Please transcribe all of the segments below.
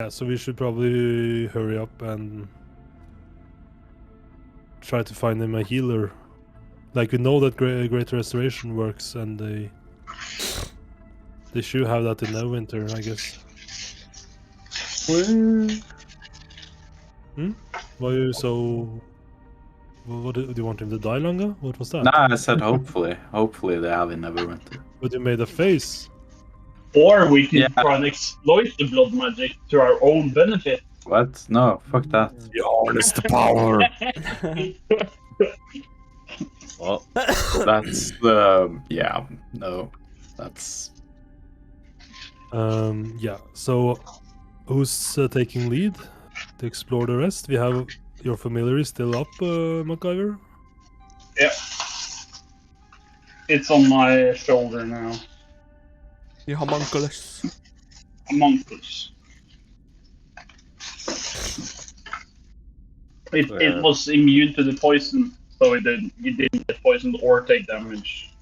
Yeah, so we should probably hurry up and try to find him a healer. Like, we know that Great Restoration works, and they should have that in Neverwinter, I guess. Why are you so... What do you want him to die longer? What was that? Nah, I said hopefully. Hopefully they have in Neverwinter. But you made a face. Or we can Yeah. try and exploit the blood magic to our own benefit. What? No, fuck that. You harness the power. Well, that's the... yeah, no. That's... Yeah, so who's taking lead to explore the rest? We have your familiar is still up, MacGyver? Yeah. It's on my shoulder now. The homunculus. Homunculus. It was immune to the poison, so it didn't get poisoned or take damage.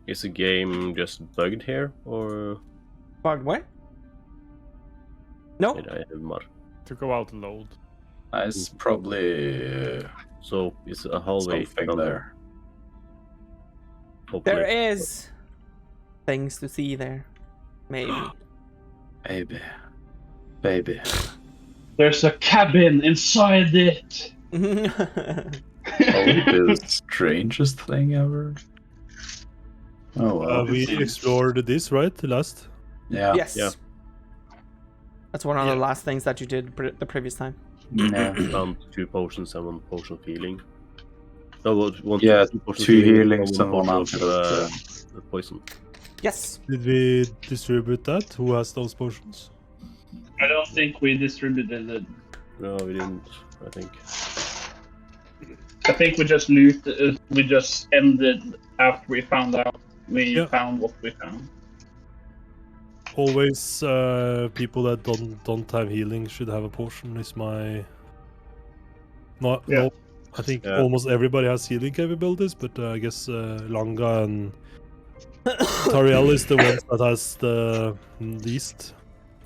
Is the game just bugged here, or Bugged what? No. did I have more? To go out and load. It's probably... So it's a hallway something down there. Hopefully. There is things to see there. Maybe. Maybe. Baby. There's a cabin inside it! Probably the strangest thing ever. Oh, well. We explored this, right? The last? Yeah. Yes. Yeah. That's one of the last things that you did the previous time. Yeah. Found 2 potions and 1 potion of healing. No, one, Yeah, 2 potions 2 of healing healings and 1 potion of antidote. poison. Yes. Did we distribute that? Who has those potions? I don't think we distributed it. No, we didn't, I think. I think we just looted. We just ended after we found out. We found what we found. Always, people that don't have healing should have a potion. Is my... No, I think almost everybody has healing capabilities, but I guess Langa and Tariel is the ones that has the least.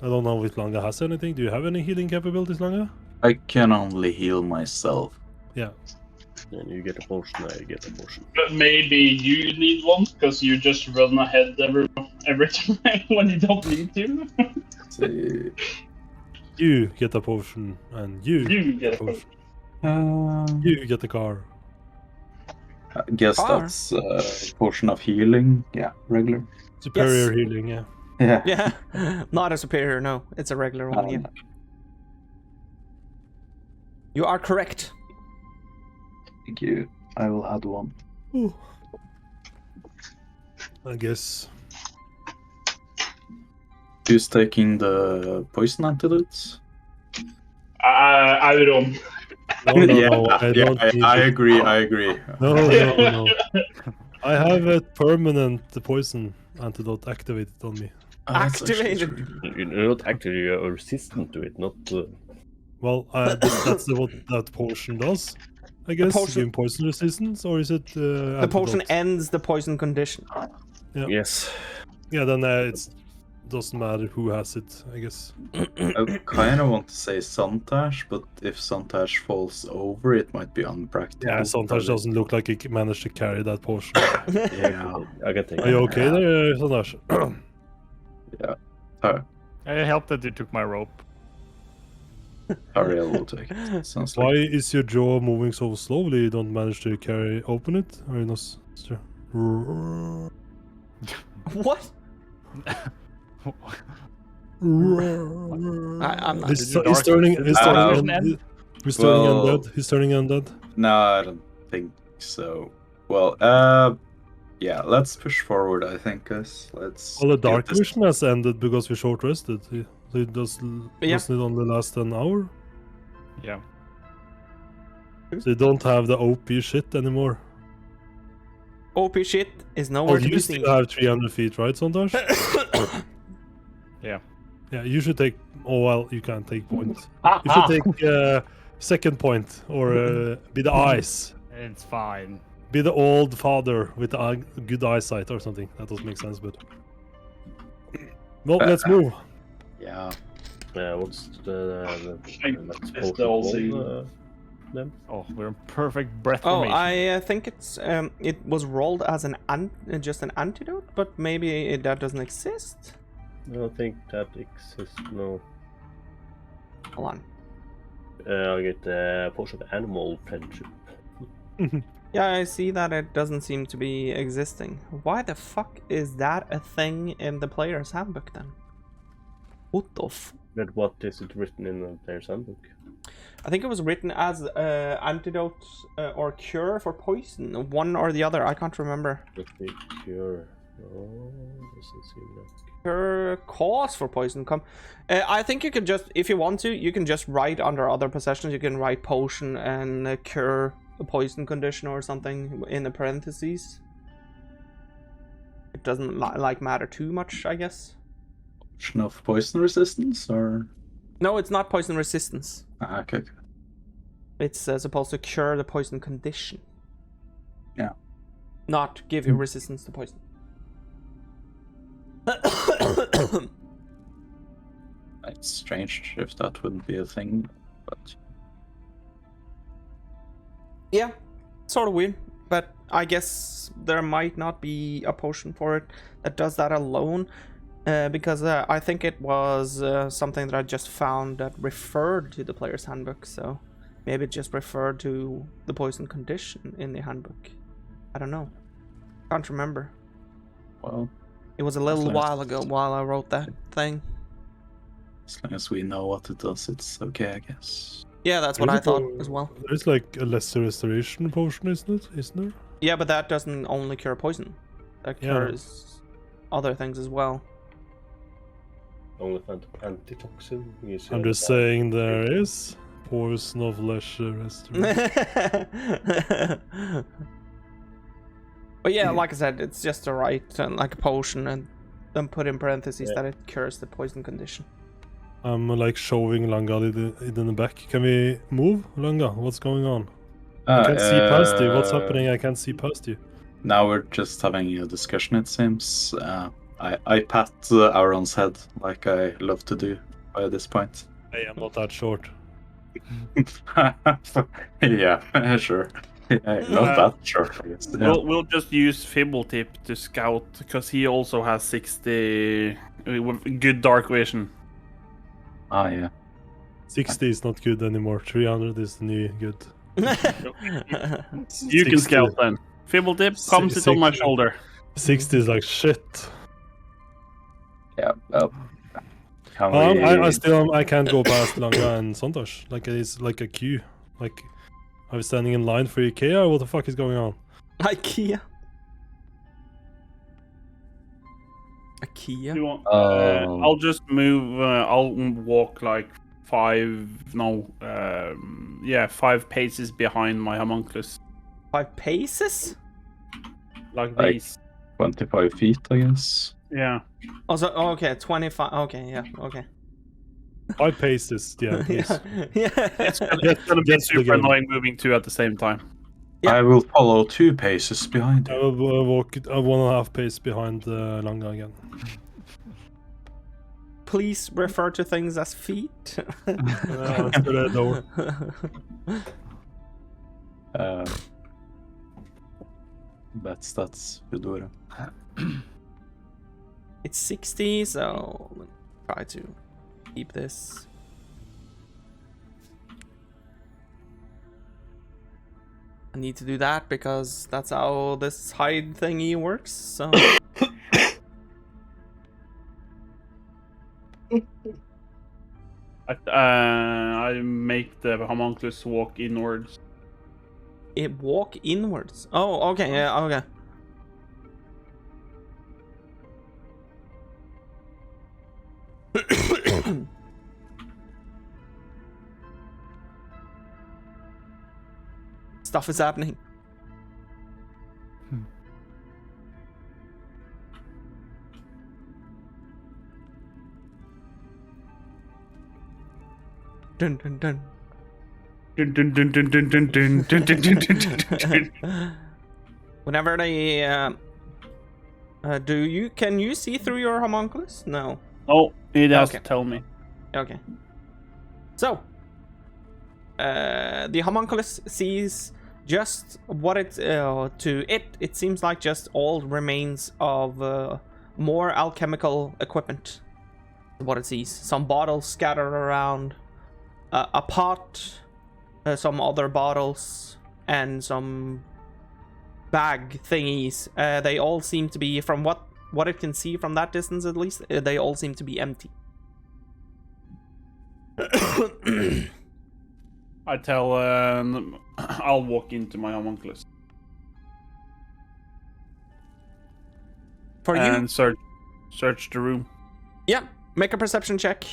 I don't know if Langa has anything. Do you have any healing capabilities, Langa? I can only heal myself. Yeah. Then you get a potion, I get a potion. But maybe you need one because you just run ahead every time when you don't need to. See. You get a potion, and you get a potion. Uh, You get the car. I guess Car. that's a portion of healing. Yeah, regular. Superior healing, yeah. Yeah. Yeah. Not a superior, no. It's a regular one, yeah. You are correct. Thank you. I will add 1. Ooh. I guess. Who's taking the poison antidotes? I don't. No, I don't need I it. agree. I agree. No. I have a permanent poison antidote activated on me. Oh, that's actually Activated. true. You're not actually resistant to it, not... Well, that's what that potion does. I guess potion- give poison resistance, or is it The potion ends the poison condition. Yeah. Yes. Yeah, then it doesn't matter who has it, I guess. I kind of want to say Sontashs, but if Sontashs falls over, it might be unpractical. Yeah, Sontashs doesn't look like he managed to carry that potion. Yeah. I can take Are you it. okay there, Sontashs? I helped that you took my rope. Ariel will take it. Sounds Why like. is your jaw moving so slowly? You don't manage to open it? Or you not? What? I'm not. He's Did you turning end? He's turning Well- undead. He's turning undead. No, I don't think so. Well, yeah, let's push forward, I think, guys. Let's. Well, the get dark this- vision has ended because we short rested. So it doesn't it only last an hour? Yeah. So you don't have the OP shit anymore. OP shit is Oh, nowhere to you be seen. still have 300 feet, right, Sontashs? Yeah. Yeah, you should take... Oh, well, you can't take points. You should take second point, or be the eyes. It's fine. Be the old father with the good eyesight or something. That doesn't make sense, but... Well, let's move. Yeah. What's the It's the old then? Oh, we're in perfect breath Oh, formation. I think it's it was rolled as just an antidote, but maybe that doesn't exist. I don't think that exists. No. Hold on. I'll get the potion of animal friendship. Yeah, I see that it doesn't seem to be existing. Why the fuck is that a thing in the player's handbook then? What the But what is it written in the player's handbook? I think it was written as antidote or cure for poison, one or the other. I can't remember. Let me cure. Oh, doesn't seem like. Cure cause for poison. I think you can just, if you want to, you can just write under other possessions. You can write potion and cure a poison condition or something in the parentheses. It doesn't like matter too much, I guess. Potion of poison resistance, or No, it's not poison resistance. okay. It's supposed to cure the poison condition. Yeah. Not give you resistance to poison. It's strange if that wouldn't be a thing, but Yeah, sort of weird. But I guess there might not be a potion for it that does that alone. Because I think it was something that I just found that referred to the player's handbook. So maybe it just referred to the poison condition in the handbook. I don't know. Can't remember. well, It was a little As long as- while ago while I wrote that thing. as long as we know what it does, it's okay, I guess. Yeah, that's what I thought as well. There's like a lesser restoration potion, isn't there? Yeah, but that doesn't only cure poison. That Yeah. cures other things as well. Only antitoxin. You see I'm on the just back. saying there is poison of lesser restoration. But yeah, like I said, it's just to write like a potion and then put in parentheses Yeah. that it cures the poison condition. I'm like showing Langa it in the back. Can we move, Langa? What's going on? I can't see past you. What's happening? I can't see past you. Now we're just having a discussion, it seems. I pat Aaron's head like I love to do by this point. Hey, I'm not that short. Yeah, sure. Not that short, I guess. Yeah. We'll just use Fibble-tip to scout because he also has 60 with good dark vision. Ah, yeah. 60 is not good anymore. 300 is the new good. You 60. can scout then. Fibble-tip, come sit on my 60. shoulder. 60 is like shit. Yeah. Well, can I can't go past Langa and Sontashs. Like it's like a queue. Like I was standing in line for IKEA. What the fuck is going on? IKEA. IKEA. You want, Oh. I'll just move. I'll walk like 5 paces behind my homunculus, 5 paces? like Like- these. 25 feet, I guess. Yeah. Also, okay, 25. Okay, yeah, okay. 5 paces. Yeah, please. Yeah. It's gonna be That's the super game. annoying moving 2 at the same time. Yeah. I will follow 2 paces behind I you. will walk 1.5 pace behind Langa again. Please refer to things as feet. That's the door. That's Fedora. It's 60, so let's try to keep this. I need to do that because that's how this hide thingy works. So I make the homunculus walk inwards. it walk inwards. Oh, okay, yeah, okay. Stuff is happening. Dun dun dun. Dun, dun, dun, dun, dun, dun, dun, dun, dun, dun, dun, dun, dun. Whenever they can you see through your homunculus? No. Oh, He has Okay. to tell me. Okay. So, the homunculus sees just what it it seems like just all remains of more alchemical equipment. What it sees, some bottles scattered around, a pot, some other bottles, and some bag thingies. They all seem to be, from what it can see from that distance at least, they all seem to be empty. I tell I'll walk into my homunculus For you, and search the room. yeah, make a perception check.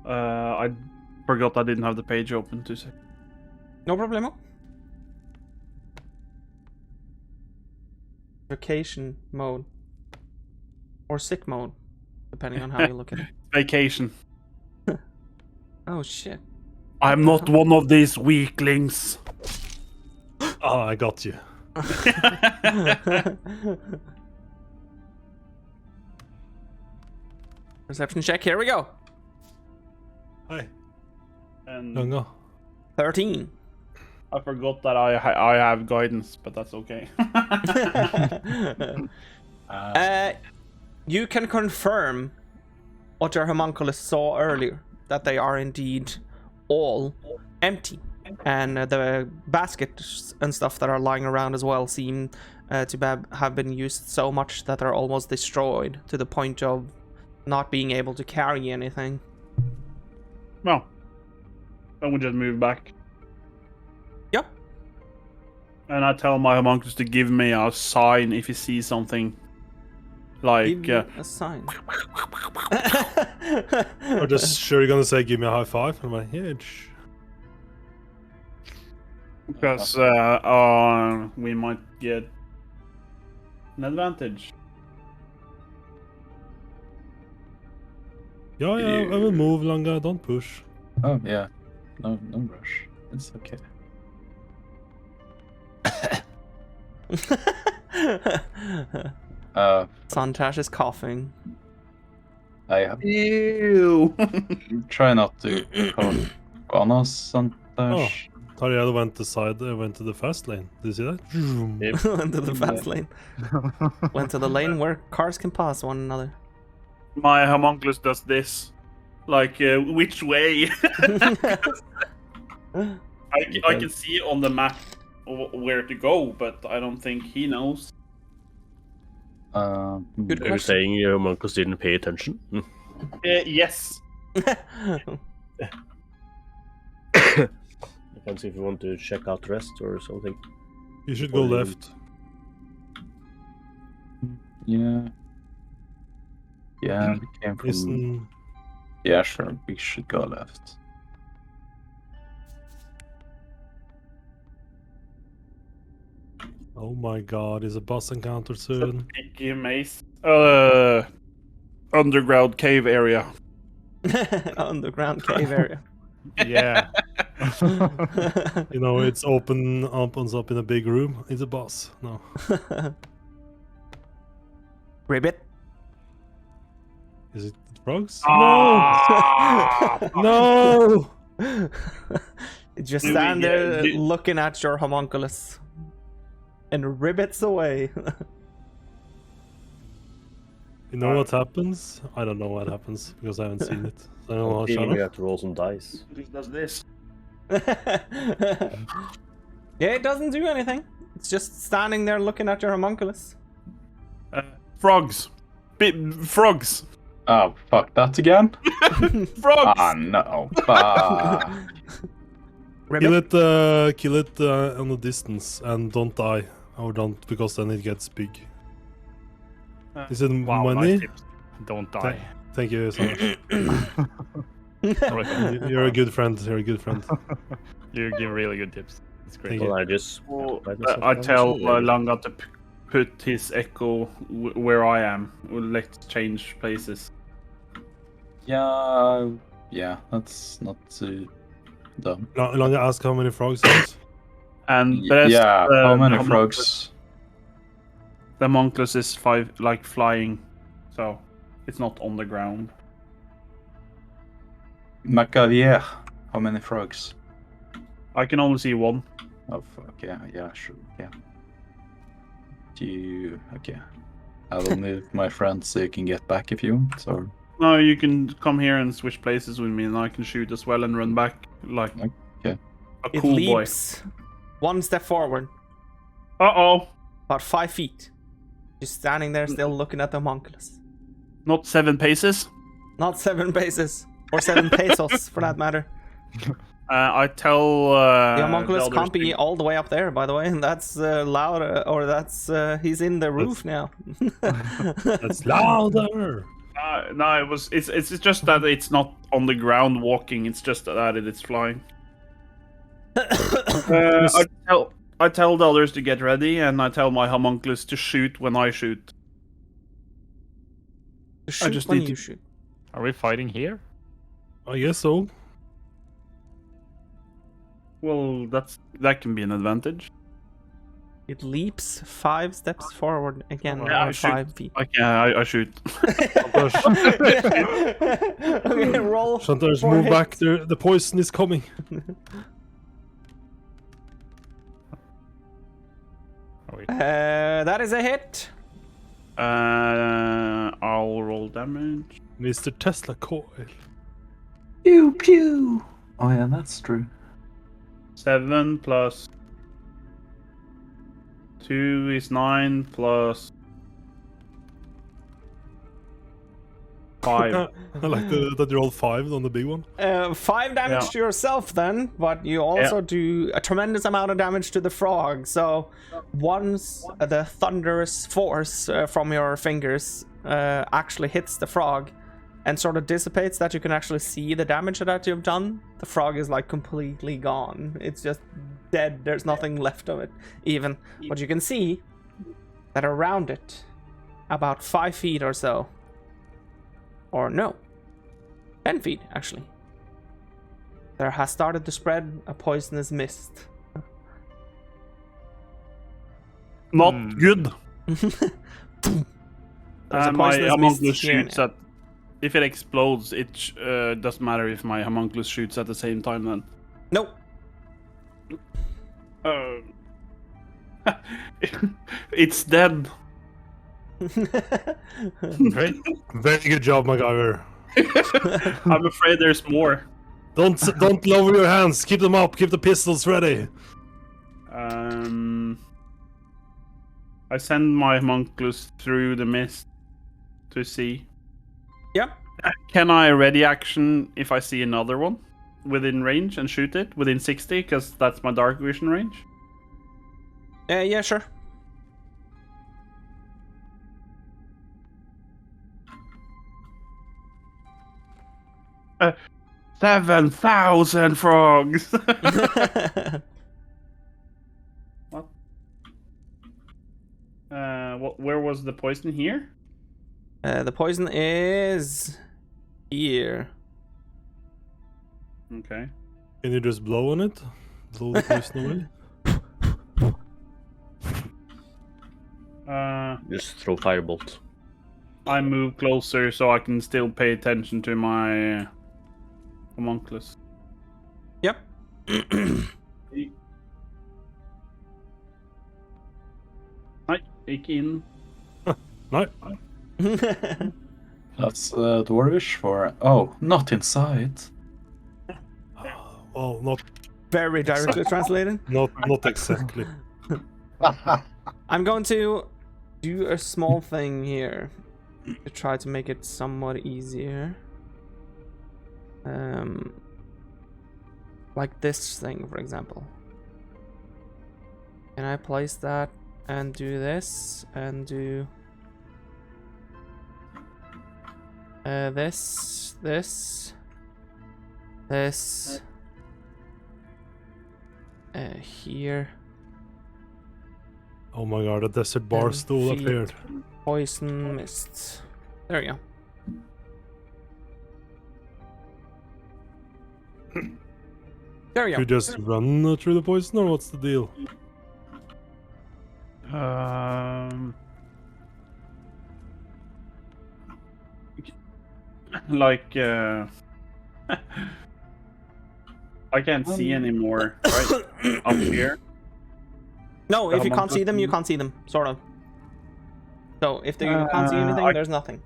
I forgot I didn't have the page open. 2 seconds. No problemo. Vacation mode. Or sick mode, depending on how you look at it. Vacation. Oh shit. I'm not one of these weaklings. Oh, I got you. Perception check, here we go. Hi. And Lunga. 13. I forgot that I have guidance, but that's okay. You can confirm what your homunculus saw earlier, that they are indeed all empty. And the baskets and stuff that are lying around as well seem to have been used so much that they're almost destroyed, to the point of not being able to carry anything. Well, then we just move back. Yep. And I tell my homunculus to give me a sign if he sees something. Like, Give me a sign. Or just sure you're gonna say, give me a high five? I'm like, yeah. because we might get an advantage. Yeah, I will move, Lunga. Don't push. Oh yeah, no rush. It's okay. Sontashs is coughing. I have Ew. try not to go on us, Sontashs. Tariel went to the fast lane. Did you see that? Vroom. Went to the fast lane. Went to the lane where cars can pass one another. My homunculus does this. Like, which way? I can see on the map where to go, but I don't think he knows. Good Are you question. saying your homunculus didn't pay attention? Yes. Depends if you want to check out rest or something. You should go Or you- left. Yeah. Yeah, we came from. Listen. Yeah, sure. We should go left. Oh my god, is a boss encounter soon? Big maze. Underground cave area. Underground cave area. Yeah. You know, it's opens up in a big room. It's a boss. No. Ribbit. Is it frogs? Ah! No! Just Do we stand get- there do- looking at your homunculus. And ribbits away. You know what happens? I don't know what happens because I haven't seen it. I don't know how Feeling shut you up. have to roll some dice. Who does this? Yeah, it doesn't do anything. It's just standing there looking at your homunculus. Frogs. Frogs. Oh, fuck that again? Frogs. Ah, no. Ah. Ribbit. Kill it on the distance and don't die. Or don't, because then it gets big. Is it Wow, money? nice tips. Don't die. Thank you so much. Right. You're a good friend. You're a good friend. You give really good tips. It's great. Thank you. Well, I just... I tell Langa to put his echo where I am. Let's change places. Yeah, that's not too dumb. Longer ask how many frogs there is. And the rest, Yeah, how many homunculus- frogs? The homunculus is 5, like flying, so it's not on the ground. Macavier, how many frogs? I can only see one. Oh, fuck, yeah, sure, yeah. Okay. I will move my friend so you can get back if you want, or... No, you can come here and switch places with me, and I can shoot as well and run back like Okay. a It cool boy. leaps 1 step forward, Uh-oh. about 5 feet. Just standing there, still looking at the homunculus. Not 7 paces. Not 7 paces, or 7 pesos for that matter. I tell The homunculus others can't be to- all the way up there, by the way. That's loud, or that's he's in the roof now. That's louder. No, it's just that it's not on the ground walking. It's just that it's flying. I tell the others to get ready, and I tell my homunculus to shoot when I shoot. Shoot just when need you to- shoot. Are we fighting here? I guess so. Well, that can be an advantage. It leaps 5 steps forward again, Yeah, I or shoot. 5 feet. I shoot. Okay, roll. Sontashs, for move hit. back. The poison is coming. Are we... That is a hit. I'll roll damage. Mr. Tesla coil. Pew pew! Oh yeah, that's true. 7 plus 2 is 9 plus 5. I like that you rolled 5 on the big one. 5 damage Yeah. to yourself then, but you also do a tremendous amount of damage to the frog. So once the thunderous force from your fingers actually hits the frog and sort of dissipates, that you can actually see the damage that you've done, the frog is like completely gone. It's just dead. There's nothing left of it even. But you can see that around it, about 5 feet or so, or no, 10 feet actually, there has started to spread a poisonous mist. Not good. There's a My poisonous homunculus mist here shoots now. at. If it explodes, it doesn't matter if my homunculus shoots at the same time. Then. Nope. It's dead. Great. Very good job, MacGyver. I'm afraid there's more. Don't lower your hands. Keep them up. Keep the pistols ready. I send my homunculus through the mist to see. Yep. Can I ready action if I see another one within range and shoot it within 60? Because that's my dark vision range. Yeah, sure. Uh, 7,000 frogs. What? Where was the poison here? The poison is here. Okay. Can you just blow on it? Blow the poison away? Just throw firebolt. I move closer so I can still pay attention to my homunculus. Yep. Nei, ikke inn. No. That's dwarvish for... Oh, not inside. Well, not Very directly translated. not exactly. I'm going to do a small thing here to try to make it somewhat easier. Like this thing, for example. Can I place that and do this and do this, here. Oh my god, a desert bar 10 stool feet. appeared. Poison mist. There we go. There we go. You just run through the poison, or what's the deal? like I can't see anymore, right? Up here. No, if you can't see them, you can't see them, sort of. So if you can't see anything, there's nothing.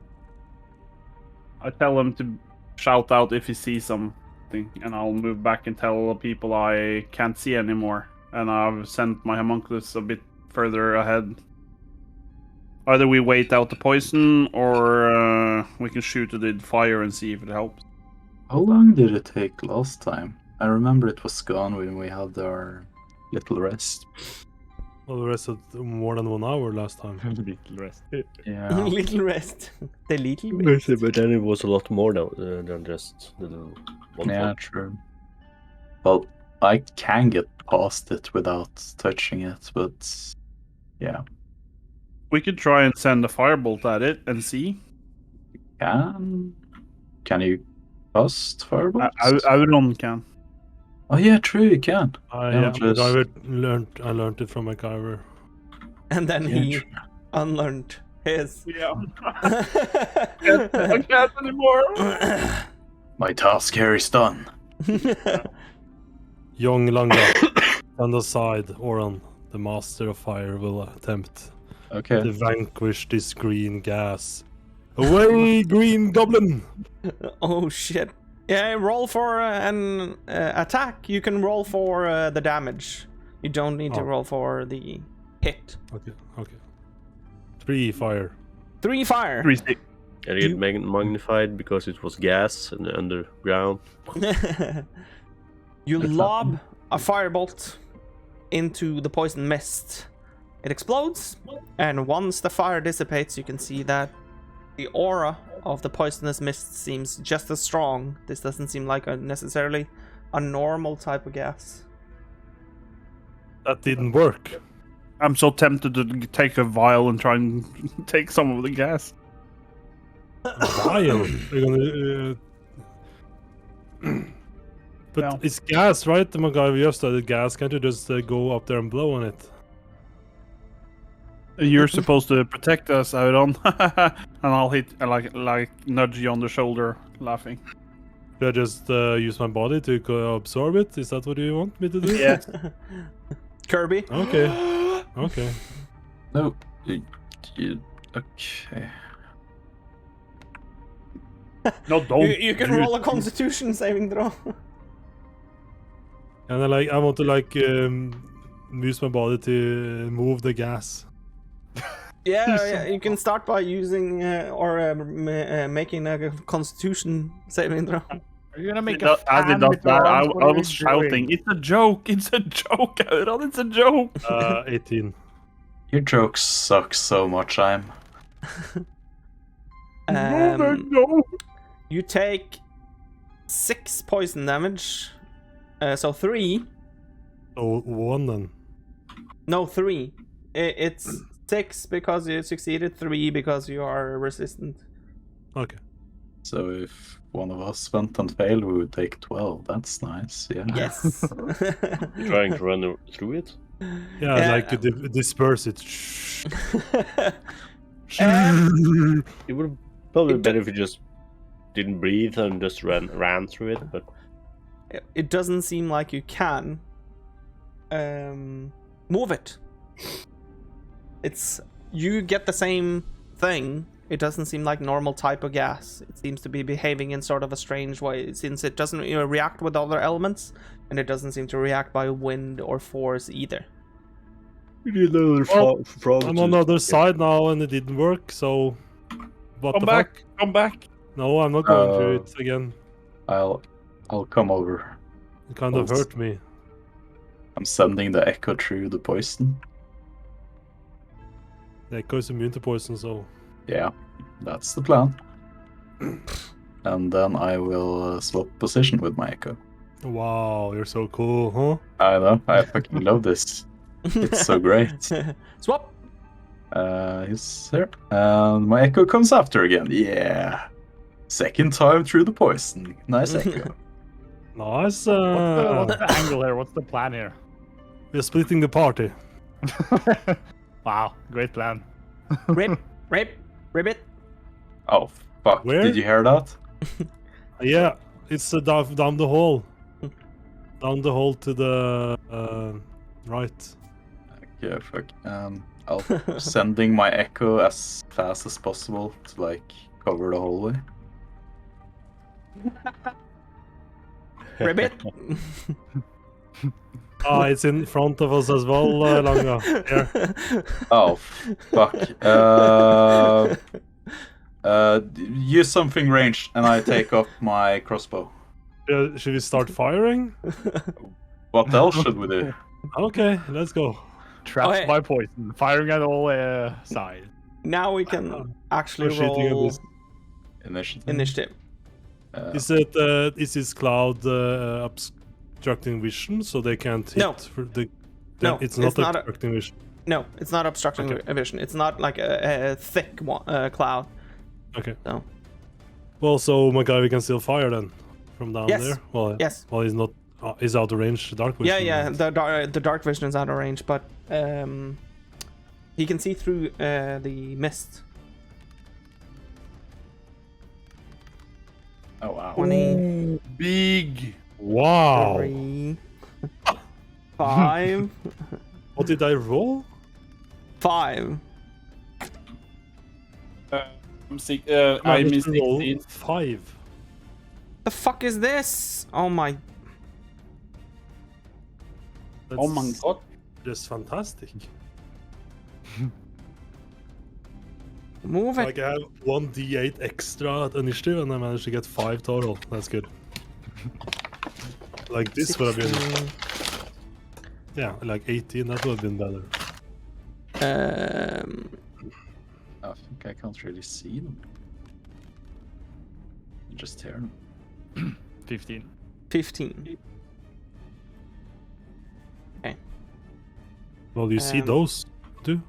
I tell him to shout out if he sees something, and I'll move back and tell people I can't see anymore. And I've sent my homunculus a bit further ahead. Either we wait out the poison, or we can shoot it with fire and see if it helps. How long did it take last time? I remember it was gone when we had our little rest. Well, the rest of more than 1 hour last time. Little rest. Yeah. Little rest. The little rest. But then it was a lot more than just the one. Yeah, true. Well, I can get past it without touching it, but yeah. We could try and send a firebolt at it and see. Can you cast fireballs? Auron can. Oh yeah, true, you can. Yeah, just- I learned it from MacGyver. And then Yeah, he true. unlearned his. Yeah. I can't anymore. My task here is done. Young Langa, on the side, Oran, the master of fire, will attempt Okay. to vanquish this green gas. Away, green goblin! Oh shit. Yeah, roll for an attack. You can roll for the damage. You don't need to Oh. roll for the hit. Okay. 3 fire. 3 fire. 3 stick. And it get magnified because it was gas and underground. You That's lob a firebolt into the poison mist. It explodes, and once the fire dissipates, you can see that the aura of the poisonous mist seems just as strong. This doesn't seem like necessarily a normal type of gas. That didn't work. I'm so tempted to take a vial and try and take some of the gas. Vial. We're gonna. But No. it's gas, right? The MacGyver, you have studied gas. Can't you just go up there and blow on it? You're supposed to protect us, Auron. And I'll hit, like nudge you on the shoulder, laughing. Should I just use my body to absorb it? Is that what you want me to do? Yeah. Kirby. Okay. Okay. No. Okay. No, don't. You can roll a Constitution saving throw. And I want to use my body to move the gas. Yeah, you can start by using making a Constitution saving throw. Are you gonna make I did not that. I was doing? shouting. It's a joke. It's a joke, Auron. It's a joke. 18. Your jokes suck so much, I'm. No. You take 6 poison damage. So 3. So 1 then. No, 3. It's 6 because you succeeded, 3 because you are resistant. Okay. So if one of us went and failed, we would take 12. That's nice, yeah. Yes. Trying to run through it. Yeah, Yeah. like disperse it. It would probably be better if you just didn't breathe and just ran through it, but It doesn't seem like you can move it. You get the same thing. It doesn't seem like normal type of gas. It seems to be behaving in sort of a strange way, since it doesn't react with other elements, and it doesn't seem to react by wind or force either. we need another frog. I'm on the other side now and it didn't work, so... What Come the back. fuck? Come back. No, I'm not going through it again. I'll come over. It kind of Oh, hurt me. I'm sending the echo through the poison. The echo is immune to poison, so... Yeah, that's the plan. And then I will swap position with my echo. Wow, you're so cool, huh? I know, I fucking love this. It's so great. Swap. He's here. And my echo comes after again. Yeah. Second time through the poison. Nice echo. Nice. What's the angle here? What's the plan here? We're splitting the party. Wow, great plan. Ribbit. Oh, fuck. Where? Did you hear that? Yeah, it's down the hall. Down the hall to the right. Yeah, fuck. I'll sending my echo as fast as possible to like cover the hallway. Ribbit. Ah, it's in front of us as well, Langa. Here. Oh fuck. Use something ranged, and I take up my crossbow. Should we start firing? What else should we do? Okay, let's go. Traps Okay. by poison, firing at all sides. Now we can actually We're shooting at roll this. Initiative. initiative. Is this cloud obstructing vision, so they can't hit? No. No, it's not it's not obstructing vision. No, it's not obstructing Okay. vision. It's not like a thick cloud. Okay. No. Well, so MacGyver can still fire then from down Yes. there. Well, Yes. Well, he's not. He's out of range. Dark vision. Yeah. The dark vision is out of range, but he can see through the mist. Oh wow. 20, Big. Wow. 3, 5, What did I roll? 5. I'm sick. I I managed missed to roll 16. 5. The fuck is this? Oh my! Oh my god. Just fantastic. Move it. Like I have 1d8 extra at initiative, and I managed to get 5 total. That's good. Like this would have been, 16. yeah, like 18. That would have been better. I think I can't really see them. Just hear them. 15. 15. Well, you see Um, those too.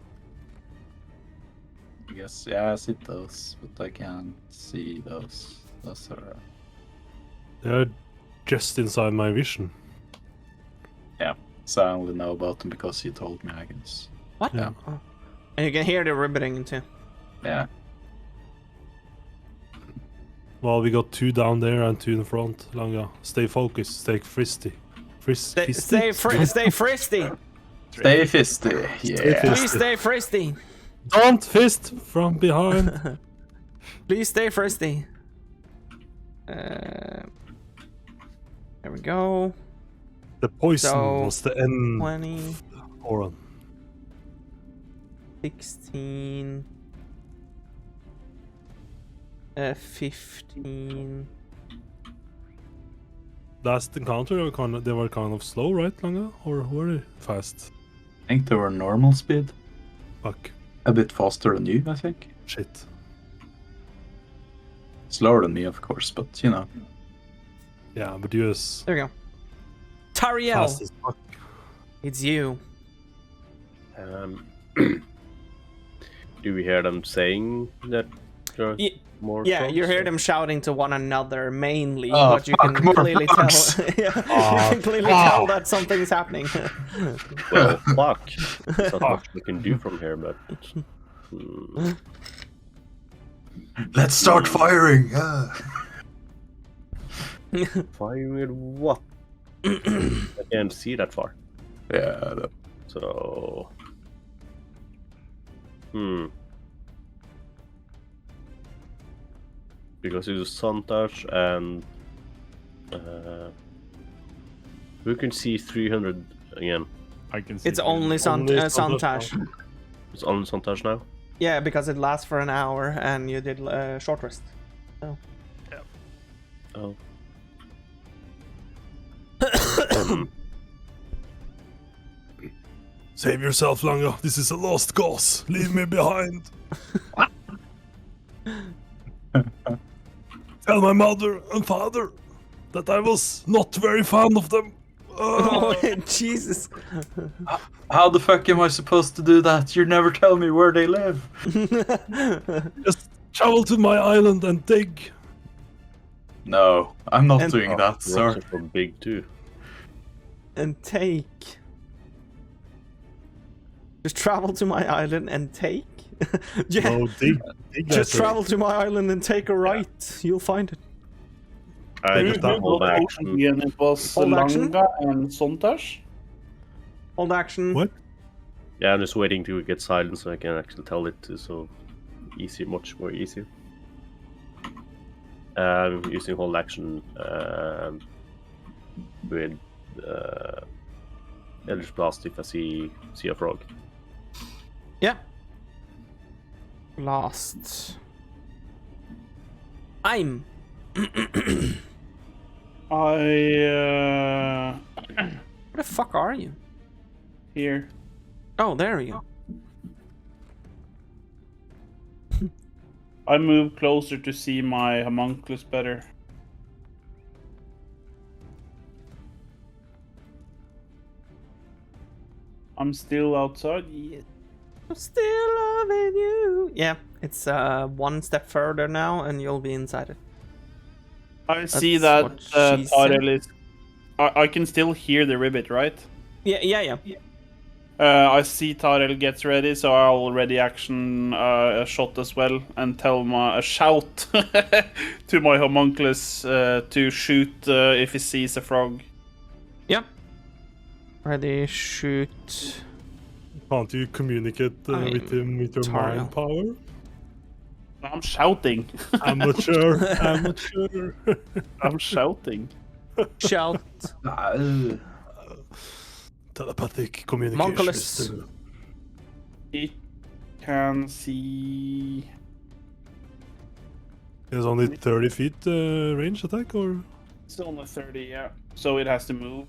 I guess, yeah, I see those, but I can't see those. Those are. They're just inside my vision. So I only know about them because you told me, I guess. What? Yeah. Oh. And you can hear the ribbiting too. Yeah. Well, we got 2 down there and 2 in front. Langa, stay focused. Stay fristy. Stay fristy. Stay fisty. Yeah. Please stay fristy. Don't fist from behind. Please stay fristy. There we go. The poison So, was the end. 20, Oran. 16, 15. Last encounter, they were kind of slow, right, Langa? Or were they fast? I think they were normal speed. Fuck. A bit faster than you, I think. Shit. Slower than me, of course, but you know. Yeah, but you is There we go. Tariel, fast as fuck. it's you. Do we hear them saying that there are Ye- more? Yeah, trolls, you hear or- them shouting to one another mainly, Oh, but you can fuck, more clearly bugs. tell. Yeah, you Oh, can clearly fuck. tell that something's happening. Well, fuck. There's not much we can do from here, but. Let's start firing! Firing at what? I can't see that far. Yeah, So. Because it's Sontashs and. Who can see 300 again? I can see. It's only Sontashs. It's on Sontashs now? Yeah, because it lasts for an hour and you did short rest. So. Oh. Save yourself, Langa. This is a lost cause. Leave me behind. Tell my mother and father that I was not very fond of them. Oh, Jesus. How the fuck am I supposed to do that? You never tell me where they live. Just travel to my island and dig. No, I'm not And- doing that, sir. Rocks are big too. And take. Just travel to my island and take? Yeah, No, dig. Dig just that travel to my island and take a right. You'll find it. I just Who hold What action. again? It was Hold action? Langa and Sontashs. Hold action. What? Yeah, I'm just waiting to get silent so I can actually tell it to so easy, much more easy. Using hold action with Eldritch Blast if I see a frog. Yeah. Blast. I'm. I Where the fuck are you? here. Oh, there we go. I move closer to see my homunculus better. I'm still outside. Yes. I'm still loving you. Yeah, it's one step further now, and you'll be inside it. I see That's that what she said. Tarel is. I can still hear the ribbit, right? Yeah. I see Tarel gets ready, so I'll ready action a shot as well and tell a shout to my homunculus to shoot if he sees a frog. Yeah. Ready, shoot. Can't you communicate with him with your Tariel. mind power? I'm shouting. Amateur. I'm shouting. Shout. Telepathic communication. Homunculus. System. It can see. There's only 30 feet range attack, or? It's only 30, yeah. So it has to move.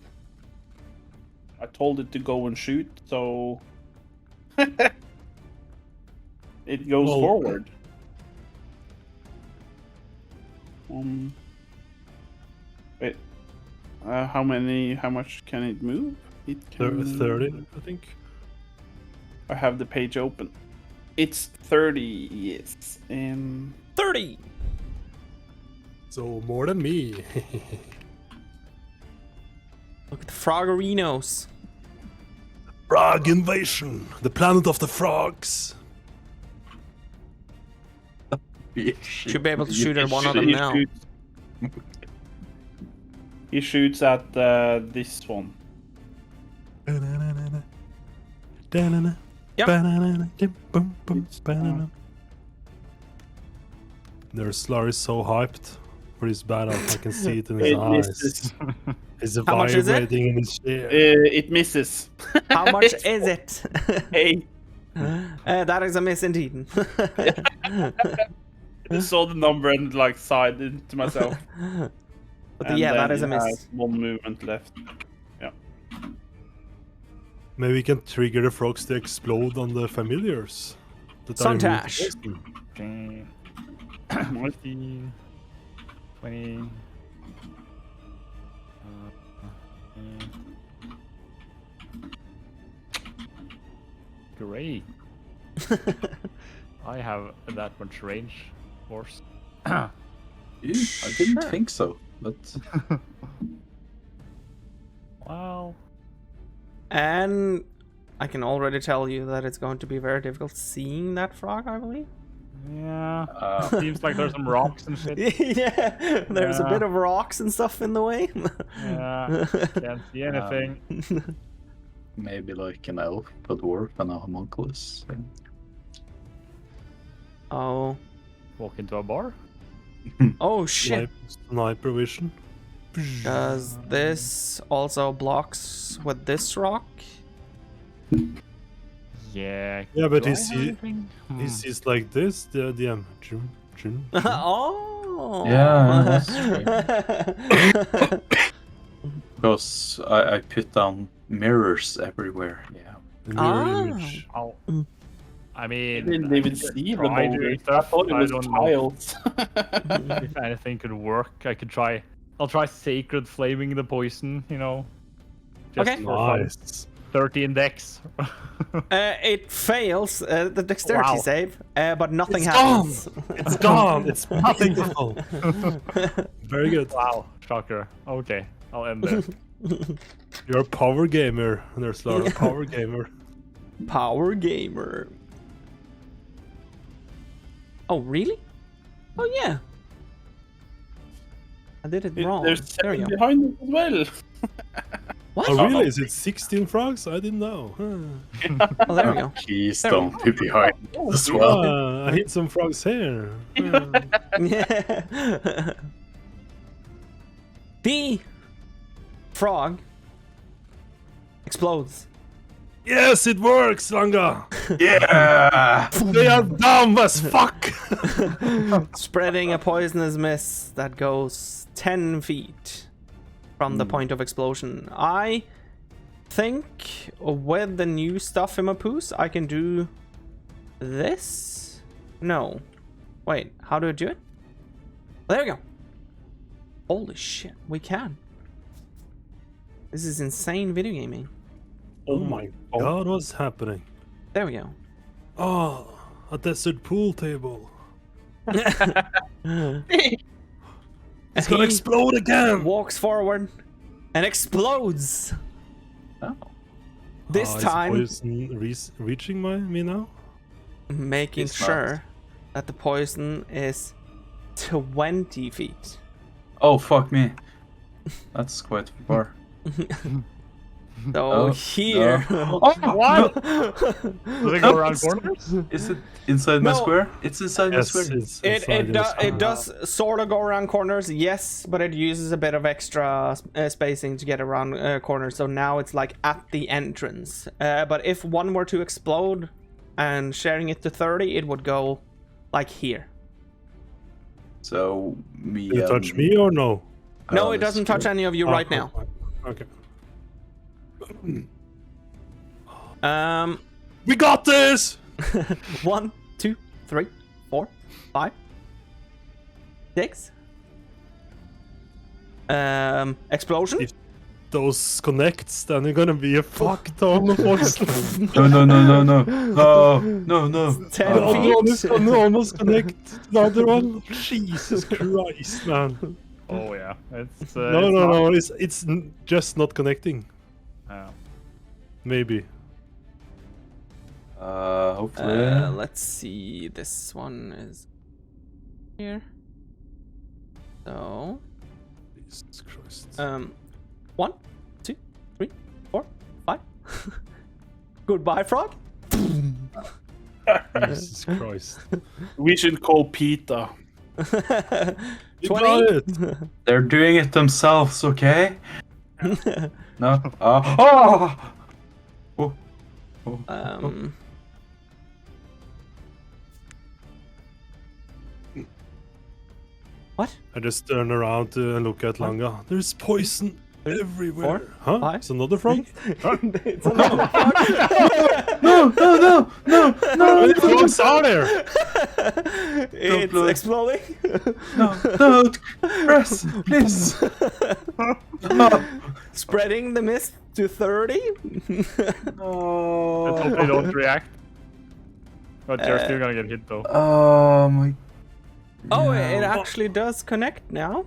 I told it to go and shoot, so it goes Well- forward. Wait. How much can it move? It can 30, I think. I have the page open. It's 30, yes. 30. So more than me. Look at the Frogerinos. Frog invasion. The planet of the frogs. Should be able to shoot at one of them now. He shoots at this one. Yep. Their Slar is so hyped for his battle. I can see it in his It eyes. misses. He's How much is it? vibrating in his chair. It misses. How much is it? 8. That is a miss indeed. I saw the number and like sighed into myself. But And yeah, then that is a it miss. has one movement left. Maybe we can trigger the frogs to explode on the familiars. That are Sontashs. immune to poison. 15, 20. Great. I have that much range, of course. I didn't Sure. think so, but Well, And I can already tell you that it's going to be very difficult seeing that frog, I believe. yeah. Seems like there's some rocks and shit. Yeah, there's a Yeah. bit of rocks and stuff in the way. Yeah. Can't see anything. maybe like an elf, a dwarf, and a homunculus. Oh. Walk into a bar. Oh shit. Sniper vision. Does this also blocks with this rock? Yeah. Yeah, but do he I have see- anything? He sees like this, the DM. June. Oh. Yeah, that's Because I put down mirrors everywhere. Yeah. The mirror Ah. image. I'll- I I mean, didn't even see the try boulder. doing I stuff. thought it I was don't know. tiles. If anything could work, I could try. I'll try sacred flaming the poison. You know. Just Okay. for fun. Nice. 13 dex. It fails the dexterity Wow. save, but nothing It's happens. It's gone. It's nothing. Very good. Wow, shocker. Okay, I'll end there. You're a power gamer. There's a lot of power gamer. Power gamer. Oh, really? Oh, yeah. I did it wrong. There's There we 7 go. behind us as well. What? Oh, really? Is it 16 frogs? I didn't know. Oh, there we go. Please There. don't be behind as well. I hit some frogs here. Yeah. The frog explodes. Yes, it works, Langa. Yeah! They are dumb as fuck. Spreading a poisonous mist that goes 10 feet from the point of explosion. I think with the new stuff in my poos, I can do this. No. Wait, how do I do it? There we go. Holy shit, we can. This is insane video gaming. Oh my god, what's happening? There we go. Oh, a desert pool table. It's gonna explode again. Walks forward and explodes. Oh. This Is time, poison reaching me now? making It's not. sure that the poison is 20 feet. Oh, fuck me. That's quite far. So Oh, here. What? Does it go around corners? Is it inside my No. square? It's inside my Yes, square. it's It inside your square. does sort of go around corners, yes, but it uses a bit of extra spacing to get around corners. So now it's like at the entrance. But if one were to explode and sharing it to 30, it would go like here. So, me. Did it touch me or no? No, Oh, it that's doesn't touch true. any of you right now. Okay. We got this. 1, 2, 3, 4, 5, 6. Explosion. If those connects, then you're gonna be a fuck ton of monsters. No, no, no, no, no. No, no, no. 10 The other feet. one is gonna almost connect. The other one, Jesus Christ, man. Oh yeah, it's No. It's just not connecting. Maybe. Hopefully. Let's see. This one is here. So, Jesus Christ. 1, 2, 3, 4, 5. Goodbye, frog. Jesus Christ. We should call PETA. You 20. got it. They're doing it themselves, okay? No? Oh! What? I just turn around to look at Langa. There's poison everywhere. 4, Huh? 5. It's another frog? It's another frog. No! How many frogs are there? It's blow it. exploding. No! Press! Please! No! Spreading the mist to 30. Let's hope they don't react. But you're still gonna get hit though. Oh my. Oh, Yeah. it actually does connect now.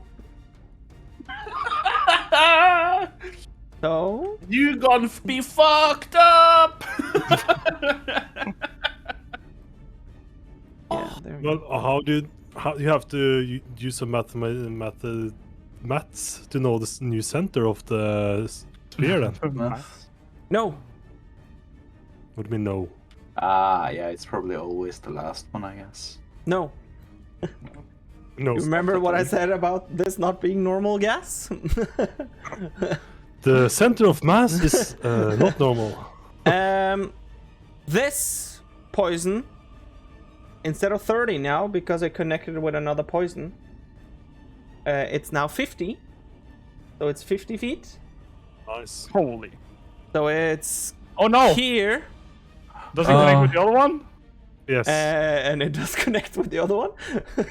So, You gonna be fucked up! yeah, there we go. Well, how you have to use some maths to know the new center of the sphere then? No, What do you mean no? Yeah, it's probably always the last one, I guess. no. No. You remember what I said about this not being normal gas? The center of mass is not normal. This poison, instead of 30 now, because I connected with another poison, it's now 50. So it's 50 feet. Nice. Holy. So it's Oh no! here, Does it connect with the other one? Yes. and it does connect with the other one.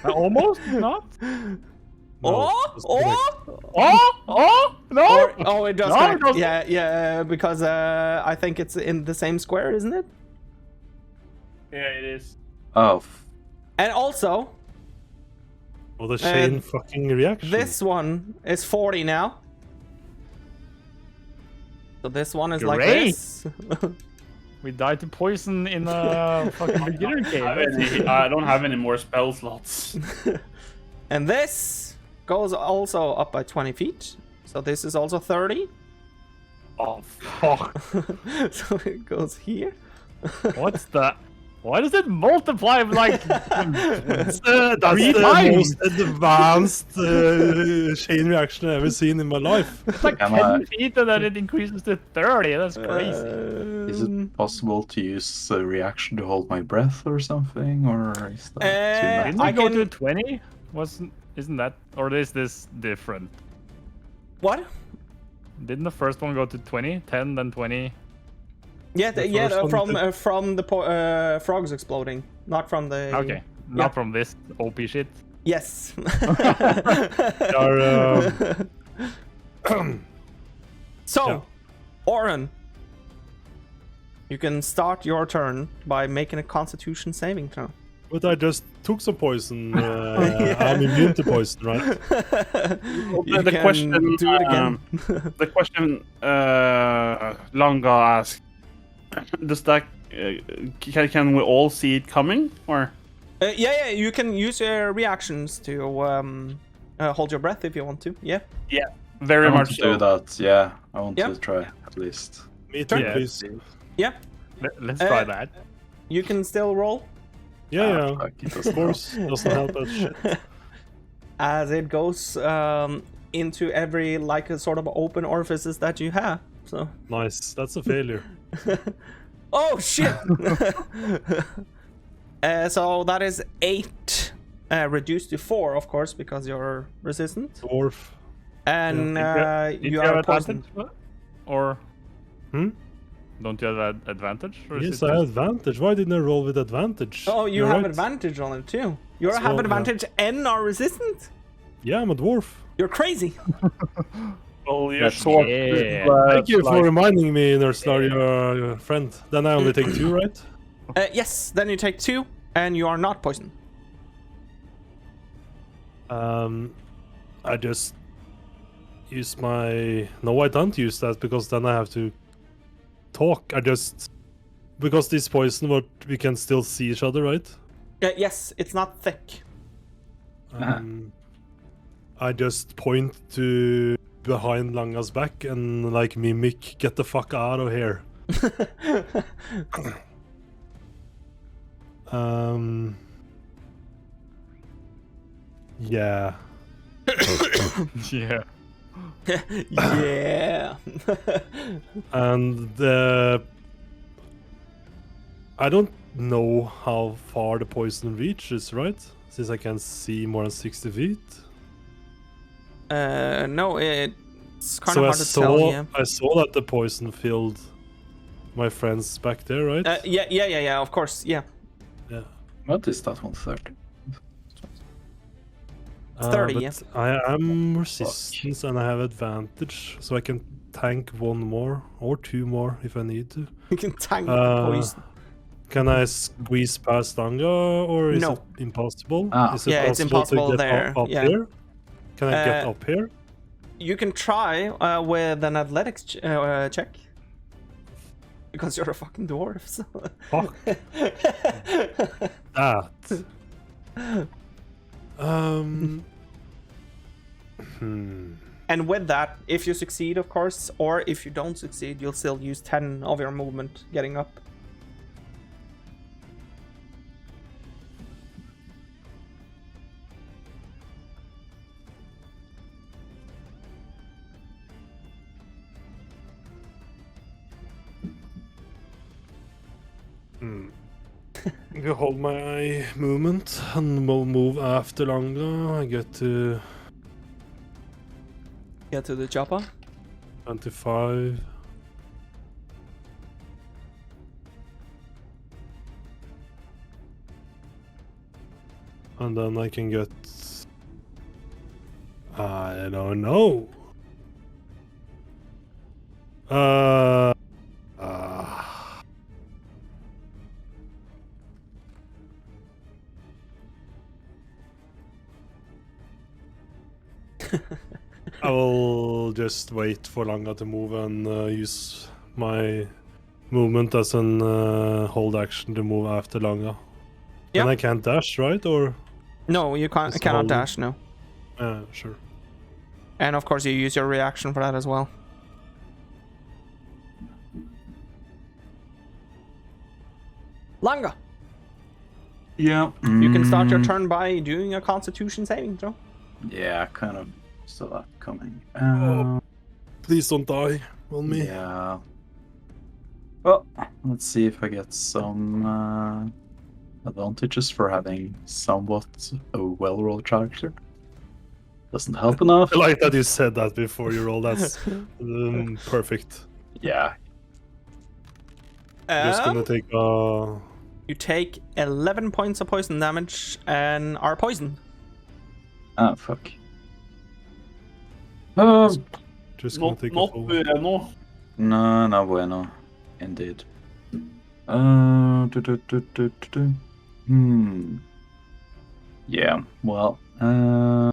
Almost? Not? No, No! Oh, it does No, connect. it doesn't. Yeah, because I think it's in the same square, isn't it? Yeah, it is. Oh. And also, What a chain fucking reaction. this one is 40 now. So this one is like Great. this. We died to poison in a fucking beginner game. I don't have any more spell slots. And this goes also up by 20 feet. So this is also 30. Oh fuck! So it goes here. What's that? Why does it multiply like That's three the times? most advanced chain reaction I've ever seen in my life. It's like Am 10 feet and then it increases to 30. That's crazy. Is it possible to use a reaction to hold my breath or something, or is that too much? Didn't I we go can- to 20? Isn't that, or is this different? What? Didn't the first one go to 20, 10, then 20? Yeah, The first one from the frogs exploding, not from the. Okay, not from this OP shit. Yes. Our, So, Yeah. Oren, you can start your turn by making a Constitution saving throw. but I just took some poison. I'm immune to poison, right? You the can question, do it again. The question Langa asked, does that can we all see it coming, or? Yeah, you can use your reactions to hold your breath if you want to. Yeah. Very I want much to do so. that. Yeah, I want Yeah. to try at least. Me too, Yeah. please. Yeah. Let's try Uh, that. You can still roll Yeah, Fuck, it of doesn't course. Doesn't help us. Shit. as it goes into every like a sort of open orifices that you have. So. Nice. That's a failure. Oh shit! So that is 8, reduced to 4, of course, because you're resistant, Dwarf. and Did you have are advantage? poisoned. Or Hmm? don't you have that advantage? Or is Yes, it I have just- advantage. Why didn't I roll with advantage? Oh, you You're have right. advantage on it too. You So, have yeah. advantage and are resistant. Yeah, I'm a dwarf. You're crazy. Well, your That's- sword yeah. Thank you for like- reminding me, Nurslar, your friend. Then I only take 2, right? Yes. Then you take 2, and you are not poisoned. I just use my... No, I don't use that, because then I have to talk. I just... Because this poison, but we can still see each other, right? Yes, it's not thick. I just point to behind Langa's back and like mimic, get the fuck out of here. Yeah. Yeah. Yeah. And I don't know how far the poison reaches, right? Since I can see more than 60 feet. No, it's kind So of hard to tell. Yeah. I saw that the poison filled my friends back there, right? Yeah. Of course. Yeah. Yeah. What is that 130? It's 30, but yeah. I am resistance and I have advantage, so I can tank 1 more or 2 more if I need to. You can tank the Uh, poison. Can I squeeze past Langa, or is No. it impossible? Ah. Is it Yeah, it's possible impossible to get there, up yeah. here? Can I get Uh, up here? You can try with an athletics check. Because you're a fucking dwarf, so... Fuck that. And with that, if you succeed, of course, or if you don't succeed, you'll still use 10 of your movement getting up. You hold my movement and we'll move after Langa. I get to Get to the chopper. 25. And then I can get... I don't know. I will just wait for Langa to move and use my movement as an hold action to move after Langa. Yeah. And I can't dash, right? Or No, you can't, Just cannot hold. dash, no. Sure. And of course, you use your reaction for that as well. Langa, Yeah. you can start your turn by doing a Constitution saving throw. Yeah, kind of saw that coming. Please don't die on me. Yeah. Well, let's see if I get some advantages for having somewhat a well-rolled character. Doesn't help enough. I like that you said that before you roll. That's perfect. Yeah. Just gonna take You take 11 points of poison damage and are poisoned. Ah, fuck. just gonna Not, take a not fall. bueno. No, no bueno. Indeed. Yeah, well, I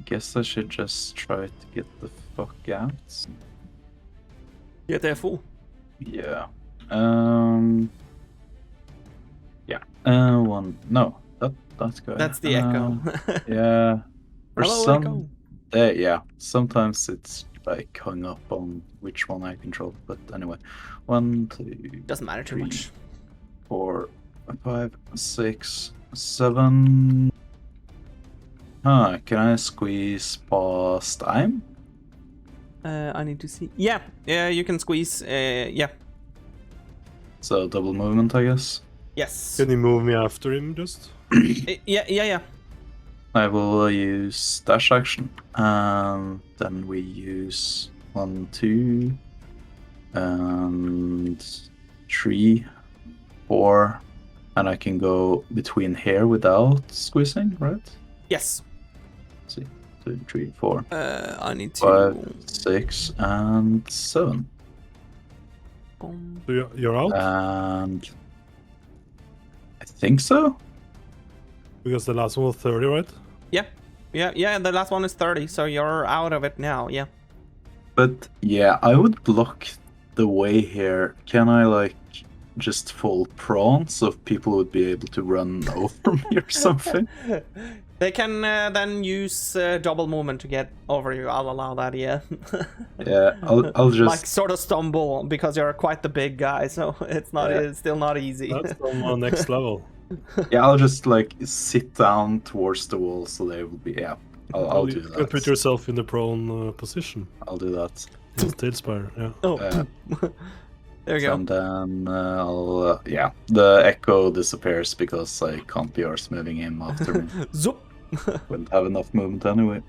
guess I should just try to get the fuck out. Get there, fool. Yeah. One. No, that's good. That's the echo. Yeah. For Hello, some, echo. yeah. Sometimes it's like hung up on which one I control. But anyway, 1, 2, Doesn't matter too 3, much. 4, 5, 6, 7. Huh? Can I squeeze past time? I need to see. Yeah, you can squeeze. Yeah. So double movement, I guess. Yes. Can you move me after him just? Yeah. I will use dash action, and then we use 1, 2, and 3, 4, and I can go between here without squeezing, right? Yes. Let's see, 2, 3, 4, I need to. 5, 6, and 7, Boom. So you're out? and I think so. Because the last one was 30, right? Yeah. The last one is 30, so you're out of it now. Yeah. But yeah, I would block the way here. Can I like just fall prone so people would be able to run over me or something? They can then use double movement to get over you. I'll allow that. Yeah. Yeah, I'll just like sort of stumble because you're quite the big guy, so it's not. Yeah. It's still not easy. That's on my next level. yeah, I'll just like sit down towards the wall so they will be. Yeah, I'll do You can put that. yourself in the prone position. I'll do that. With Talespire, yeah. Oh, there you go. And then I'll yeah, the echo disappears because I can't be arsed moving him after me. Zoop. Wouldn't have enough movement anyway.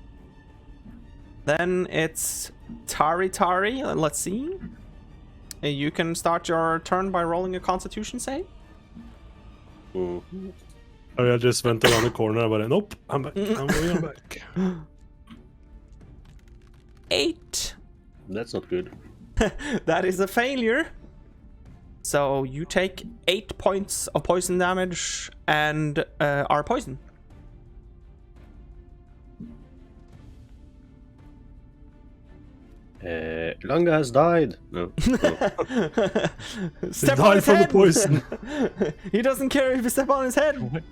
Then it's Tari. Let's see. You can start your turn by rolling a Constitution save. I just went around the corner, but nope, I'm back. I'm back. 8. That's not good. That is a failure. So you take 8 points of poison damage and are poisoned. Langa has died. No. Step He on died his from the head. poison. He doesn't care if you step on his head.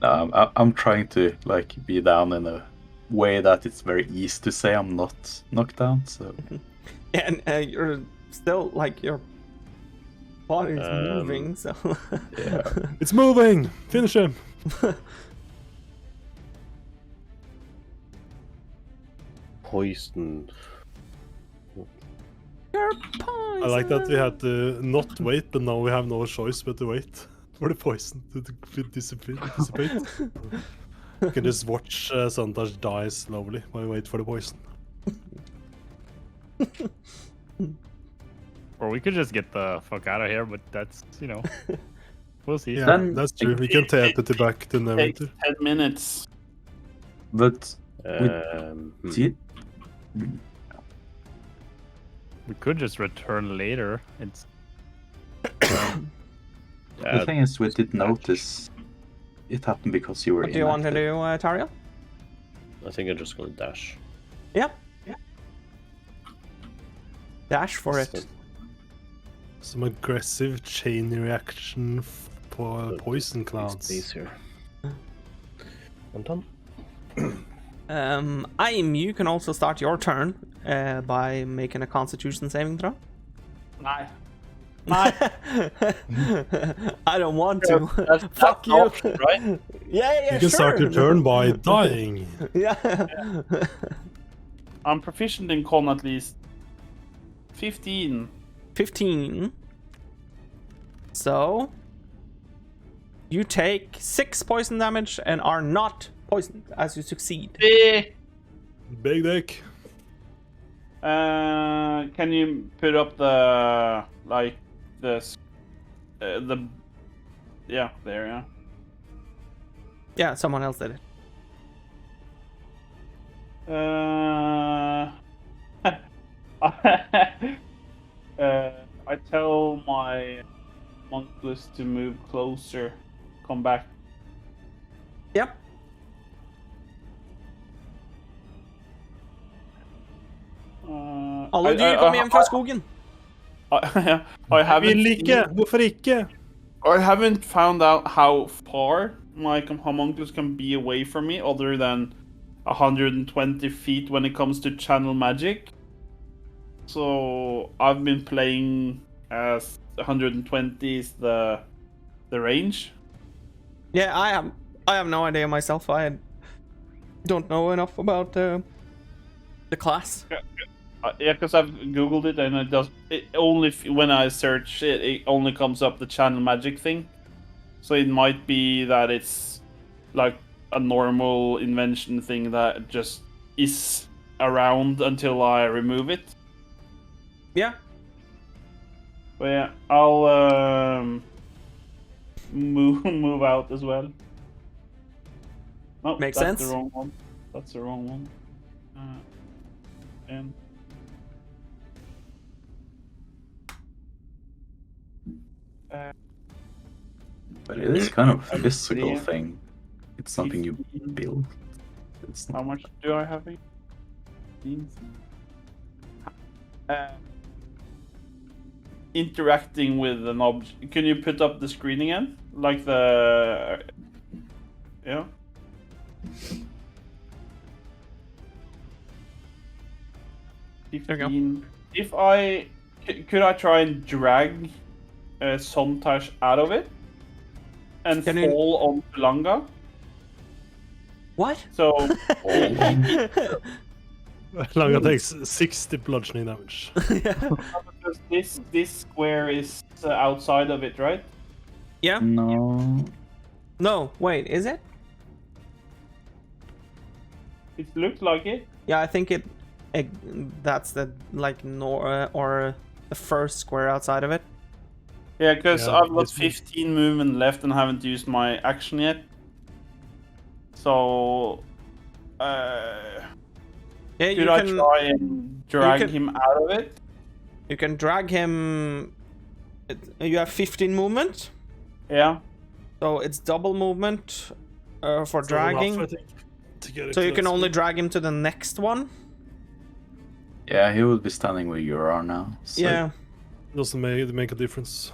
I'm trying to like be down in a way that it's very easy to say I'm not knocked down. So And you're still like your body's moving. So yeah, It's moving! Finish him! Poisoned. you're poisoned. I like that we had to not wait, but now we have no choice but to wait for the poison to dissipate. You can just watch Sontashs die slowly while we wait for the poison. Or we could just get the fuck out of here, but that's, you know, we'll see. Yeah, Then- that's true. We can tap it back to Takes Neverwinter. 10 minutes. but did We could just return later. It's the thing is we did notice it happened because you were What do you want to inactive. do, Tariel? I think I'm just gonna dash. Yeah. Dash for it. Some aggressive chain reaction poison clouds. These here. I'm done. Aim, you can also start your turn by making a Constitution saving throw. Nei. I don't want to. That's Fuck the you. option, right? Yeah, You can start your turn by dying. Yeah. I'm proficient in con at least. 15. 15. So you take 6 poison damage and are not poisoned as you succeed. Big dick. Can you put up the yeah, there, yeah. Yeah, someone else did it. I tell my monkless to move closer, come back. Yep. Alle dyr kommer hjem fra skogen. I haven't Vill ikke. Hvorfor ikke? I haven't found out how far my homunculus can be away from me, other than 120 feet when it comes to channel magic. So I've been playing as 120 is the range. Yeah, I have no idea myself. I don't know enough about the class. Yeah, because I've googled it and it only when I search it, it only comes up the channel magic thing. So it might be that it's like a normal invention thing that just is around until I remove it. Yeah. But yeah, I'll move out as well. No, Makes that's sense. the wrong one. That's the wrong one. And But it is kind of a physical Yeah. thing. It's something you 15. build. It's How not. much do I have? Interacting with an object. Can you put up the screen again? Like the... Yeah. There you go. 15. If I... Could I try and drag Sontashs out of it? And Can you- fall on Langa? What? So... Langa takes 60 bludgeoning damage. Because this square is outside of it, right? Yeah. No. No, wait, is it? It looked like it. Yeah, I think it that's the like or the first square outside of it. Yeah, because Yeah, I've got it's- 15 movement left and haven't used my action yet. So, Yeah, you could I can try and drag can- him out of it? you can drag him. You have 15 movement, Yeah. so it's double movement for It's not dragging. enough, I think, to get it So to you that can only speed. drag him to the next one. Yeah, he would be standing where you are now. So Yeah, Doesn't make a difference.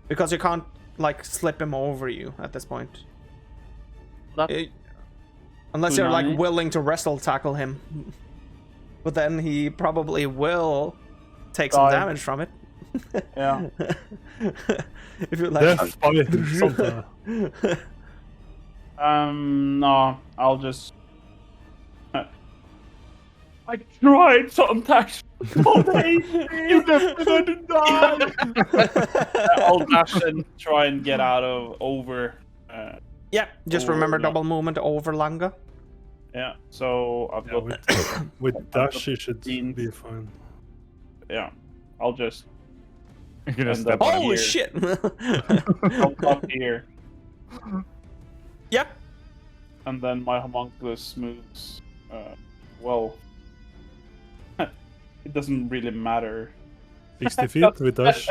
because you can't like slip him over you at this point. That- Unless you're like Kunai? willing to wrestle tackle him. But then he probably will take some Die. damage from it. Yeah. If you like. Death by Santa. No, I'll just. I tried Sontashs. You definitely die. I'll dash and try and get out of over. Yeah, just Oh, remember no. double movement over Langa. Yeah, so I've Yeah, got. with dash, it should 15. be fine. Yeah, I'll just. You can just And step the- on Holy it. shit! I'll up here, Yeah, and then my homunculus moves. Well, it doesn't really matter. 60 feet with dash.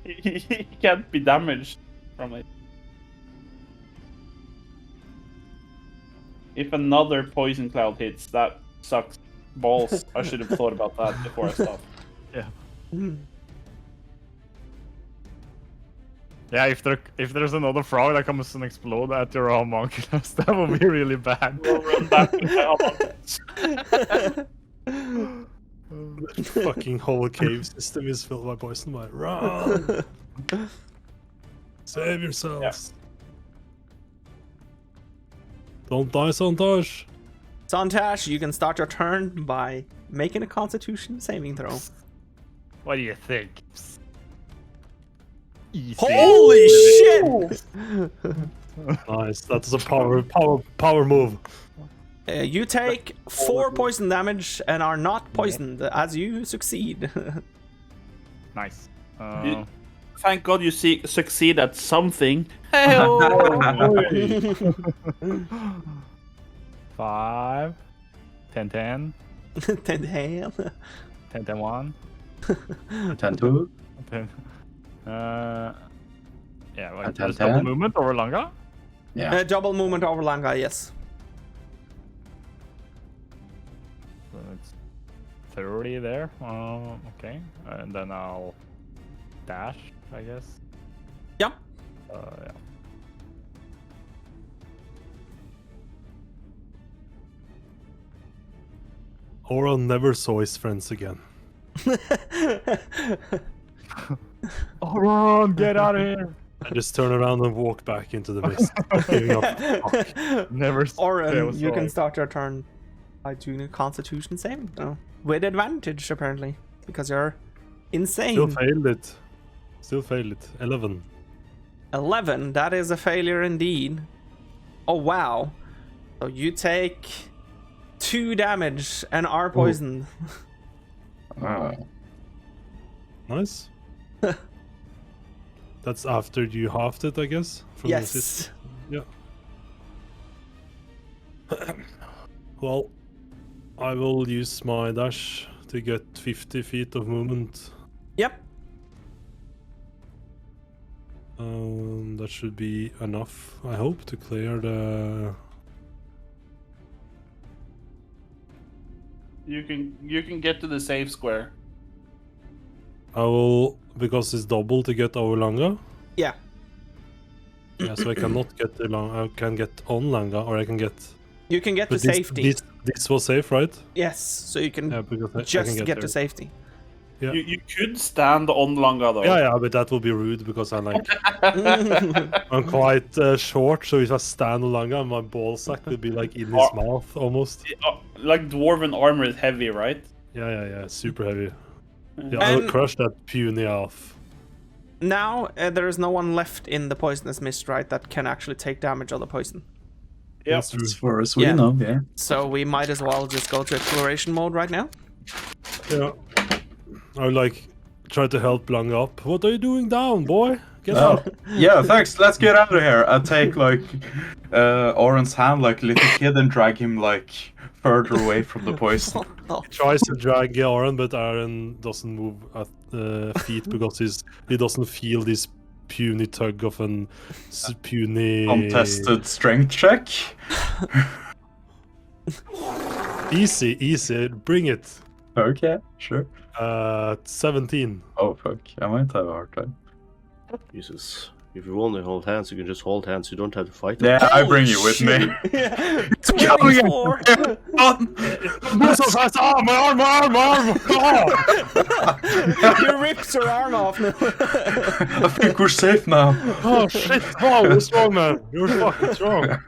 He can't be damaged from it. If another poison cloud hits, that sucks balls. I should have thought about that before I stopped. Yeah, Yeah, if there's another frog that comes and explode at your homunculus, that would be really bad. We'll run back to my homunculus. The fucking whole cave system is filled by poison. By run! Save yourselves! Don't die, Sontashs! Sontashs, you can start your turn by making a Constitution saving throw. What do you think? Easy. Holy shit! Nice, that's a power move. You take 4 poison damage and are not poisoned as you succeed. Nice. Thank God you succeed at something. 5, 10, 10, 10 hail. 10, 10, 1. 10-2. 10. Yeah, like, 10, there's double 10. movement over Langa. Yeah. Double movement over Langa, yes. So it's 30 there. Okay. And then I'll dash, I guess. Yeah. Yeah. Oron never saw his friends again. Oron, get out of here! I just turn around and walk back into the mist. Giving up. Fuck. Never. Oren, you can start your turn by doing a Constitution saving throw with advantage, apparently, because you're insane. Still failed it. Still failed it. 11. 11. That is a failure indeed. Oh wow! So you take 2 damage and are poisoned. Oh. Nice. That's after you halved it, I guess. From the Yes. system. Yeah. Well, I will use my dash to get 50 feet of movement. Yep. That should be enough, I hope, to clear the... You can get to the safe square. I will, because it's double to get over Langa. Yeah. Yeah, so I cannot get the Langa. I can get on Langa, or I can get... You can get to But this, safety. this was safe, right? Yes. So you can Yeah, because I just can get to there. safety. Yeah. You could stand on Langa though. Yeah, but that will be rude because I'm like... I'm quite short, so if I stand on Langa, my ball sack will be like in his mouth almost. Like dwarven armor is heavy, right? Yeah, super heavy. Yeah, I will And- crush that puny elf. Now there is no one left in the poisonous mist, right? That can actually take damage of the poison. Yeah. That's true. As far as we Yeah. know, yeah. So we might as well just go to exploration mode right now. Yeah. I would like try to help Langa up. What are you doing down, boy? Get Oh, up. yeah, thanks. Let's get out of here. I take like Oren's hand like a little kid and drag him like further away from the poison. He tries to drag Aaron, but Aaron doesn't move at feet because he doesn't feel this puny tug of an puny... Contested strength check. Easy. Bring it. Okay, sure. 17. Oh fuck, I might have a hard time. Jesus. If you want to hold hands, you can just hold hands. You don't have to fight. Yeah, I bring you with me. 24. So fast! Ah, my arm! Ah! You ripped your arm off now. I think we're safe now. Oh shit! Wow, you're strong, man. You're fucking strong.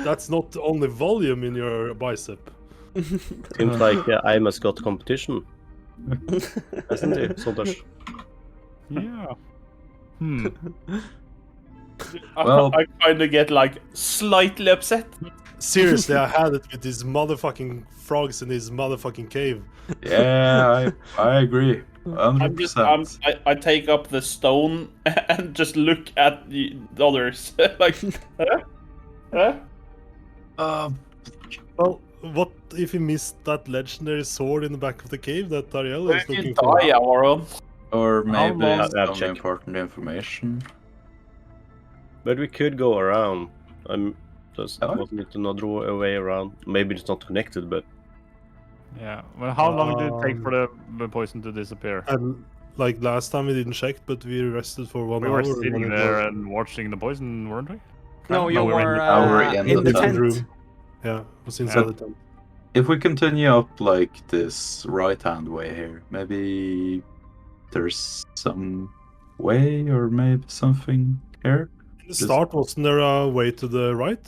That's not the only volume in your bicep. Seems like I must got competition. Hasn't it, Sontashs? Yeah. Well- I kind of get like slightly upset. Seriously, I had it with these motherfucking frogs in this motherfucking cave. Yeah, I agree. 100%. I take up the stone and just look at the others like, huh? Well, what if he missed that legendary sword in the back of the cave that Ariel is If you looking for? die, Aaron. Or maybe long- I'll some check. important information. But we could go around. Just Oh. wasn't it another way around? Maybe it's not connected, but Yeah. Well, how long did it take for the poison to disappear? Like last time we didn't check, but we rested for 1 We hour. were and sitting then it there was- and watching the poison, weren't we? No, you we were in were the- in in the the different tent. room. Yeah, it was inside Yeah. the tent. If we continue up like this right-hand way here, maybe there's some way or maybe something here. In the start, wasn't there a way to the right?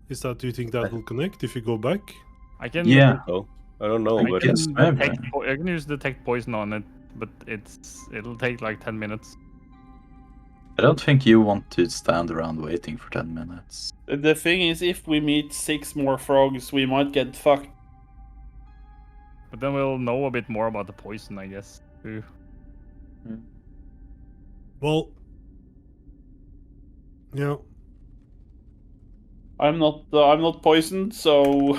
Do you think that I- will connect if you go back? I can. Yeah. So I don't know, I but can, guess maybe. I can use detect poison on it, but it'll take like 10 minutes. I don't think you want to stand around waiting for 10 minutes. The thing is, if we meet 6 more frogs, we might get fucked. But then we'll know a bit more about the poison, I guess. Too. Well, yeah. I'm not poisoned, so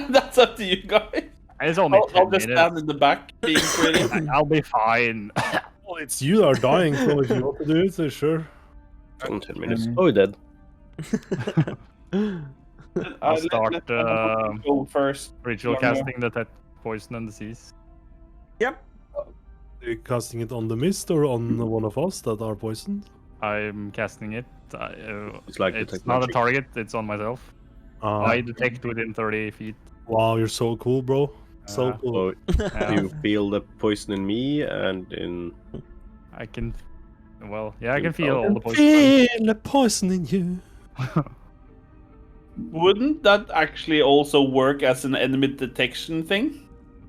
that's up to you guys. It's only I'll 10 just minutes. stand in the back, being pretty. I'll be fine. Well, it's you that are dying, so if you want to do it, so sure. in 10 minutes. Oh, you're dead. I'll start go first. ritual Yeah. casting detect poison and disease. Yep. Are you casting it on the mist or on one of us that are poisoned? I'm casting it. It's like It's detect not a magic. target, it's on myself. I detect within 30 feet. Wow, you're so cool, bro. So cool. So Yeah. you feel the poison in me and in. I can. Well, yeah, I can feel Okay. all the poison. Feel the poison in you. Wouldn't that actually also work as an enemy detection thing?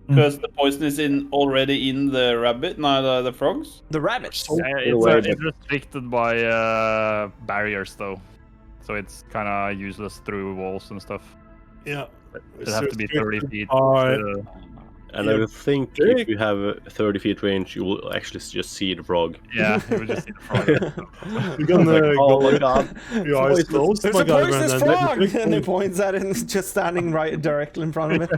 Because the poison is already in the rabbit, no, the frogs. The rabbits. It's restricted by barriers, though. So it's kind of useless through walls and stuff. Yeah. It have to be 30 feet. Alright. And Yeah. I think Jake. if you have a 30 feet range, you will actually just see the frog. Yeah, it would just see the frog. You're gonna Oh go my god. your eyes closed, There's my a guy, poisonous man. frog! And And he points at it, and just standing right directly in front of it.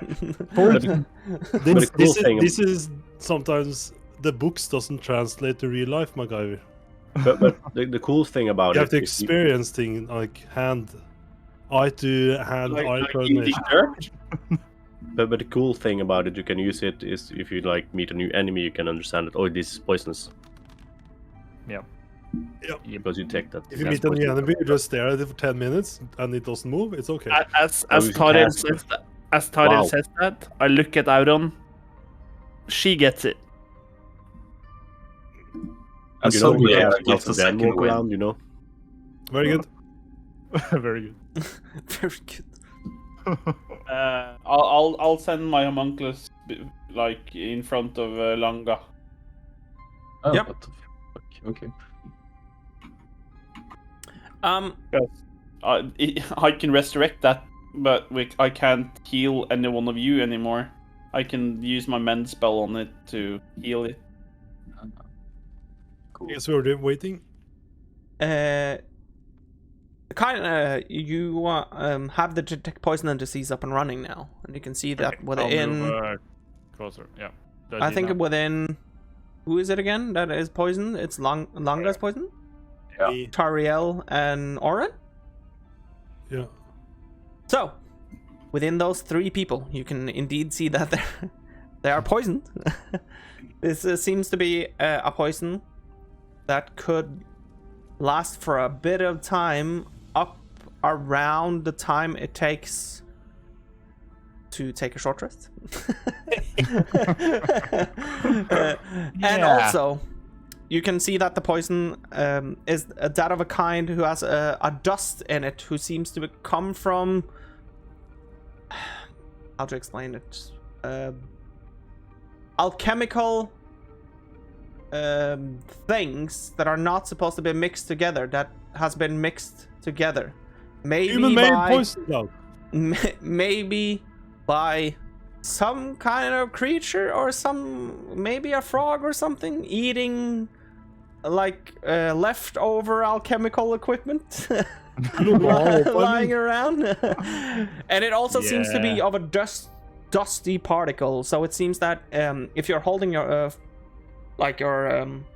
But the cool thing- this is sometimes the books doesn't translate to real life, my guy. But the cool thing about You it have to is you- experience things like eye to hand, eye Like coordination. dirt. but the cool thing about it, you can use it is if you like meet a new enemy, you can understand that, oh, this is poisonous. Yep. Because you take that. If you that's meet an poison. enemy, you just stare at it for 10 minutes and it doesn't move, it's okay. As Oh, you Tariel cast says that, Wow. says that, I look at Auron. She gets it. And You know, suddenly yeah, I you get the then second walk win. around, you know. Very good. Very good. Very good. I'll send my homunculus like in front of Langa. Oh, Yep. what the fuck? Okay. I can resurrect that, but I can't heal any one of you anymore. I can use my mend spell on it to heal it. Cool. I guess we're waiting. You have the detect poison and disease up and running now, and you can see that Okay, I'll within. move, closer, yeah. I think within. Who is it again? That is poison. It's Langa's poison. Yeah. Tariel and Oren. Yeah. So, within those 3 people, you can indeed see that they are poisoned. This seems to be a poison that could last for a bit of time, up around the time it takes to take a short rest. And also, you can see that the poison is that of a kind who has a dust in it, who seems to come from. How to explain it? Alchemical things that are not supposed to be mixed together, that has been mixed together. Maybe Human-made by poison dog. maybe by some kind of creature, or maybe a frog or something eating like leftover alchemical equipment lying around. And it also seems to be of a dusty particle, so it seems that if you're holding your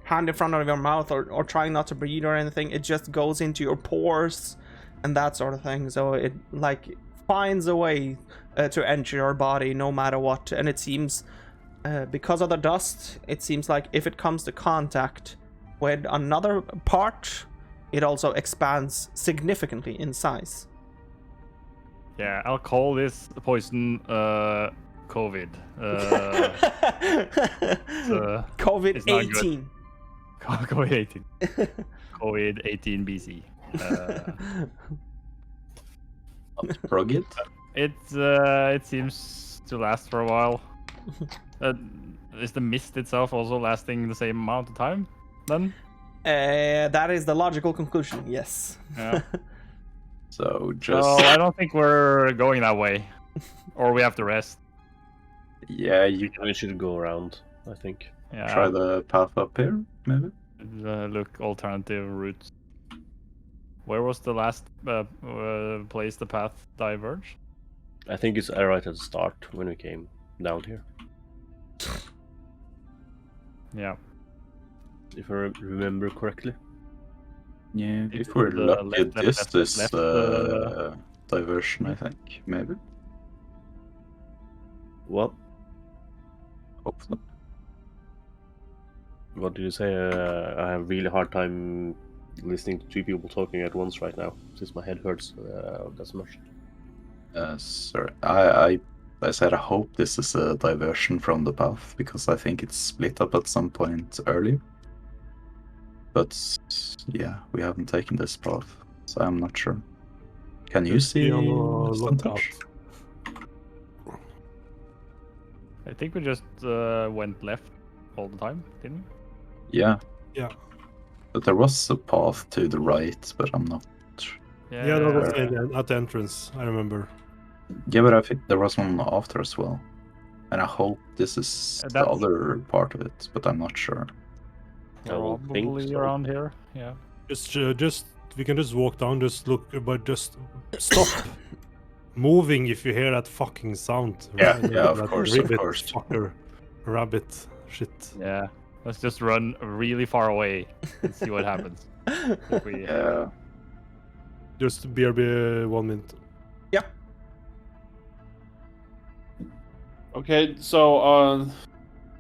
hand in front of your mouth, or trying not to breathe or anything, it just goes into your pores and that sort of thing, so it like finds a way to enter your body no matter what. And it seems because of the dust, it seems like if it comes to contact with another part, it also expands significantly in size. Yeah, I'll call this poison COVID. COVID-18. COVID-18. COVID-18 BC. Rugged? It seems to last for a while. Is the mist itself also lasting the same amount of time then? That is the logical conclusion, yes. Yeah. So just... So I don't think we're going that way. Or we have to rest. Yeah, you We should go around, I think. Yeah. try the path up here, maybe? Look alternative routes. Where was the last place the path diverged? I think it's right at the start when we came down here. Yeah. If I remember correctly. Yeah, It's if we're to the lucky, left, this is left, diversion, I think, maybe. What? Hopefully. What did you say? I have a really hard time listening to two people talking at once right now, since my head hurts that much. Sorry, I said I hope this is a diversion from the path, because I think it's split up at some point earlier. But yeah, we haven't taken this path, so I'm not sure. Can you Just see be on the lookout. Sontashs? I think we just went left all the time, didn't we? Yeah. Yeah. But there was a path to the right, but I'm not... Yeah, that was at the entrance, I remember. Yeah, but I think there was one after as well. And I hope this is the That's- other part of it, but I'm not sure. I will think Probably so. around here. Yeah. Just we can just walk down, just look, but just stop moving if you hear that fucking sound. Yeah, Right? yeah, of That course, of ribbit course. Fucker, rabbit, shit. Yeah. Let's just run really far away and see what happens. If we... Yeah. Just BRB 1 minute. Okay, so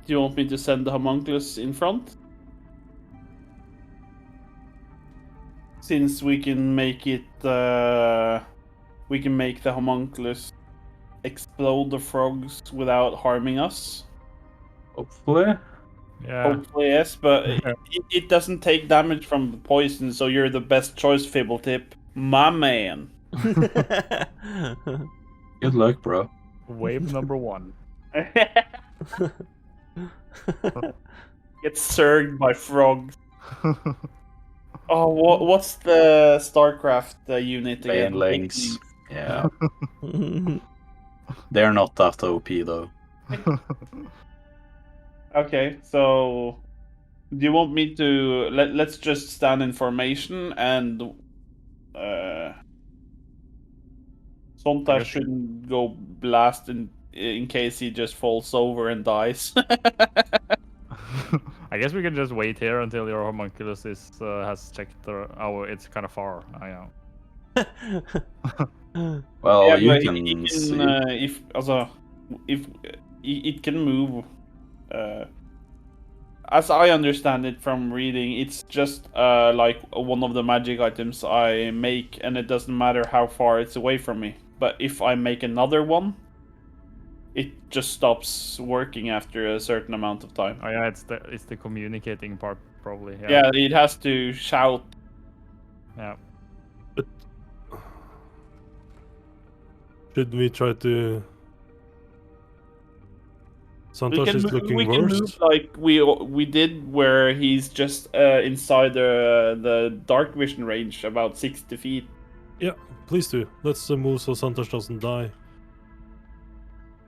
do you want me to send the homunculus in front? Since we can make it, we can make the homunculus explode the frogs without harming us. Hopefully. Yeah. Hopefully, yes, but it doesn't take damage from the poison, so you're the best choice, Fibbletip. My man. Good luck, bro. Wave number 1. Get surged by frogs. Oh, what's the StarCraft unit again? Banelings. Yeah. They're not that OP though. Okay, so do you want me to let's just stand in formation and Sontashs shouldn't go blast in case he just falls over and dies. I guess we can just wait here until your homunculus has checked it's kind of far. I know. Well, Yeah, you but can see. if it can move. As I understand it from reading, it's just like one of the magic items I make, and it doesn't matter how far it's away from me. But if I make another one, it just stops working after a certain amount of time. Oh yeah, it's the communicating part probably. Yeah, it has to shout. Yeah. Should we try to... Sontashs is looking we can worse. move like we did, where he's just inside the dark vision range, about 60 feet. Yeah, please do. Let's move so Sontashs doesn't die.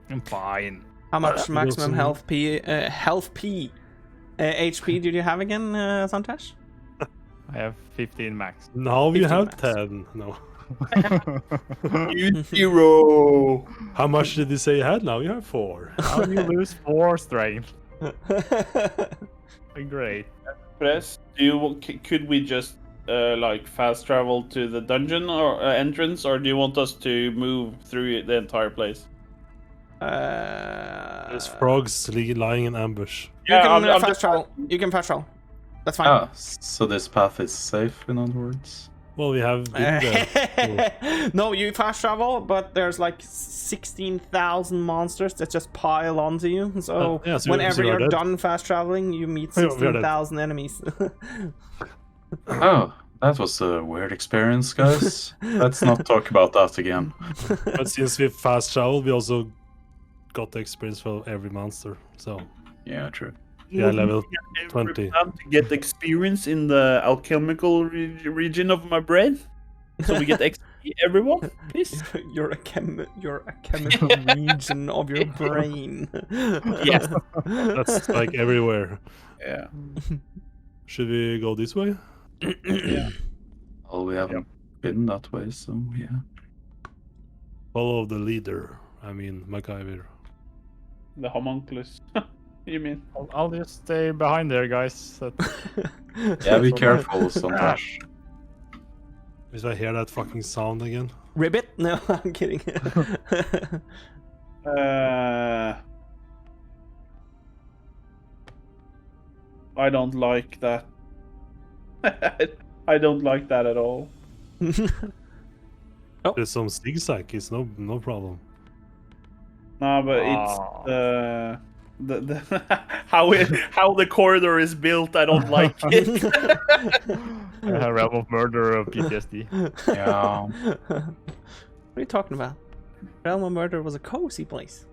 I'm fine. How much maximum Wilson. HP did you have again, Sontashs? I have 15 max. Now we 15 have max. 10. No. 0. How much did you say you had? Now you have 4. How do you lose 4 strength? Great. Press. Could we just like fast travel to the dungeon or entrance, or do you want us to move through the entire place? There's frogs lying in ambush. You Yeah, can I'm fast just- travel. You can fast travel. That's fine. Ah, so this path is safe, in other words? Well, we have been there. No, you fast travel, but there's like 16,000 monsters that just pile onto you. So, yeah, so whenever you're you're dead. done fast traveling, you meet Yeah, we are dead. 16,000 enemies. Oh, that was a weird experience, guys. Let's not talk about that again. But since we fast traveled, we also got the experience for every monster. So Yeah, true. yeah, level Every 20. time to get experience in the alchemical region of my brain, so we get XP. Everyone, please. You're a chemical region of your brain. Yes. That's like everywhere. Yeah. Should we go this way? Well, we haven't been that way, so yeah. Follow the leader. I mean, MacGyver. The homunculus. You mean? I'll just stay behind there, guys. Yeah, be careful, Sontashs. Did I hear that fucking sound again? Ribbit? No, I'm kidding. I don't like that. I don't like that at all. There's some zigzag. It's no problem. No, but it's the how the corridor is built. I don't like it. Realm of Murder of PTSD. Yeah. What are you talking about? Realm of Murder was a cozy place.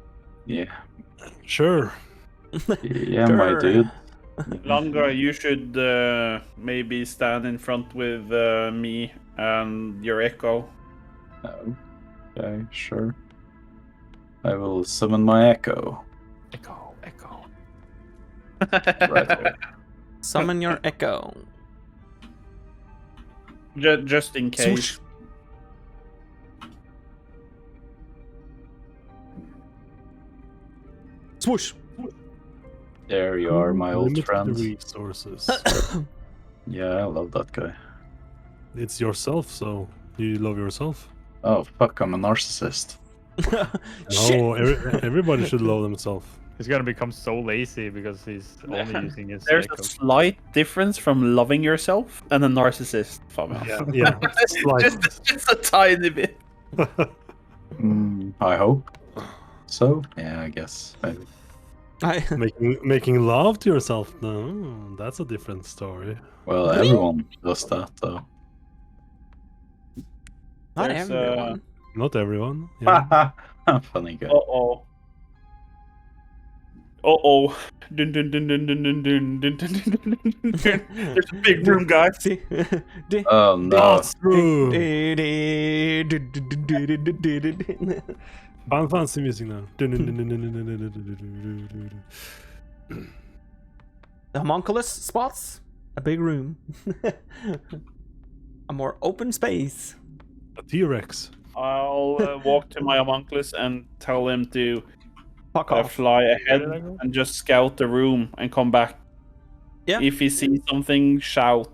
Yeah. Sure. Yeah, my Sure. dude. Longa, you should maybe stand in front with me and your echo. Okay, sure. I will summon my echo. Echo, echo. Right away. Summon your echo. Just in case. Swoosh. There you are, my old Limited friend. resources. Yeah, I love that guy. It's yourself, so you love yourself. Oh, fuck, I'm a narcissist. No, everybody should love themselves. He's gonna become so lazy because he's only using his There's echo. a slight difference from loving yourself and a narcissist, Fabian. Yeah. Slight. just a tiny bit. I hope. So, yeah, I guess. Maybe. Making love to yourself? No, that's a different story. Well, everyone does that, though. Not There's, everyone. Not everyone. Yeah. Funny guy. Uh-oh. Uh-oh. Dun dun dun dun dun dun dun dun dun dun dun dun. There's a big room, guys. Oh, no. That's true. Fancy music now. The homunculus spots a big room. A more open space. A T-Rex. I'll walk to my homunculus and tell him to Fuck off. fly ahead and just scout the room and come back. Yeah. If he sees something, shout.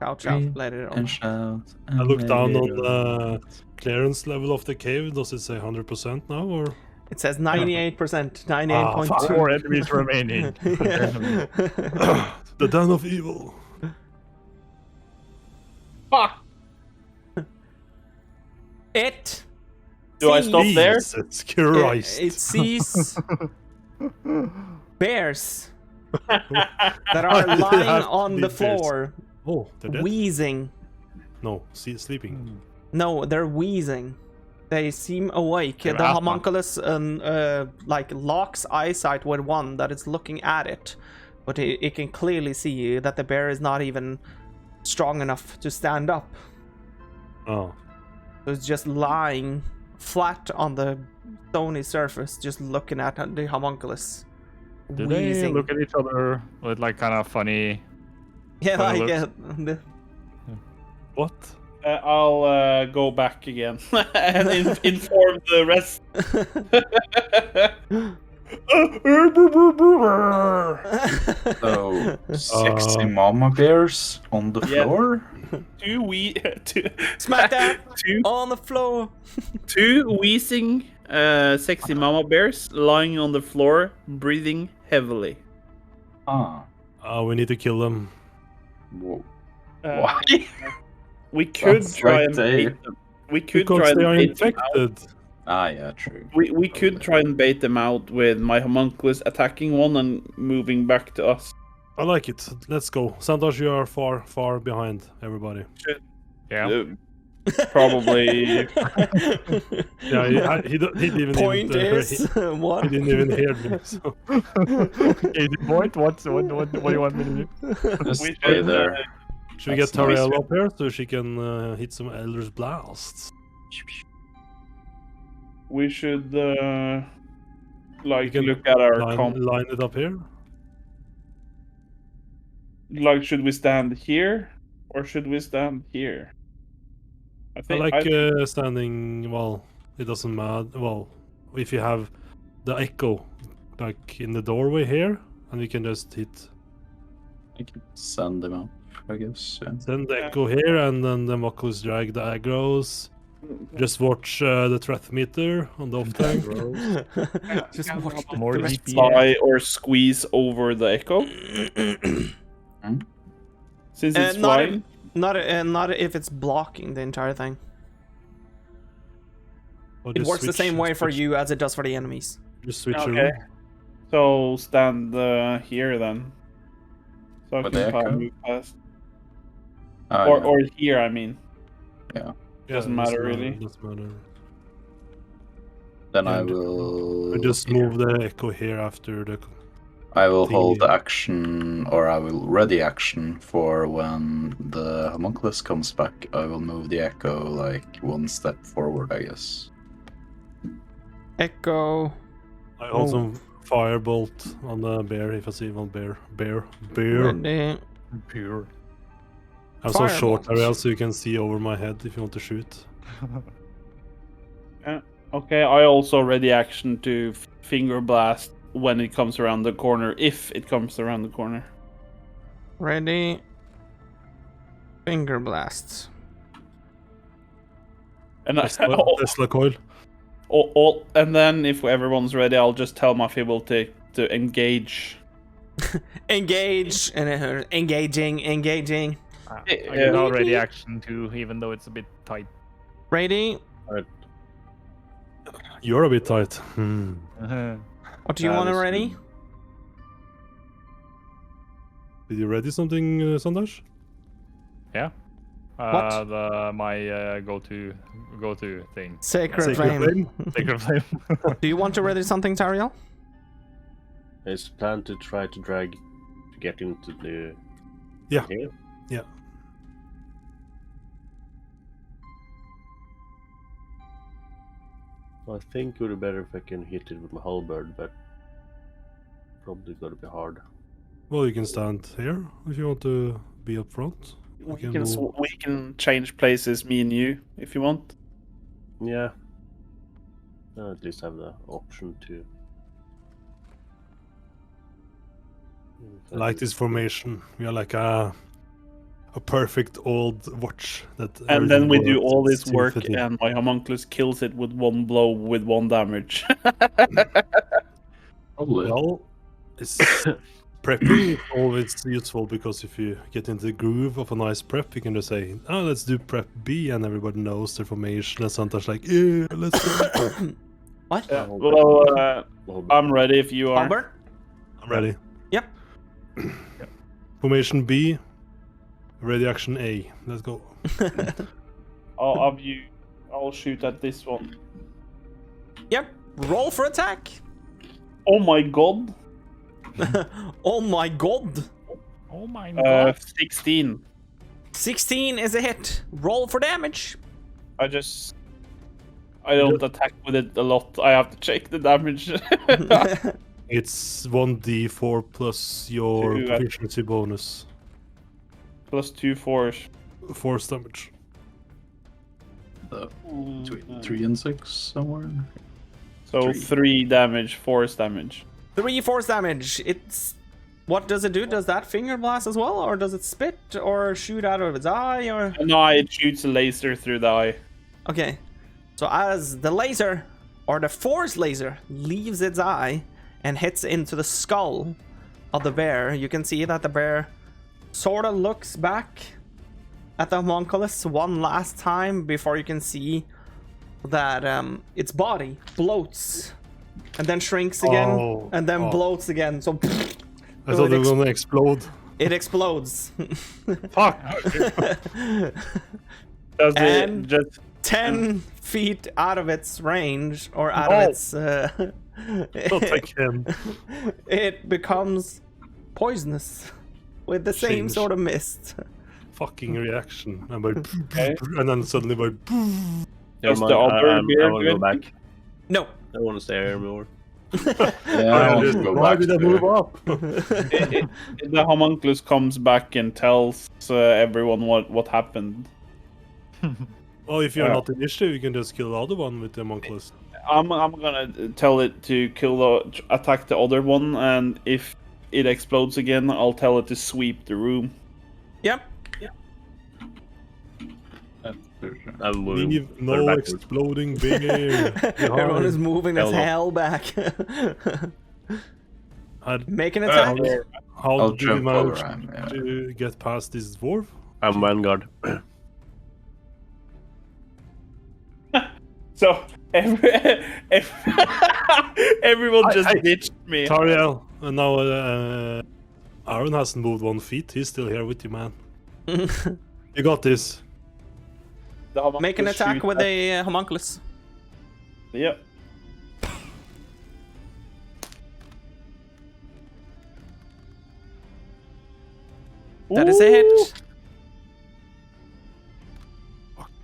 Shout, Breathe let it And on. shout. I look down on the clearance level of the cave. Does it say 100% now, or? It says 98%, 98.2. 4 enemies remaining. The Den of Evil. Fuck! It. Do I stop there? Jesus Christ. It sees bears that are It lying has to on be the bears. floor, Oh, they're dead? wheezing. No, sleeping. No, they're wheezing. They seem awake. They're The asthma. homunculus like locks eyesight with one that is looking at it, but it can clearly see that the bear is not even strong enough to stand up. Oh. So it's just lying flat on the stony surface, just looking at the homunculus. Do they Wheezing. look at each other with like kind of funny? Yeah, funny like looks? What? I'll go back again and inform the rest. So, sexy mama bears on the Yeah. floor? Smack that two on the floor. wheezing sexy mama bears lying on the floor, breathing heavily. Ah. We need to kill them. Whoa. Uh, Why? We could Sounds try like and they- bait them. We could Because try they are and bait them out. infected. Ah, yeah, true. We could try and bait them out with my homunculus attacking one and moving back to us. I like it. Let's go. Sontashs, you are far behind everybody. Yeah. Probably. Yeah, he didn't even Point is what? he didn't even hear me. So. Okay, the point. What do you want me to do? Just We stay should, there. Should we get That's nice. Tariel up here so she can hit some Elder's Blasts? We should We can look at our line it up here. Like, should we stand here or should we stand here? I like standing. Well, it doesn't matter. Well, if you have the echo like in the doorway here, and we can just hit. I can send them up, I guess. Yeah. Send the echo here, and then the Muckles drag the aggros. Just watch the threat meter on the off tank. Just watch the More threats. DP. fly or squeeze over the echo since it's flying. Not if it's blocking the entire thing. Or It just works the switch- same way for switch- you as it does for the enemies. Just switch Okay. around. So stand here then. So I With can the echo? move past. Ah, Or yeah. or here, I mean. Yeah, Doesn't matter, really. Doesn't matter. Then I and will. We just move the echo here after the. I will the- hold action, or I will ready action for when the homunculus comes back. I will move the echo like one step forward, I guess. Echo. I hold some firebolt on the bear if I see one bear. Bear. Ready. Pure. I'm so short, Firebolt. Ariel, so you can see over my head if you want to shoot. Okay, I also ready action to finger blast when it comes around the corner, if it comes around the corner. Ready. Finger blasts. And Tesla coil. and then if everyone's ready, I'll just tell my Fibble to engage. Engage and engaging. I can already action too, even though it's a bit tight. Ready. You're a bit tight. What do you want already? Did you ready something, Sontashs? Yeah. What? My go-to thing. Sacred Flame. Sacred Flame. Do you want to ready something, Tariel? It's planned to try to drag to get into the. Yeah. Here. Yeah. I think it would be better if I can hit it with my halberd, but probably gonna be hard. Well, you can stand here if you want to be up front. We can can move. we can change places, me and you, if you want. Yeah. I at least have the option to. I like this formation. We are like a perfect old watch that. And then we everything do works all this work, symphony. and my homunculus kills it with one blow with 1 damage. Probably. Well, it's prepping is always useful because if you get into the groove of a nice prep, you can just say, "Oh, let's do prep B," and everybody knows the formation. And Sontashs like, "Yeah, let's go." What? Yeah, well, I'm ready if you are. Albert? I'm ready. Yep. Formation B. Ready action A. Let's go. I'll shoot at this one. Yep. Roll for attack. Oh my god. Oh my god. Oh my god. 16. 16 is a hit. Roll for damage. I don't attack with it a lot. I have to check the damage. It's 1d4 plus your 2, proficiency bonus. Plus 2 force. Force damage. Between 3 and 6 somewhere. So 3 damage, force damage. 3 force damage. It's. What does it do? Does that finger blast as well? Or does it spit? Or shoot out of its eye? Or. No, it shoots a laser through the eye. Okay. So as the laser or the force laser leaves its eye and hits into the skull of the bear, you can see that the bear sort of looks back at the homunculus one last time before you can see that its body bloats and then shrinks again and then bloats again. So I thought they were gonna explode. It explodes. Fuck! Does And it just 10 feet out of its range, or out of its... Don't take him. it becomes poisonous with the same Change. sort of mist. Fucking reaction. And, and then suddenly by... Never Does mind, the other I bear want do to go back. No. I want to stay here more. Why did I move up? The homunculus comes back and tells everyone what happened. Well, if you're not initiative, you can just kill the other one with the homunculus. I'm gonna tell it to attack the other one, and if it explodes again, I'll tell it to sweep the room. Yep. I'm moving. Leave no backwards. exploding bear. Everyone is moving as Hell no. hell back. Make an How attack. I'll did you jump over manage him, yeah. to get past this dwarf? I'm Vanguard. So everyone just ditched me. Tariel, and now Aaron hasn't moved 1 foot. He's still here with you, man. You got this. The homunculus Make an attack shoots with at- a homunculus. Yep. That is a hit.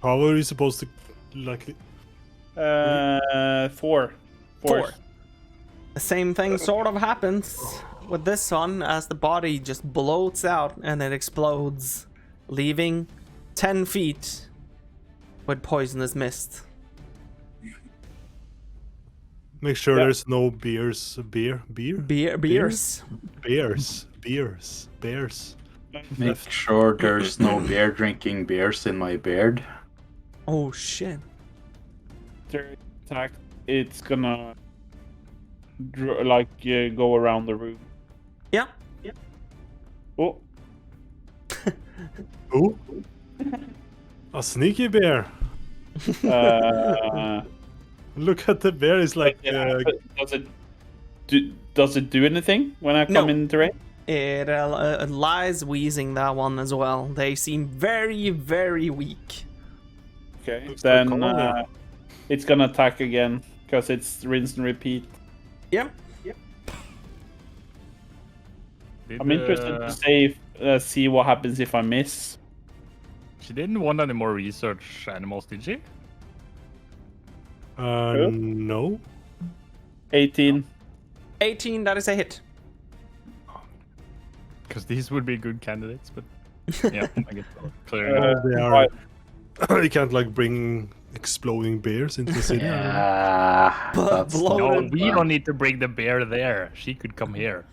How are you supposed to, like... 4. Four. The same thing sort of happens with this one as the body just bloats out and it explodes, leaving 10 feet with poisonous mist. Make sure there's no bears. Bears. Make sure there's no beer drinking beers in my beard. Oh shit. Third attack, it's gonna go around the room. Yeah. Oh, Ooh. A sneaky bear. Look at the bear. It's like... does it do anything when I come in terrain? It lies wheezing that one as well. They seem very, very weak. Okay, Looks then like common. it's gonna attack again because it's rinse and repeat. Yep. I'm interested to see what happens if I miss. She didn't want any more research animals, did she? No. 18. 18, that is a hit. Because these would be good candidates, but yeah, I guess clearly Uh, They are... You can't, like, bring exploding bears into the city. Yeah, But that's blow not no, it. we fun. don't need to bring the bear there. She could come here.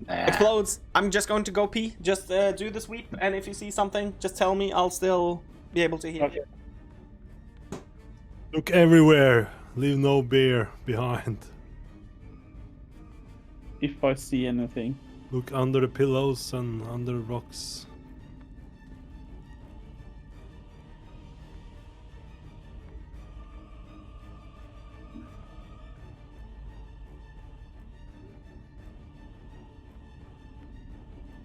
Nah. Explodes. I'm just going to go pee. Just do the sweep, and if you see something, just tell me. I'll still be able to hear Okay. you. Look everywhere. Leave no bear behind. If I see anything. Look under the pillows and under the rocks.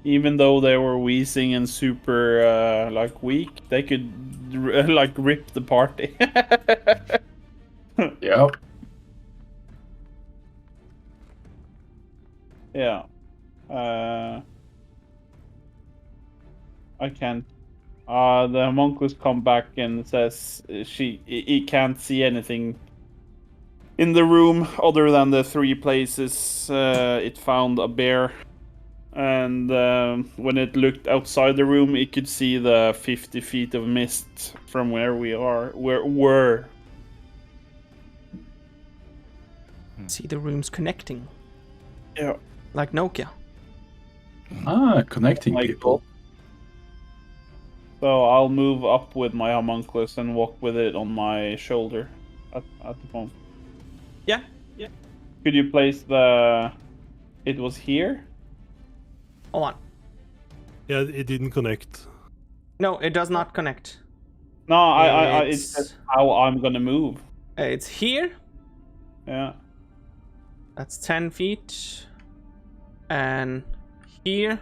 Even though they were wheezing and super weak, they could rip the party. Yep. Yeah. I can't. The homunculus come back and says he can't see anything in the room other than the 3 places it found a bear. And when it looked outside the room, it could see the 50 feet of mist from where we were. See the rooms connecting, Yeah. like Nokia. Connecting Like people. So I'll move up with my homunculus and walk with it on my shoulder at the moment. Yeah. Could you place the... It was here? Hold on. Yeah, it didn't connect. No, it does not connect. No, it's just how I'm gonna move. It's here. Yeah. That's 10 feet. And here,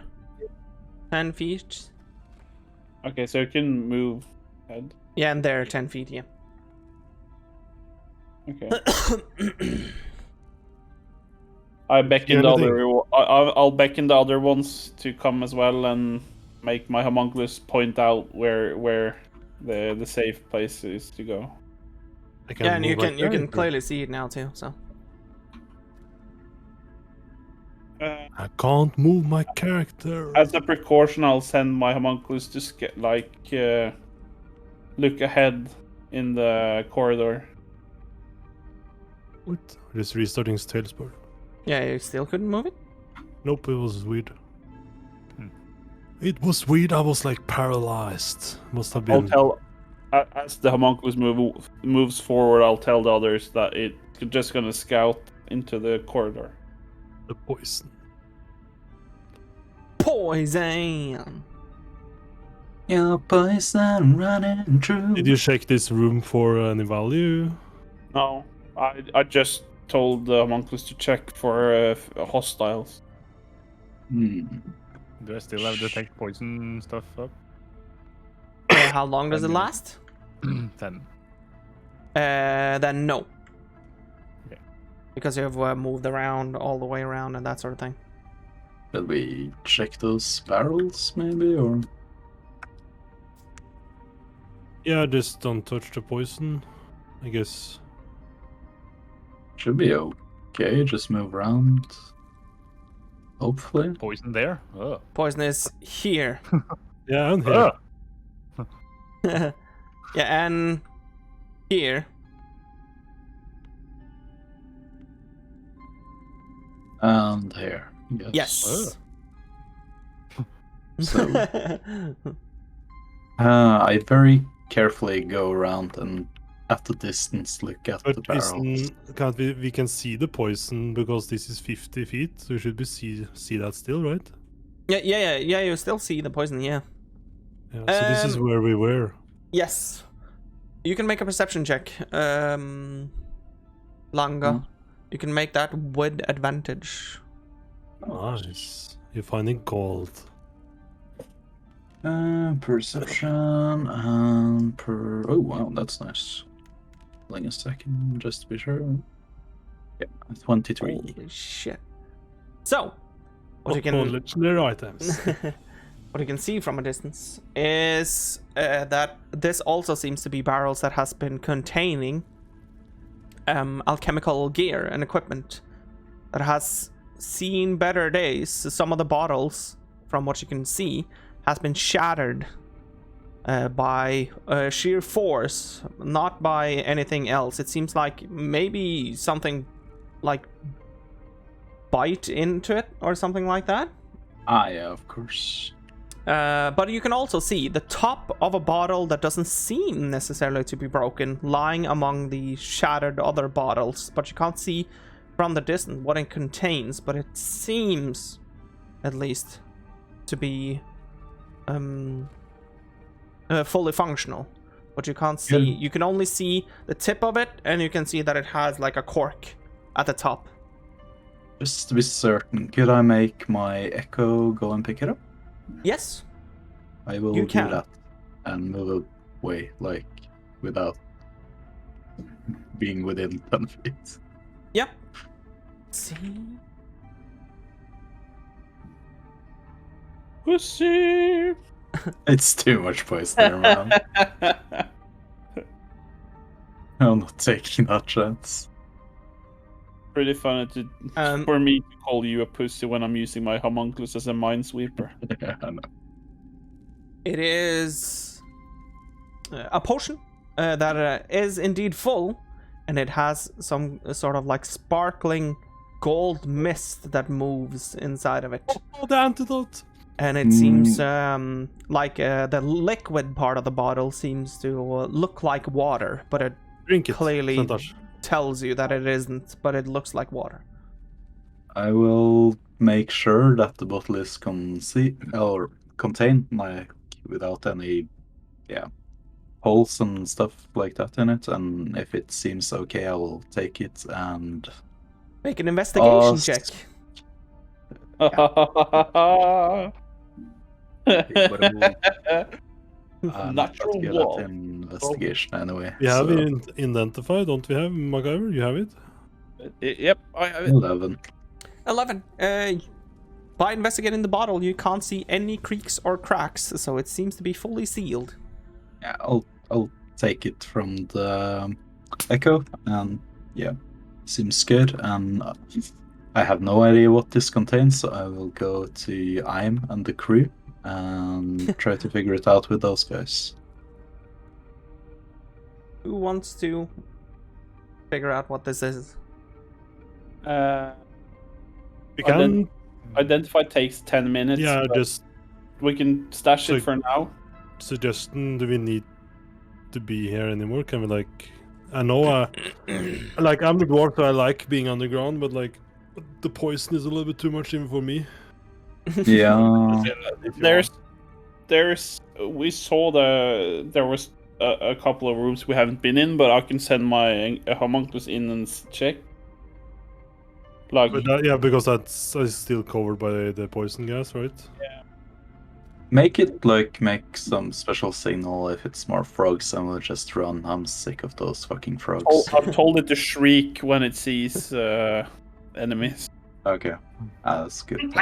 10 feet. Okay, so you can move ahead. Yeah, and there, 10 feet, yeah. Okay. I beckon the I'll beckon the other ones to come as well and make my homunculus point out where the safe place is to go. Yeah, and you can clearly see it now too. So I can't move my character. as a precaution, I'll send my homunculus to look ahead in the corridor. What? Just restarting Talespire. yeah, you still couldn't move it. Nope, it was weird. It was weird. I was like paralyzed. Must have been. I'll tell as the homunculus moves forward. I'll tell the others that it's just gonna scout into the corridor. The poison. Poison. Your poison running through. Did you check this room for any value? No, I just told the homunculus to check for hostiles. Do I still have detect poison stuff up? How long does it last? 10. Then no. Okay. Because you have moved around all the way around and that sort of thing. Will we check those barrels, maybe, or? Yeah, just don't touch the poison. I guess. Should be okay. Just move around. Hopefully. Poison there? Oh. Poison is here. Yeah, I'm here. Ah. Yeah, and here. And here. Yes. So I very carefully go around and at the distance look at the But barrels. can't we can see the poison because this is 50 feet, so should we see that still, right? Yeah, you still see the poison, yeah. Yeah, so this is where we were. Yes. You can make a perception check. Langa. You can make that with advantage. Nice. You're finding gold. Perception and oh wow, that's nice. Wait a second, just to be sure. Yeah, 23. Holy shit. So, what you can legendary items. what you can see from a distance is that this also seems to be barrels that has been containing alchemical gear and equipment that has seen better days. So some of the bottles, from what you can see, has been shattered by sheer force, not by anything else. It seems like maybe something like bite into it or something like that. Ah, yeah, of course. But you can also see the top of a bottle that doesn't seem necessarily to be broken lying among the shattered other bottles, but you can't see from the distance what it contains, but it seems at least to be fully functional. But you can't see, you can only see the tip of it, and you can see that it has like a cork at the top. Just to be certain, could I make my echo go and pick it up? Yes. I will You do can. that and move away, like, without being within 10 feet. Yep. See? Pussy! It's too much poison there, man. I'm not taking that chance. Pretty funny for me to call you a pussy when I'm using my homunculus as a minesweeper. Yeah, I know. It is a potion that is indeed full, and it has some sort of like sparkling gold mist that moves inside of it. Oh, the antidote! And it seems like the liquid part of the bottle seems to look like water, but it Drink it, clearly Sontashs. tells you that it isn't, but it looks like water. I will make sure that the bottle is contained, like without any, holes and stuff like that in it. And if it seems okay, I will take it and Make an investigation check. Natural good wall. at investigation anyway. We have so it identified, don't we have, MacGyver? You have it? Yep, I have it. 11. 11. By investigating the bottle, you can't see any creaks or cracks, so it seems to be fully sealed. Yeah, I'll take it from the Echo, and seems good. And I have no idea what this contains, so I will go to Im and the crew and try to figure it out with those guys. Who wants to figure out what this is? We can. Identify takes 10 minutes. Yeah, but just we can stash So- it for now. suggestion. Do we need to be here anymore? Can we like? I know, like I'm the dwarf, so I like being underground, but like the poison is a little bit too much even for me. Yeah. We saw there was a couple of rooms we haven't been in, but I can send my homunculus in and check. Like, But that, because that's still covered by the poison gas, right? Make some special signal if it's more frogs, and we'll just run. I'm sick of those fucking frogs. I've told it to shriek when it sees enemies. Okay, that's good.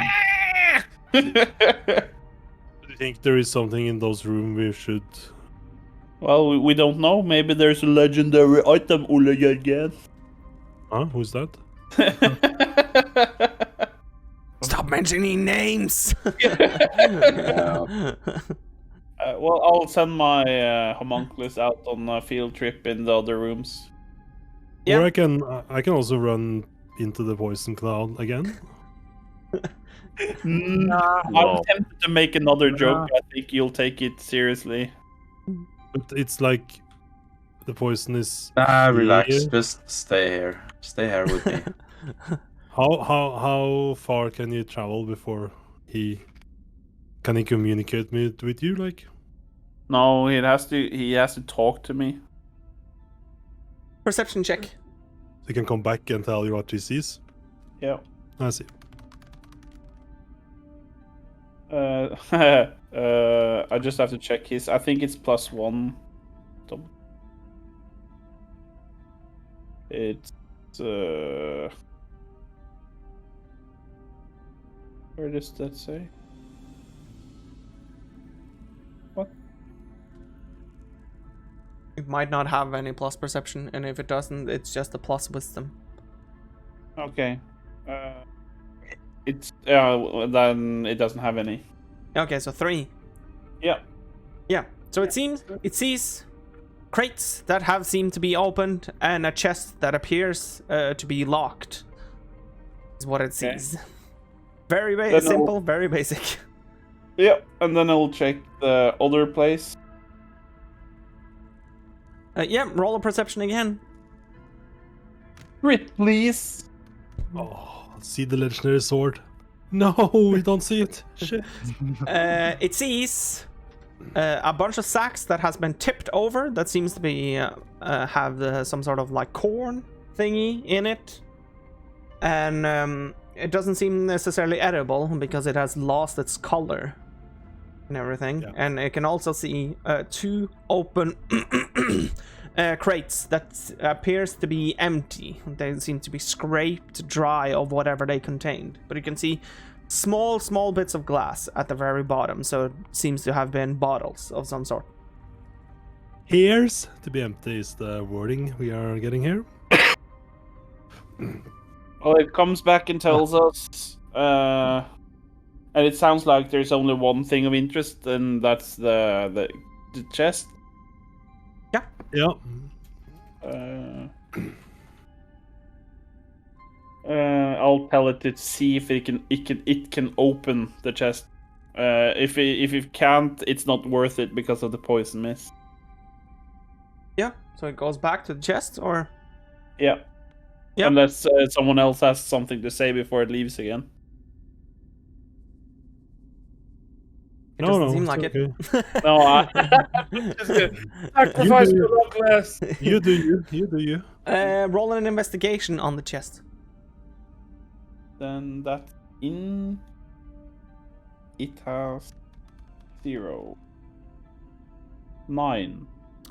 Do you think there is something in those rooms we should? Well, we don't know. Maybe there's a legendary item, Ole Jørgen. Huh? Who's that? Stop mentioning names! Well, I'll send my homunculus out on a field trip in the other rooms. Yeah. Or I can also run into the poison cloud again. I'm tempted to make another joke. I think you'll take it seriously. But it's like the poison is. Relax. here. Just stay here. Stay here with me. How far can you travel before he communicate with you? Like, No, he has to talk to me. Perception check. he can come back and tell you what he sees. Yeah. I see. I just have to check his. I think it's +1. It's where does that say? What? It might not have any plus perception, and if it doesn't, it's just a plus wisdom. Okay. It's then it doesn't have any. Okay, so 3. Yeah. Yeah, so it sees crates that have seemed to be opened and a chest that appears to be locked. Is what it sees. Very simple, very basic. Yeah, and then I'll check the other place. Roll a perception again. Crit, please. Oh, see the legendary sword. No, we don't see it. Shit. It sees a bunch of sacks that has been tipped over. That seems to be have some sort of like corn thingy in it, and it doesn't seem necessarily edible because it has lost its color and everything. Yeah. And it can also see 2 open crates that appears to be empty. They seem to be scraped dry of whatever they contained, but you can see small bits of glass at the very bottom, so it seems to have been bottles of some sort. Here's to be empty is the wording we are getting here. Well, it comes back and tells us, and it sounds like there's only one thing of interest, and that's the chest. Yeah. I'll tell it to see if it can open the chest. If it can't, it's not worth it because of the poison mist. Yeah, so it goes back to the chest, or Yeah. Yep. Unless someone else has something to say before it leaves again. It doesn't seem it's like okay. it. No, I'm just gonna sacrifice You your Douglas. You do you. You do you. Roll an investigation on the chest. Then that's in. It has 0. 9.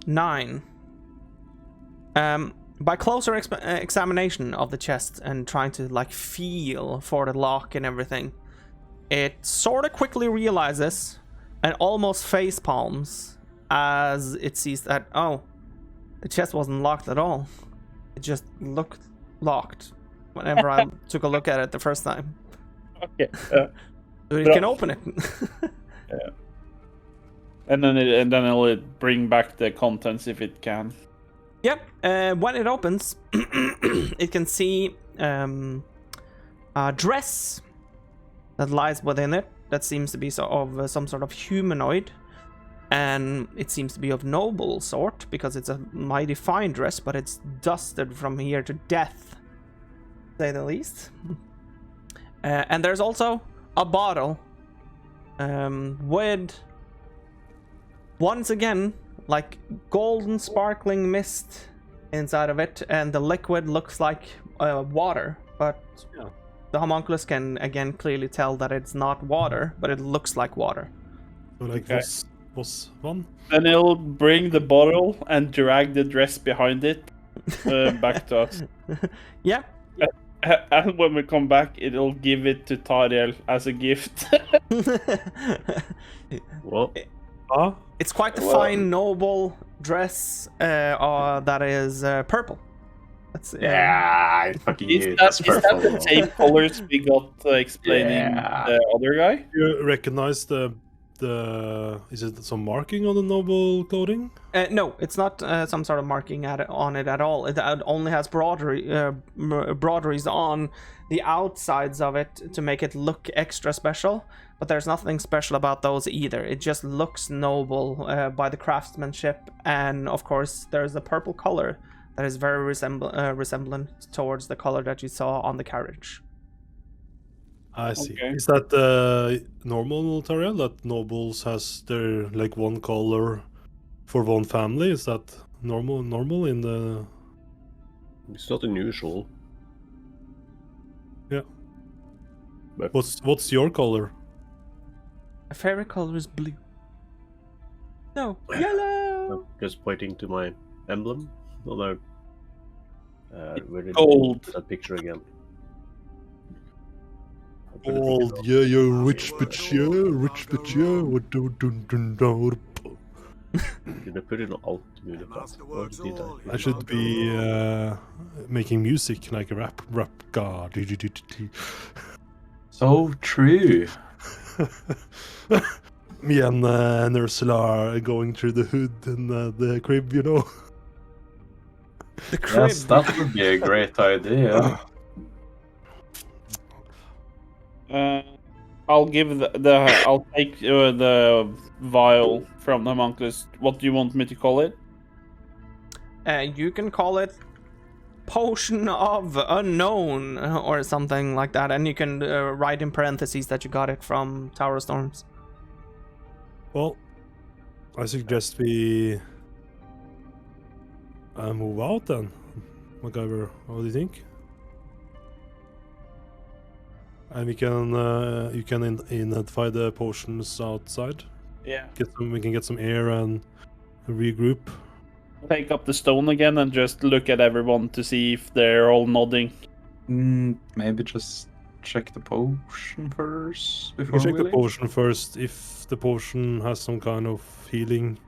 9. By closer examination of the chest and trying to like feel for the lock and everything, it sort of quickly realizes and almost face palms as it sees that, oh, the chest wasn't locked at all. It just looked locked whenever I took a look at it the first time. Okay. So it can open it. Yeah. And then it'll bring back the contents if it can. Yep. When it opens, it can see a dress that lies within it. That seems to be of some sort of humanoid, and it seems to be of noble sort because it's a mighty fine dress, but it's dusted from here to death, to say the least. And there's also a bottle with, once again, like golden sparkling mist inside of it, and the liquid looks like water, but the homunculus can again clearly tell that it's not water, but it looks like water. So like Okay. was one. Then it'll bring the bottle and drag the dress behind it back to us. Yeah. And when we come back, it'll give it to Tariel as a gift. What? It's quite the fine, noble dress that is purple. That's, Yeah, I fucking knew Is it that, was is that purple. the same colors we got explaining Yeah. the other guy? You recognize the is it some marking on the noble clothing? No, it's not some sort of marking on it at all. It only has broaderies on the outsides of it to make it look extra special. But there's nothing special about those either. It just looks noble by the craftsmanship, and of course there's the purple color that is very resemblant towards the color that you saw on the carriage. I see. Okay. Is that normal, Tariel? That nobles has their like one color for one family? Is that normal in the? It's not unusual. Yeah. But What's your color? My favorite color is blue. No, yellow. I'm just pointing to my emblem. Although, where did gold. I put that picture again? Old, yeah, you're rich bitch, yeah. What do. Did I put it on alt music? Or did I should be making music like a rap god. So true. Me and Ursula are going through the hood in the crib, you know. The crib. Yes, that would be a great idea. I'll give I'll take the vial from the homunculus. What do you want me to call it? You can call it Potion of Unknown or something like that, and you can write in parentheses that you got it from Tower of Storms. Well, I suggest we move out then. MacGyver, what do you think? And we can you can identify the potions outside. Yeah. We can get some air and regroup. Take up the stone again and just look at everyone to see if they're all nodding. Maybe just check the potion first We before check we the leave. potion first. If the potion has some kind of healing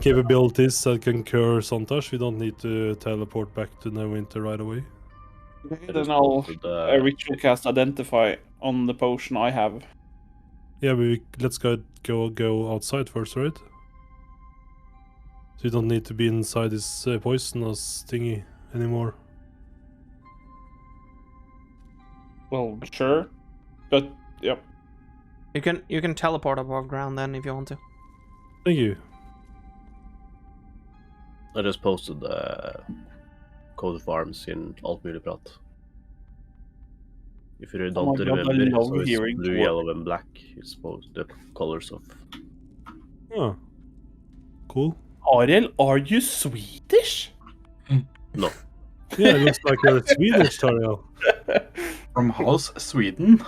capabilities that can cure Sontashs, we don't need to teleport back to Neverwinter right away. Then I'll ritual cast Identify on the potion I have. Yeah, let's go outside first, right? So you don't need to be inside this poisonous thingy anymore. Well, sure, but yep. You can teleport above ground then if you want to. Thank you. I just posted coat of arms in alt mulig prat. If you don't my God, I remember, love so it's hearing blue, word. yellow, and black. It's both the colors of. Oh. Cool. Ariel, are you Swedish? No. Yeah, it looks like you're Swedish, Tariel. From House Sweden.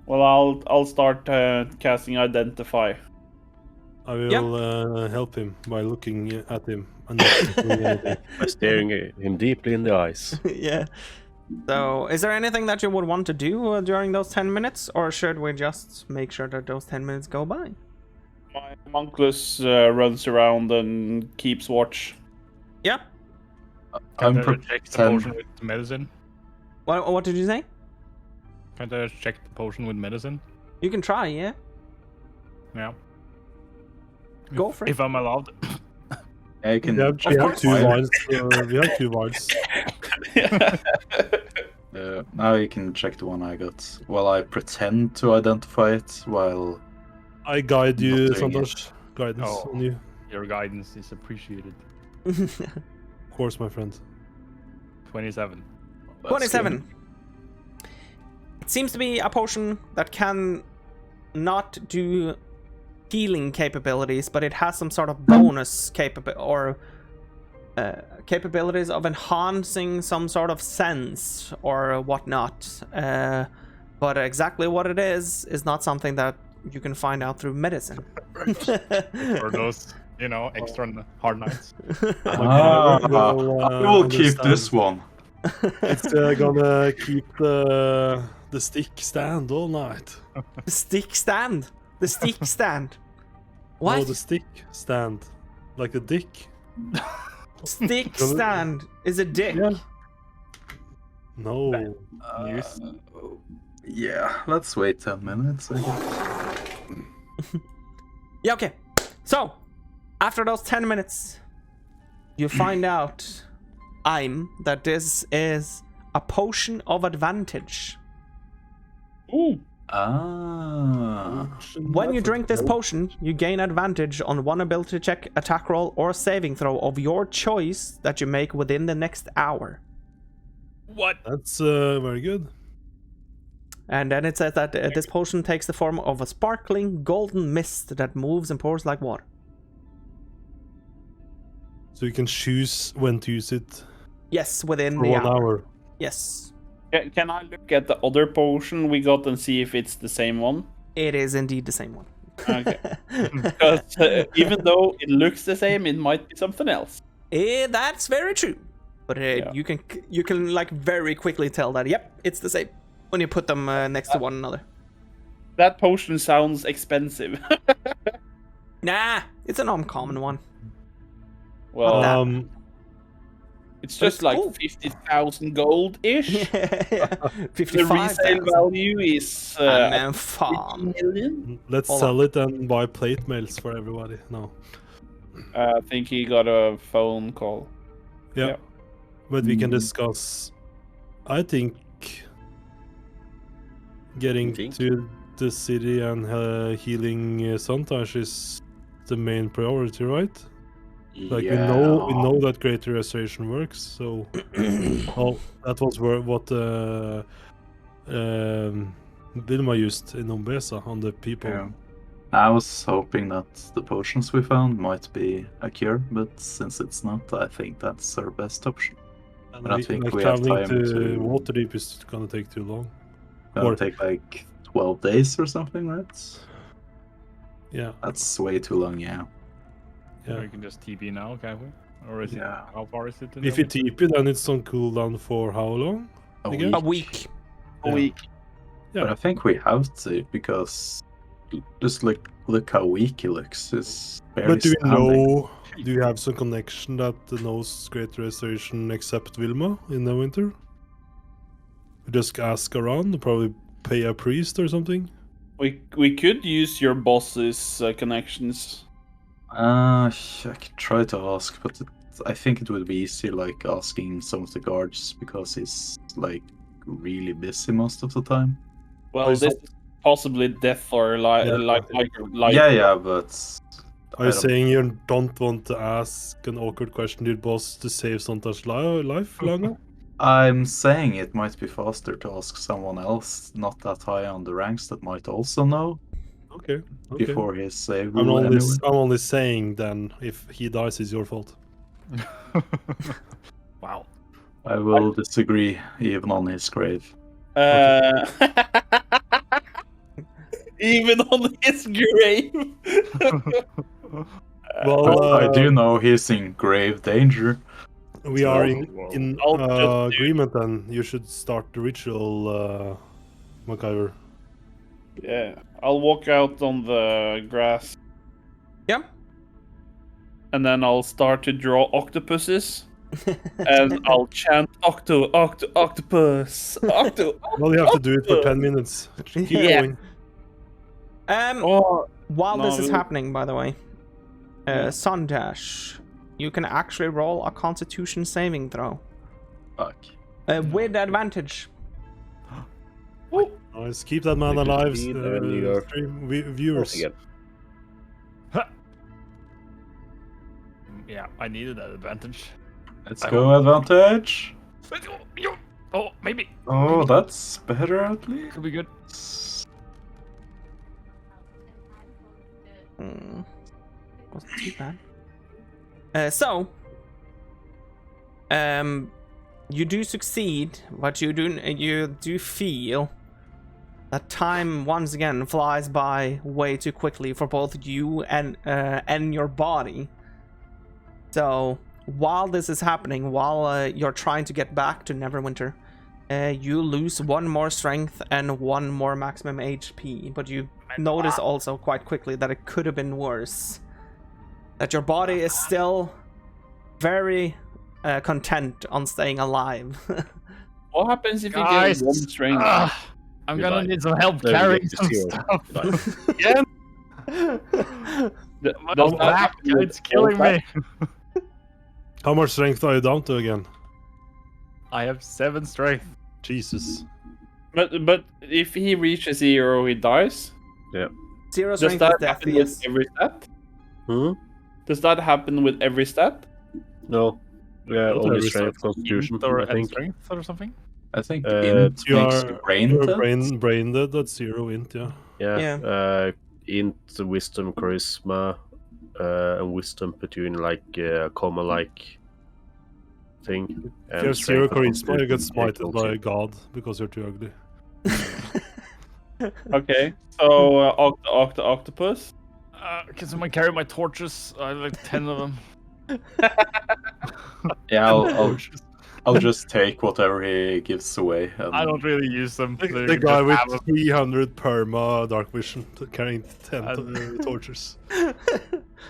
Well, I'll start casting Identify. I will help him by looking at him and not doing anything. By staring him deeply in the eyes. Yeah. So, is there anything that you would want to do during those 10 minutes, or should we just make sure that those 10 minutes go by? My homunculus runs around and keeps watch. Yeah. I'm Can I check the pretend. potion with medicine? What did you say? Can't I check the potion with medicine? You can try, yeah. Yeah. Go for it. If I'm allowed. Yeah, you can. We have course. two lines. We have 2 lines. Now you can check the one I got. While I pretend to identify it, while I guide you, Not doing Sontashs. Guidance Oh. on you. Your guidance is appreciated. Of course, my friend. 27. that's 27. good. It seems to be a potion that can not do healing capabilities, but it has some sort of bonus capabilities of enhancing some sort of sense or whatnot. But exactly what it is not something that you can find out through medicine. For those, extra hard nights. Ah, will, I will keep this understand. one. It's gonna keep the stick stand all night. The stick stand. The stick stand. What? No, the stick stand. Like a dick. Stick stand is a dick. Yeah. No. News. Yeah, let's wait 10 minutes. I guess. Yeah, okay. So, after those 10 minutes, you find out, that this is a potion of advantage. Ooh. Ah. When you drink this potion, you gain advantage on one ability check, attack roll, or saving throw of your choice that you make within the next hour. What? That's very good. And then it says that this potion takes the form of a sparkling golden mist that moves and pours like water. So you can choose when to use it Yes, within for the 1 hour. hour. Yes, Can I look at the other potion we got and see if it's the same one? it is indeed the same one. Okay. Because even though it looks the same, it might be something else. That's very true. But Yeah. you can like very quickly tell that yep, it's the same when you put them next to one another. That potion sounds expensive. Nah, it's an uncommon one. Well, that. it's just like cool. 50,000 gold-ish. Yeah, The resale 55,000. value is And then farm. 50 million. Let's Hold sell it and buy plate mails for everybody. No. I think he got a phone call. Yeah. Yeah. But we can discuss. I think getting You think? to the city and healing Sontashs is the main priority, right? Like we know that greater restoration works. So, well, that was what Vilma used in Umbesa on the people. Yeah. I was hoping that the potions we found might be a cure, but since it's not, I think that's our best option. And But I think we have traveling time to to- Waterdeep is gonna take too long. It'll Or- take like 12 days or something, right? Yeah. That's way too long, yeah. Yeah. We can just TP now, can't we? Or is Yeah. it? How far is it? If you TP, then it's on cooldown for how long? A Again? week. A week. A Yeah. week. Yeah. But I think we have to, because just look how weak he looks. It's barely But do we standing. know? Do you have some connection that knows Great Restoration except Vilma in the winter? Just ask around, probably pay a priest or something. We could use your boss's connections. I could try to ask, but I think it would be easier like asking some of the guards, because he's like really busy most of the time. Well, Oh, is this is possibly death or Yeah. like Yeah, but Are you saying you don't want to ask an awkward question to your boss to save Sontashs' life longer? I'm saying it might be faster to ask someone else not that high on the ranks that might also know Okay. before his save I'm rule only, anyway. I'm only saying then, if he dies, it's your fault. Wow. I will disagree even on his grave. Even on his grave. Well, I do know he's in grave danger. we are in I'll just do- agreement then. You should start the ritual, MacGyver. Yeah, I'll walk out on the grass. Yeah. And then I'll start to draw octopuses. And I'll chant octopus. Well, you have to do it for 10 minutes. Keep Yeah. going. While this is no. happening, by the way, Sontashs, you can actually roll a Constitution saving throw Fuck. with advantage. Nice. Keep that man alive, Your viewers. again. Yeah, I needed that advantage. Let's go, advantage. Oh, maybe. Oh, that's better at least. Could be good. Wasn't too bad. You do succeed, but you do feel that time once again flies by way too quickly for both you and your body. So while this is happening, while you're trying to get back to Neverwinter, you lose one more strength and one more maximum HP, but you notice also quite quickly that it could have been worse. That your body is still very content on staying alive. What happens if you Guys, get one strength? I'm You gonna died. need some help There you carrying go, some zero. stuff. Again? My Does that back, happen with it's killing all me. How much strength are you down to again? I have 7 strength. Jesus. But if he reaches 0, he dies. Zero Does strength is that death, happen yes. with every stat? Hmm? Does that happen with every stat? No. Yeah, Not only every strength strength. constitution, Int or I think. strength or something. I think Uh, int You makes are you brain you're dead. brain dead, that's 0 int, yeah. Yeah. Int, wisdom, charisma, and wisdom put you in like a coma-like thing. If you have 0 strength charisma, you get constitution smited equals by it. God because you're too ugly. Okay, so octopus. Can someone carry my torches? I have like 10 of them. Yeah, I'll just take whatever he gives away. And I don't really use them. The, so the you guy just with have them. 300 perma dark vision carrying 10 torches.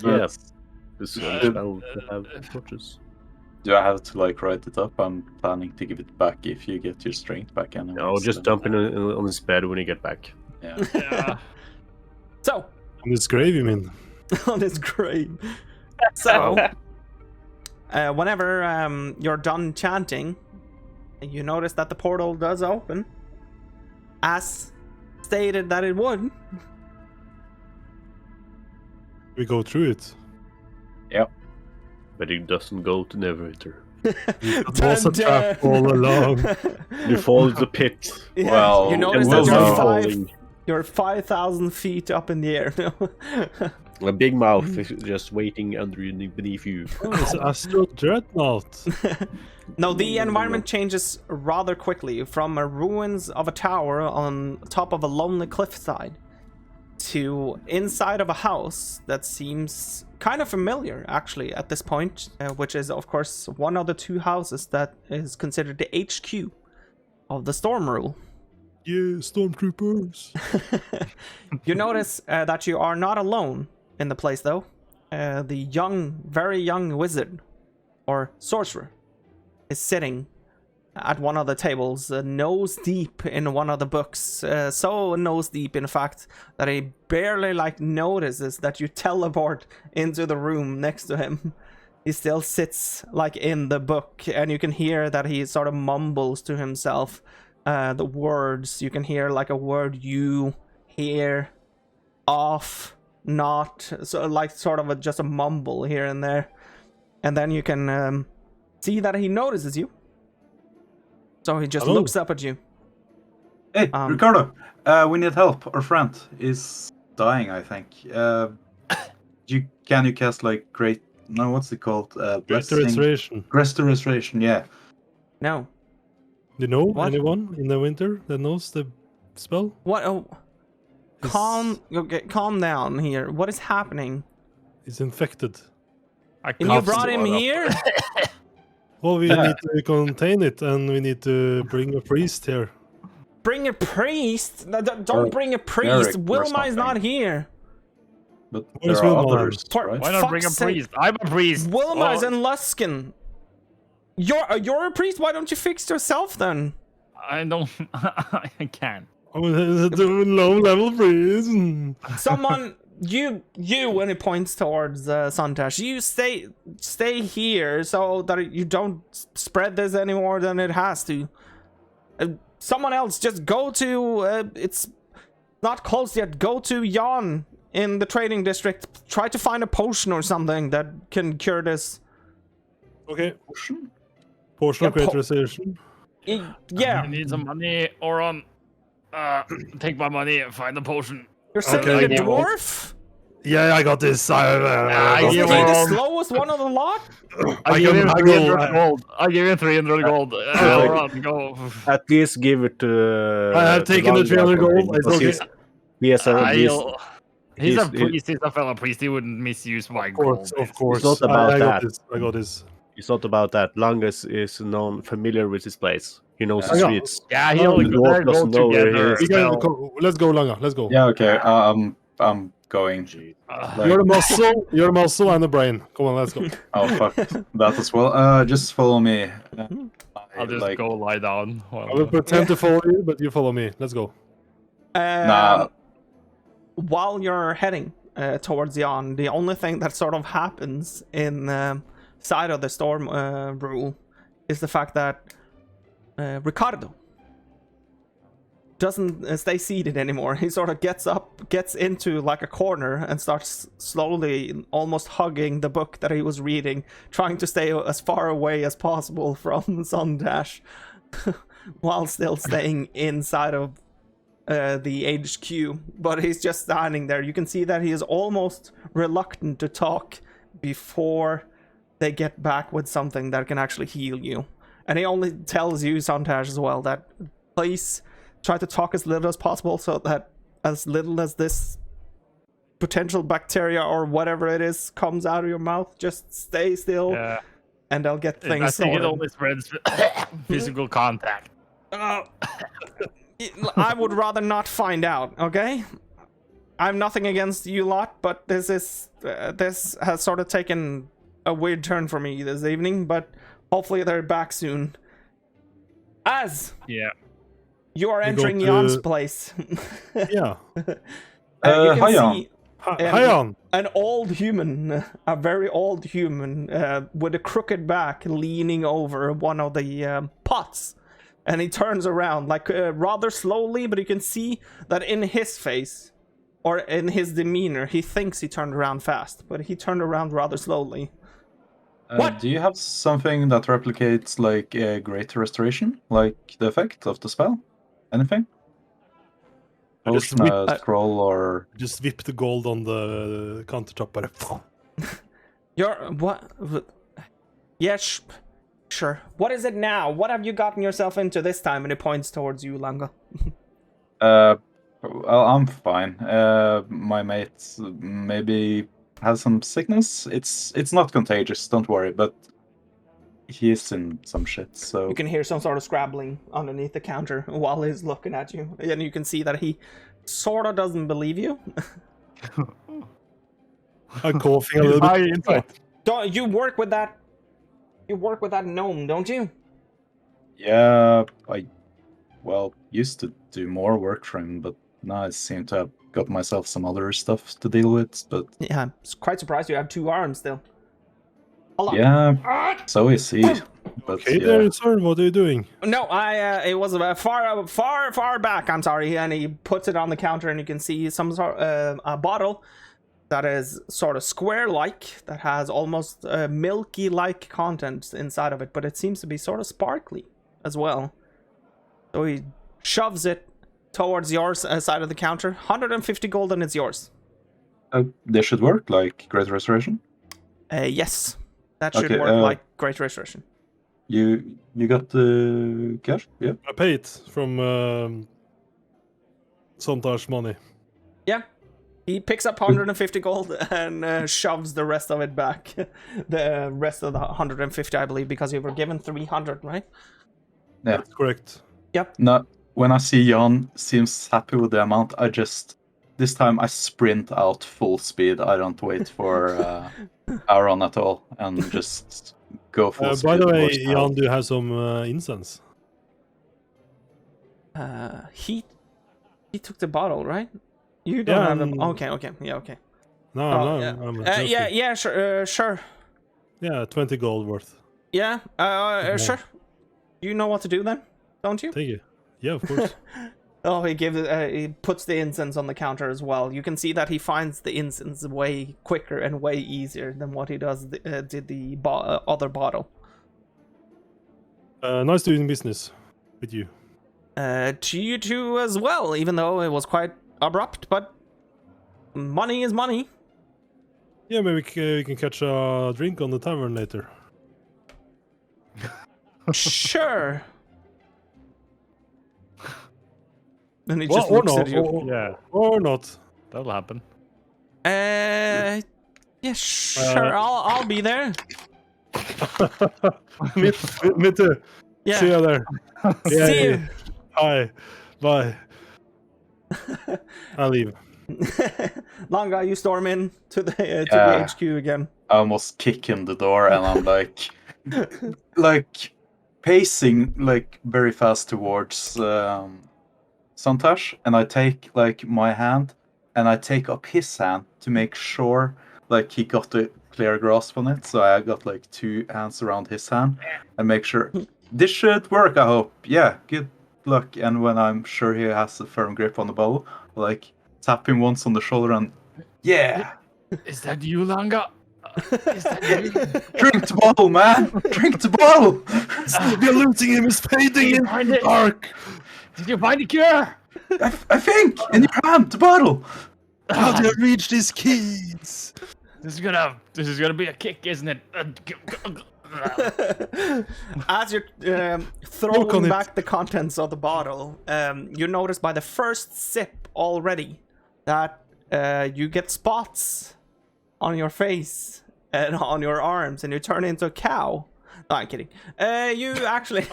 Yes. This Uh, spell to have torches. Do I have to like write it up? I'm planning to give it back if you get your strength back anyway. No, just so- dump it on his bed when you get back. Yeah. Yeah. So, On his grave, you mean? on his grave. So, whenever you're done chanting, you notice that the portal does open, as stated that it would. We go through it. But it doesn't go to Neverwinter. It was a trap all along. You fall into the pit. Yeah, Well, you notice it that will you're be. you're 5,000 feet up in the air. A big mouth is just waiting beneath you. Oh, it's Astro Dreadnought. No, the environment changes rather quickly from a ruins of a tower on top of a lonely cliffside to inside of a house that seems kind of familiar actually at this point, which is of course one of the 2 houses that is considered the HQ of the Storm Rule. Yeah, stormtroopers. You notice that you are not alone in the place though. The very young wizard or sorcerer is sitting at one of the tables, nose deep in one of the books, so nose deep in fact that he barely notices that you teleport into the room next to him. He still sits in the book, and you can hear that he sort of mumbles to himself the words. You can hear a word, you, here, off, not so like sort of just a mumble here and there, and then you can see that he notices you. So he just looks up at you. Hey, Ricardo, we need help. Our friend is dying, I think. Can you cast like what's it called? Restoration. Restoration, yeah. No. You know anyone in the winter that knows the spell? What? Oh, calm down here. What is happening? He's infected. And you brought him here? Well, we need to contain it, and we need to bring a priest here. Bring a priest? No, don't bring a priest. Wilma is not here. But Where's there are Wilma? others, right? Why not bring a priest? I'm a priest. Wilma is in Luskin. You're a priest. Why don't you fix yourself then? I don't. I can't. Oh, low level priest. Someone, you, when he points towards Sontashs, you stay here so that you don't spread this any more than it has to. Someone else, just go to. It's not close yet. Go to Jan in the trading district. Try to find a potion or something that can cure this. Okay. Potion of great restoration. Yeah. I need some money, Oron. Take my money and find the potion. You're sending Okay. a dwarf? Yeah, I got this. Is he the slowest one of the lot? I give him 300 gold. I give him 300 gold. Oron, go. At least give it to. I have taken the 300 gold. It's okay. He's a priest. He's a fellow priest. He wouldn't misuse my gold. Of course. It's not about that. I got this. It's not about that. Langus is known familiar with this place. He knows the Yeah. streets. Yeah, he The only dwarf go doesn't know where he together. is. We gotta let's go, Langa. Let's go. Yeah, okay. I'm going. You're the muscle. You're the muscle and the brain. Come on, let's go. Oh fuck that as well. Just follow me. I'll just go lie down. I will pretend to follow you, but you follow me. Let's go. Nah. While you're heading towards Jan, the only thing that sort of happens in side of the storm rule is the fact that Ricardo doesn't stay seated anymore. He sort of gets up, gets into like a corner, and starts slowly almost hugging the book that he was reading, trying to stay as far away as possible from Sontashs while still staying inside of the HQ. But he's just standing there. You can see that he is almost reluctant to talk before they get back with something that can actually heal you. And he only tells you, Sontashs, as well, that please try to talk as little as possible, so that as little as this potential bacteria or whatever it is comes out of your mouth, just stay still, and they'll get things I think sorted. it only spreads physical contact. I would rather not find out, okay? I'm nothing against you lot, but this has sort of taken a weird turn for me this evening, but hopefully they're back soon. You are entering Jan's place. Yeah. You can Hi, Jan. see Hi, Jan. an old human, a very old human, with a crooked back, leaning over one of the pots. And he turns around, like rather slowly, but you can see that in his face, or in his demeanor, he thinks he turned around fast, but he turned around rather slowly. What? Do you have something that replicates like a great restoration, like the effect of the spell? Anything? Just Potion, scroll, or Just whip the gold on the countertop. But You're what? Yes, sure. What is it now? What have you gotten yourself into this time? And he points towards you, Langa. well, I'm fine. My mate maybe has some sickness. It's not contagious, don't worry, but he's in some shit, so You can hear some sort of scrabbling underneath the counter while he's looking at you, and you can see that he sort of doesn't believe you. I'm coughing a little bit. Don't you work with that? You work with that gnome, don't you? yeah, I used to do more work for him, but now I seem to have got myself some other stuff to deal with, but Yeah, I'm quite surprised you have 2 arms still. Hold on. yeah, so is he. But Okay, yeah. there, sir. What are you doing? No, it was far back. I'm sorry, and he puts it on the counter, and you can see some sort a bottle that is sort of square-like, that has almost milky-like content inside of it, but it seems to be sort of sparkly as well. So he shoves it towards your side of the counter. 150 gold and it's yours. This should work, like Great Restoration? Yes, that should Okay, work like Great Restoration. You got the cash? Yeah. I paid from Sontashs money. Yeah. He picks up 150 gold and shoves the rest of it back. The rest of the 150, I believe, because you were given 300, right? Yeah. That's correct. Yep. No, when I see Jan seems happy with the amount, this time I sprint out full speed. I don't wait for Aaron at all and just go full speed. By the way, towards Aaron. Jan, do you have some incense? He took the bottle, right? You don't have a... Okay, yeah, okay. No, Oh, no. yeah. I'm joking. Yeah, sure. Yeah, 20 gold worth. Yeah, sure. You know what to do then, don't you? Thank you. Yeah, of course. Oh, he puts the incense on the counter as well. You can see that he finds the incense way quicker and way easier than what he did the other bottle. Nice doing business with you. To you two as well, even though it was quite abrupt, but money is money. Yeah, maybe we can catch a drink on the tavern later. Sure. And he Well, just or looks not, at you. Yeah, Or not. that'll happen. Yeah, sure. I'll be there. me too. Yeah. See you there. Yeah, See you. yeah. Hi. Bye. I'll leave. Long guy, you storm in to the HQ again. I almost kick in the door and I'm like pacing like very fast towards Sontashs, and I take like my hand and I take up his hand to make sure like he got a clear grasp on it. So I got like 2 hands around his hand and make sure this should work, I hope. Yeah, good luck. And when I'm sure he has a firm grip on the bottle, like tap him once on the shoulder and yeah. Is that you, Langa? Is that you? Drink the bottle, man! Drink the bottle! You're losing him. He's fading in the dark. Did you find the cure? I think in your hand, the bottle. How do you reach these keys? This is gonna be a kick, isn't it? As you're throwing back the contents of the bottle, you notice by the first sip already that you get spots on your face and on your arms, and you turn into a cow. No, I'm kidding. You actually...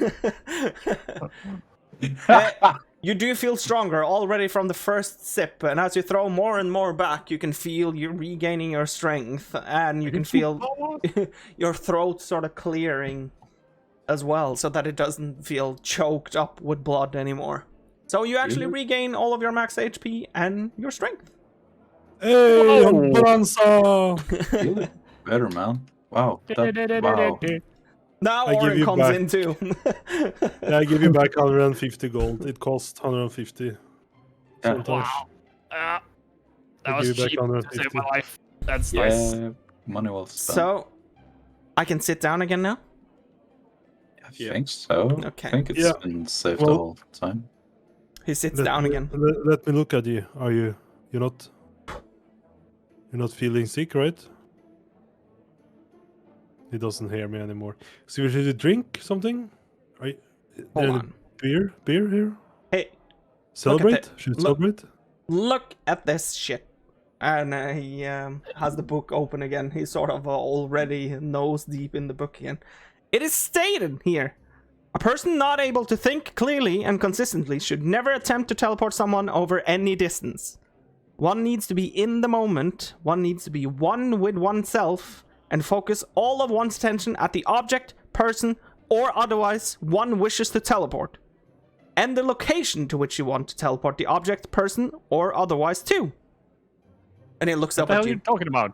you do feel stronger already from the first sip, and as you throw more and more back, you can feel you're regaining your strength, and you can feel your throat sort of clearing as well, so that it doesn't feel choked up with blood anymore. So you actually regain all of your max HP and your strength. Hey, Bonanza! Better, man. Wow. Wow. Now I give Orin you comes back. in too. Yeah, I give you back 150 gold. It cost 150. Yeah. Sometimes. Wow. That I was give you back cheap to 150. save my life. That's Yeah, nice. money well spent. So, I can sit down again now? I think so. Okay. I think it's been saved the Well- whole time. He sits down again. Let me look at you. You're not feeling sick, right? He doesn't hear me anymore. So should you drink something? Are you, Hold there on. Beer here? Hey, Celebrate? that. Should we Look- celebrate? look at this shit. And he has the book open again. He's sort of already nose deep in the book again. It is stated here. A person not able to think clearly and consistently should never attempt to teleport someone over any distance. One needs to be in the moment. One needs to be one with oneself and focus all of one's attention at the object, person, or otherwise one wishes to teleport. And the location to which you want to teleport the object, person, or otherwise to. And he looks What up the hell at are you you. talking about?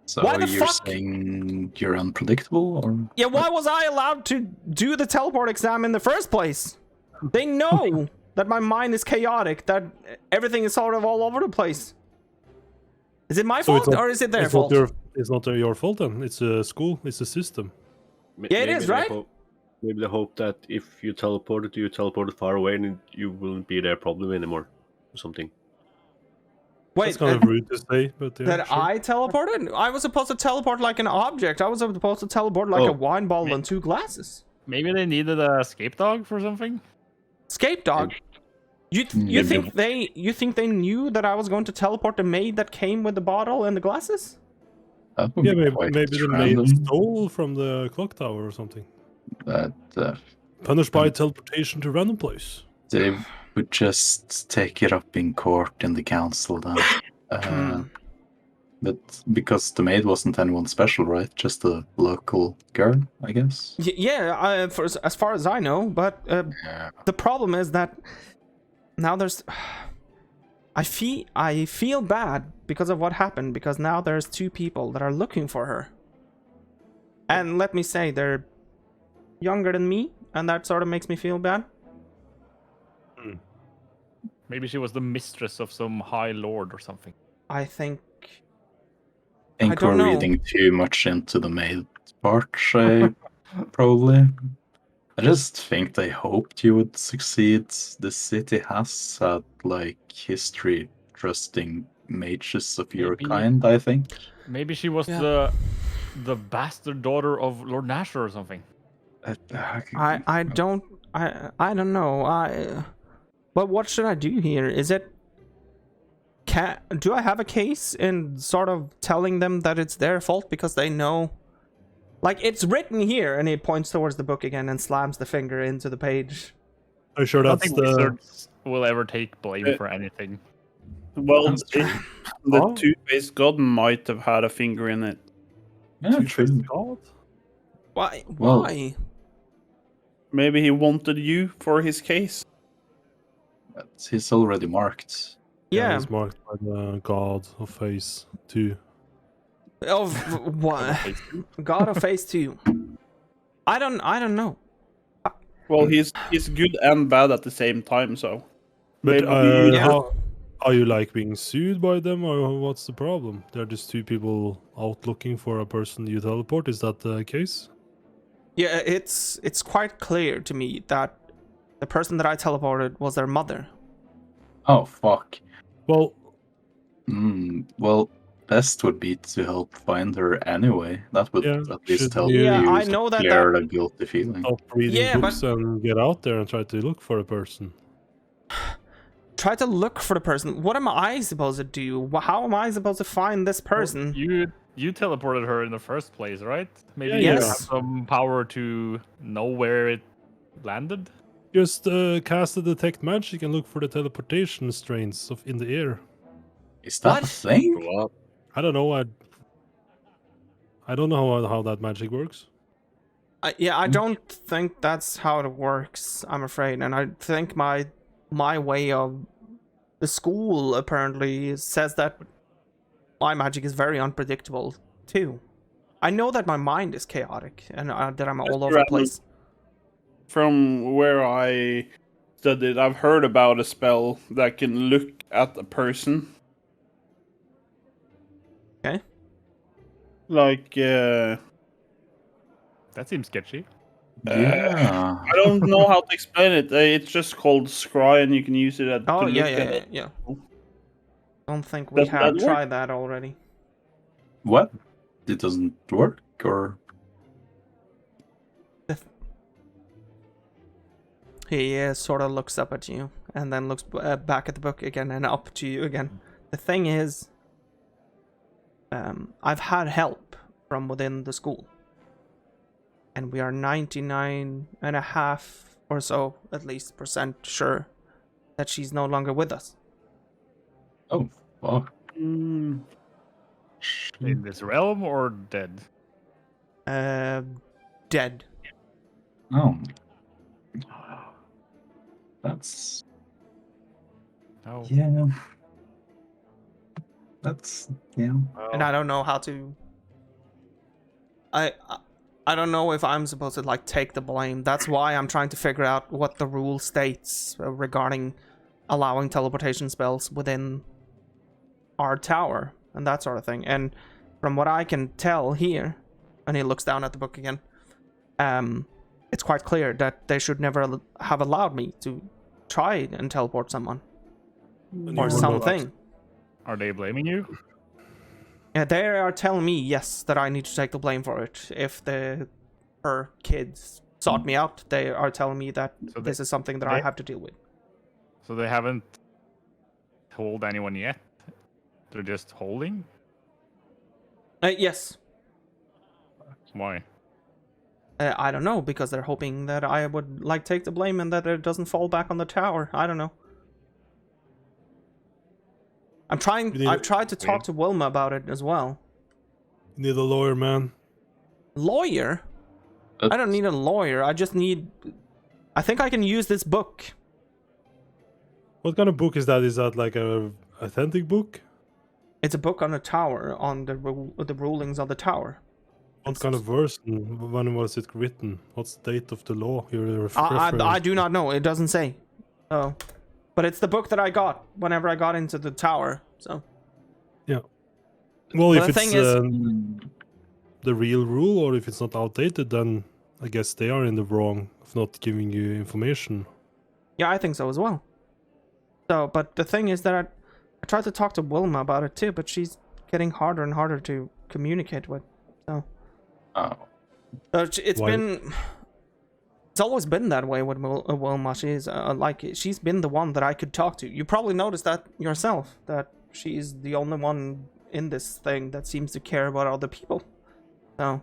So Why the you're fuck? saying you're unpredictable, or Yeah, why was I allowed to do the teleport exam in the first place? They know that my mind is chaotic, that everything is sort of all over the place. Is it my So it's fault not- or is it their it's fault? It's not your fault then. It's a school. It's a system. Yeah, it is, right? Maybe they hope that if you teleported far away and you wouldn't be their problem anymore, or something. Wait, That's kind of rude to say, but yeah, that sure. I teleported? I was supposed to teleport like an object. I was supposed to teleport like a wine bottle and 2 glasses. Maybe they needed a escape dog for something. Escape dog. You think they knew that I was going to teleport the maid that came with the bottle and the glasses? That would Yeah, be maybe, quite maybe the maid random. stole from the clock tower or something. That Punished by teleportation to random place. they would just take it up in court in the council then. But because the maid wasn't anyone special, right? Just a local girl, I guess. Yeah, as far as I know, but Yeah. the problem is that now there's I feel bad because of what happened, because now there's 2 people that are looking for her. And let me say, they're younger than me, and that sort of makes me feel bad. Maybe she was the mistress of some high lord or something. I think I think don't we're know. reading too much into the maid part, probably. I just think they hoped you would succeed. The city has had, like, history trusting mages of your Maybe- kind, I think. Maybe she was Yeah. the bastard daughter of Lord Nasher or something. I don't know. But what should I do here? Is it do I have a case in sort of telling them that it's their fault because they know? Like, it's written here, and he points towards the book again and slams the finger into the page. Are you sure I don't that's think the? wizards will ever take blame for anything. Well, That's true. the Oh. two-faced god might have had a finger in it. Yeah, Two-Faced true. God? Why? Well- Why? Maybe he wanted you for his case. But he's already marked. Yeah. It's marked by the God of Phase 2. Of what? God of Phase 2. I don't know. Well, he's good and bad at the same time, so. But Maybe- Yeah. how are you like being sued by them, or what's the problem? They're just 2 people out looking for a person you teleport. Is that the case? Yeah, it's quite clear to me that the person that I teleported was their mother. Oh, fuck. Well, Well, best would be to help find her anyway. That would Yeah, at least should help we- Yeah, you I know that clear the guilty feeling. stop reading Yeah, books and get out there and try to look for a person. Try to look for the person. What am I supposed to do? How am I supposed to find this person? You teleported her in the first place, right? Maybe Yeah, you yes. have some power to know where it landed. Just cast the detect magic and look for the teleportation strains in the air. Is that a What? thing? Well, I don't know. I don't know how that magic works. I don't think that's how it works, I'm afraid. And I think my way of the school apparently says that my magic is very unpredictable too. I know that my mind is chaotic and that I'm all over the place. From where I studied, I've heard about a spell that can look at a person. Okay. Like, That seems sketchy. Yeah. I don't know how to explain it. It's just called scry, and you can use it Oh to look yeah, at it. yeah. Don't think we Does that have work? tried that already. What? It doesn't work, or He sort of looks up at you and then looks back at the book again and up to you again. The thing is, I've had help from within the school. And we are 99.5% or so, at least, sure that she's no longer with us. oh fuck. Mm, In this realm or dead? Dead. Oh. That's No. yeah. That's yeah. And I don't know how to... I don't know if I'm supposed to, like, take the blame. That's why I'm trying to figure out what the rule states regarding allowing teleportation spells within our tower. and that sort of thing. And from what I can tell here, and he looks down at the book again, it's quite clear that they should never have allowed me to try and teleport someone or something. Are they blaming you? Yeah, they are telling me, yes, that I need to take the blame for it. If her kids sought me out, they are telling me that this is something that I have to deal with. So they haven't told anyone yet? They're just holding? Yes. Why? I don't know, because they're hoping that I would take the blame and that it doesn't fall back on the tower. I don't know. I've tried to talk to Wilma about it as well. You need a lawyer, man. Lawyer? I don't need a lawyer. I think I can use this book. What kind of book is that? Is that like a authentic book? It's a book on a tower, on the rulings of the tower. What kind of version? When was it written? What's the date of the law you're I do not know. It doesn't say. Oh. But it's the book that I got whenever I got into the tower, so... Yeah. Well, if the it's the real rule, or if it's not outdated, then I guess they are in the wrong of not giving you information. Yeah, I think so as well. So, but the thing is that I tried to talk to Wilma about it too, but she's getting harder and harder to communicate with, so... Oh. It's always been that way with Wilma. She's she's been the one that I could talk to. You probably noticed that yourself, that she's the only one in this thing that seems to care about other people. So.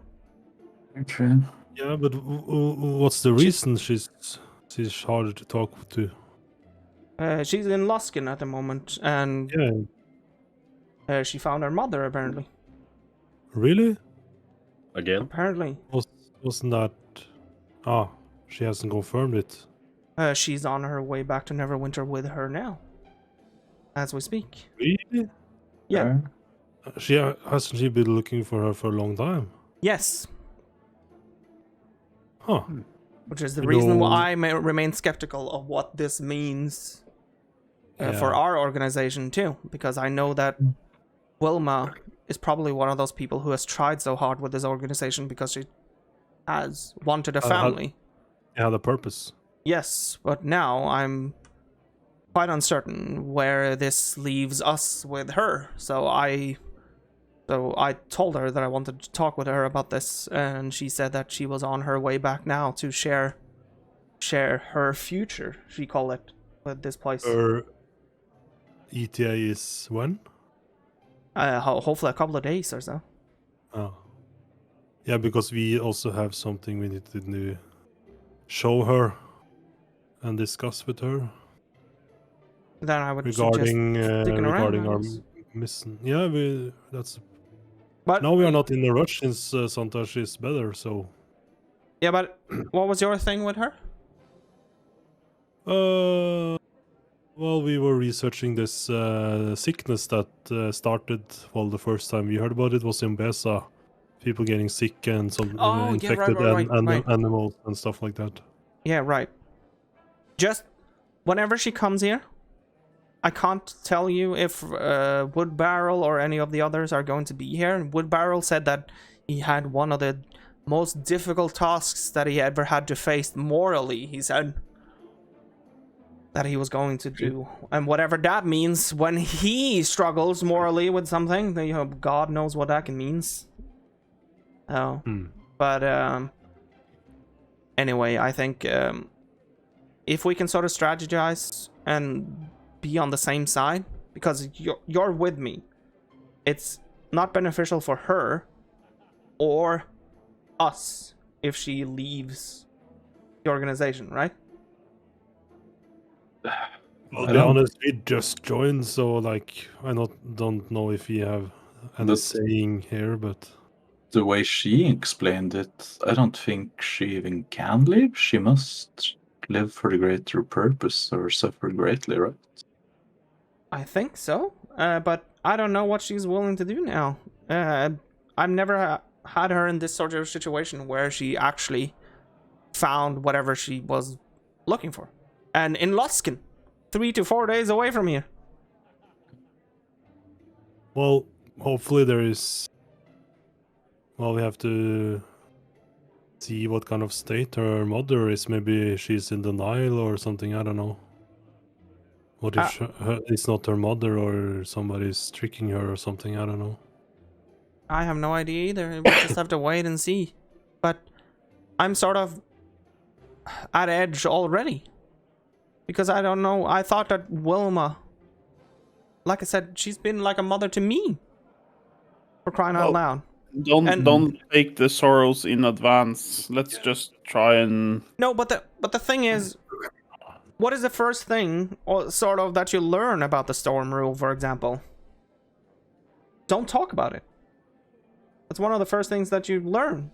Okay. Yeah, but what's the reason she's harder to talk to? She's in Luskin at the moment, and she found her mother apparently. Really? Again? Apparently. Wasn't that? Ah. She hasn't confirmed it. She's on her way back to Neverwinter with her now, as we speak. Really? Yeah. Hasn't she been looking for her for a long time? Yes. Huh. Which is the reason why I may remain skeptical of what this means for our organization too, because I know that Wilma is probably one of those people who has tried so hard with this organization because she has wanted a family. The purpose. Yes, but now I'm quite uncertain where this leaves us with her. So I told her that I wanted to talk with her about this, and she said that she was on her way back now to share her future, she called it, with this place. Her ETA is when? Hopefully a couple of days or so. Oh. Yeah, because we also have something we need to do. Show her and discuss with her. Then I would regarding our mission. Yeah, But now we are not in a rush since Sontashs is better. So. Yeah, but what was your thing with her? Well, we were researching this sickness that started. Well, the first time we heard about it was in Besa. People getting sick and some infected animals and stuff like that. Yeah, right. Just whenever she comes here, I can't tell you if Wood Barrel or any of the others are going to be here. Wood Barrel said that he had one of the most difficult tasks that he ever had to face morally, he said. That he was going to do. And whatever that means, when he struggles morally with something, then, God knows what that can means. Oh, but anyway, I think if we can sort of strategize and be on the same side, because you're with me, it's not beneficial for her or us if she leaves the organization, right? I'll be honest, we just joined, so I don't know if we have any saying here, but. The way she explained it, I don't think she even can live. She must live for the greater purpose or suffer greatly, right? I think so, but I don't know what she's willing to do now. I've never had her in this sort of situation where she actually found whatever she was looking for. And in Luskin, 3 to 4 days away from here. Well, hopefully there is. Well, we have to see what kind of state her mother is. Maybe she's in denial or something. I don't know. What if it's not her mother or somebody's tricking her or something? I don't know. I have no idea either. We just have to wait and see. But I'm sort of at edge already. Because I don't know. I thought that Wilma, like I said, she's been like a mother to me. For crying out loud. Don't take the sorrows in advance. Let's just try and... No, but the thing is, what is the first thing, or sort of, that you learn about the Storm Rule, for example? Don't talk about it. That's one of the first things that you learn.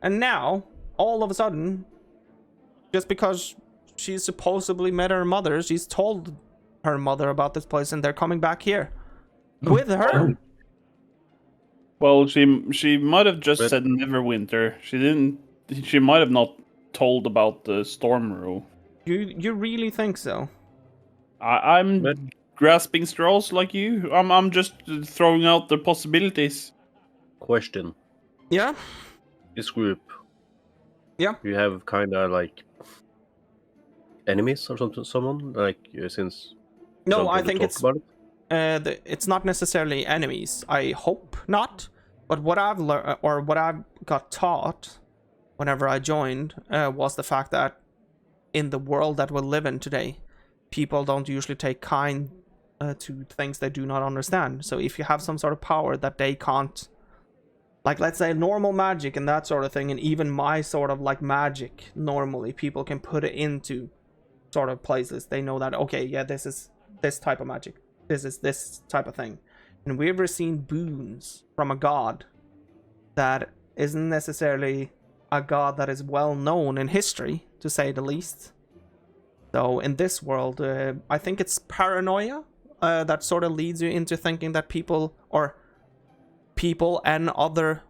And now, all of a sudden, just because she's supposedly met her mother, she's told her mother about this place, and they're coming back here with her. Well, she might have just said Neverwinter. She didn't. She might have not told about the Storm Rule. You really think so? I'm grasping straws like you. I'm just throwing out the possibilities. Question. Yeah. This group. Yeah. You have kind of like enemies or something. Someone like since. No, I think it's. About it? It's not necessarily enemies. I hope not. But what I've learned, or what I got taught whenever I joined, was the fact that in the world that we live in today, people don't usually take kind to things they do not understand. So if you have some sort of power that they can't, like let's say normal magic and that sort of thing, and even my sort of like magic, normally people can put it into sort of places. They know that, okay, yeah, this is this type of magic. This is this type of thing. And we ever seen boons from a god that isn't necessarily a god that is well known in history, to say the least. So in this world, I think it's paranoia that sort of leads you into thinking that people and other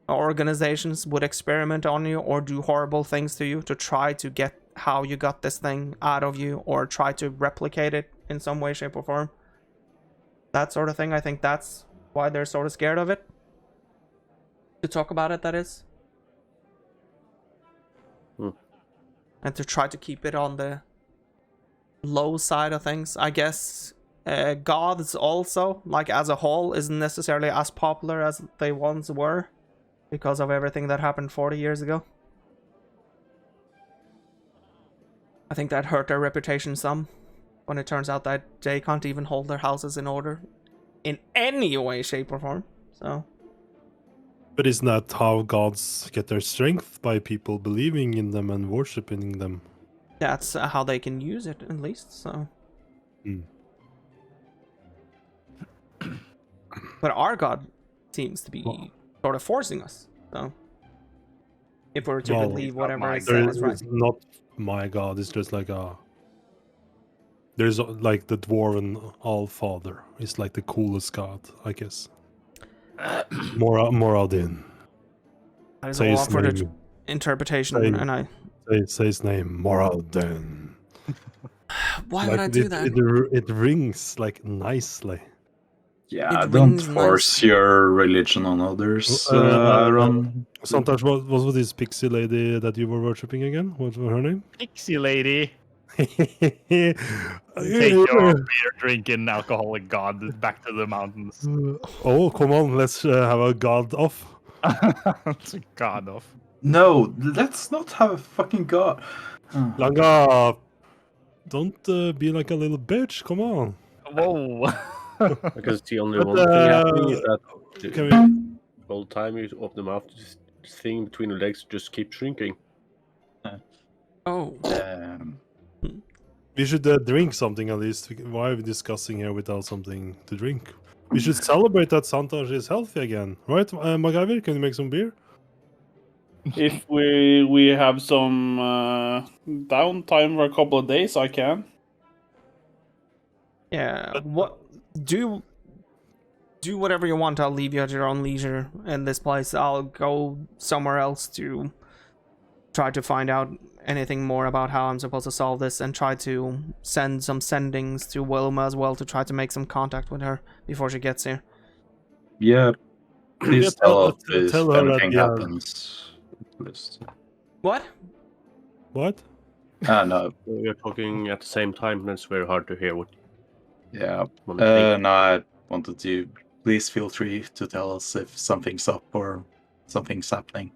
organizations would experiment on you or do horrible things to you to try to get how you got this thing out of you, or try to replicate it in some way, shape, or form. That sort of thing. I think that's why they're sort of scared of it. To talk about it, that is. And to try to keep it on the low side of things. I guess gods also, like as a whole, isn't necessarily as popular as they once were because of everything that happened 40 years ago. I think that hurt their reputation some, when it turns out that they can't even hold their houses in order in any way, shape, or form. So. But isn't that how gods get their strength? By people believing in them and worshipping them? That's how they can use it, at least, so. But our god seems to be sort of forcing us, so. If we're to believe whatever is said is right. It's not my god, it's just like a... There's like the dwarven Allfather. He's like the coolest god, I guess. Moradin. That is all for the interpretation, and I... Say his name, Moradin. Why would I do that? It rings like nicely. Yeah, don't force your religion on others, Aaron. Sontashs, what was this pixie lady that you were worshipping again? What was her name? Pixie lady. Take your beer drinking alcoholic god back to the mountains. Oh, come on, let's have a god off. It's a god off. No, let's not have a fucking god. Langa, don't be like a little bitch, come on. Whoa. Because the only one thing happening is that all the time you open the mouth, this thing between the legs just keeps shrinking. Oh. We should drink something at least. Why are we discussing here without something to drink? We should celebrate that Sontashs is healthy again, right? MacGyver, can you make some beer? If we have some downtime for a couple of days, I can. Yeah. What? Do whatever you want. I'll leave you at your own leisure in this place. I'll go somewhere else to try to find out anything more about how I'm supposed to solve this, and try to send some sendings to Wilma as well to try to make some contact with her before she gets here. Yeah, please tell us if tell her that anything we are- happens. Please. What? What? No. We're talking at the same time, and it's very hard to hear what Yeah. one is saying. No, I wanted to. Please feel free to tell us if something's up or something's happening.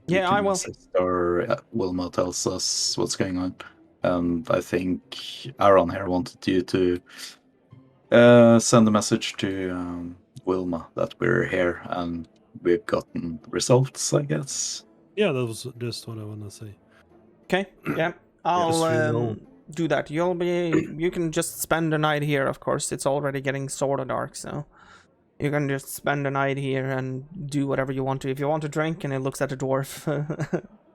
We Yeah, can I will. assist, or Wilma tells us what's going on. And I think Aaron here wanted you to send a message to Wilma that we're here and we've gotten results, I guess. Yeah, that was just what I want to say. Okay, yeah. I'll Yes, we know. do that. You can just spend the night here, of course. It's already getting sort of dark, so you can just spend the night here and do whatever you want to. If you want to drink, and he looks at the dwarf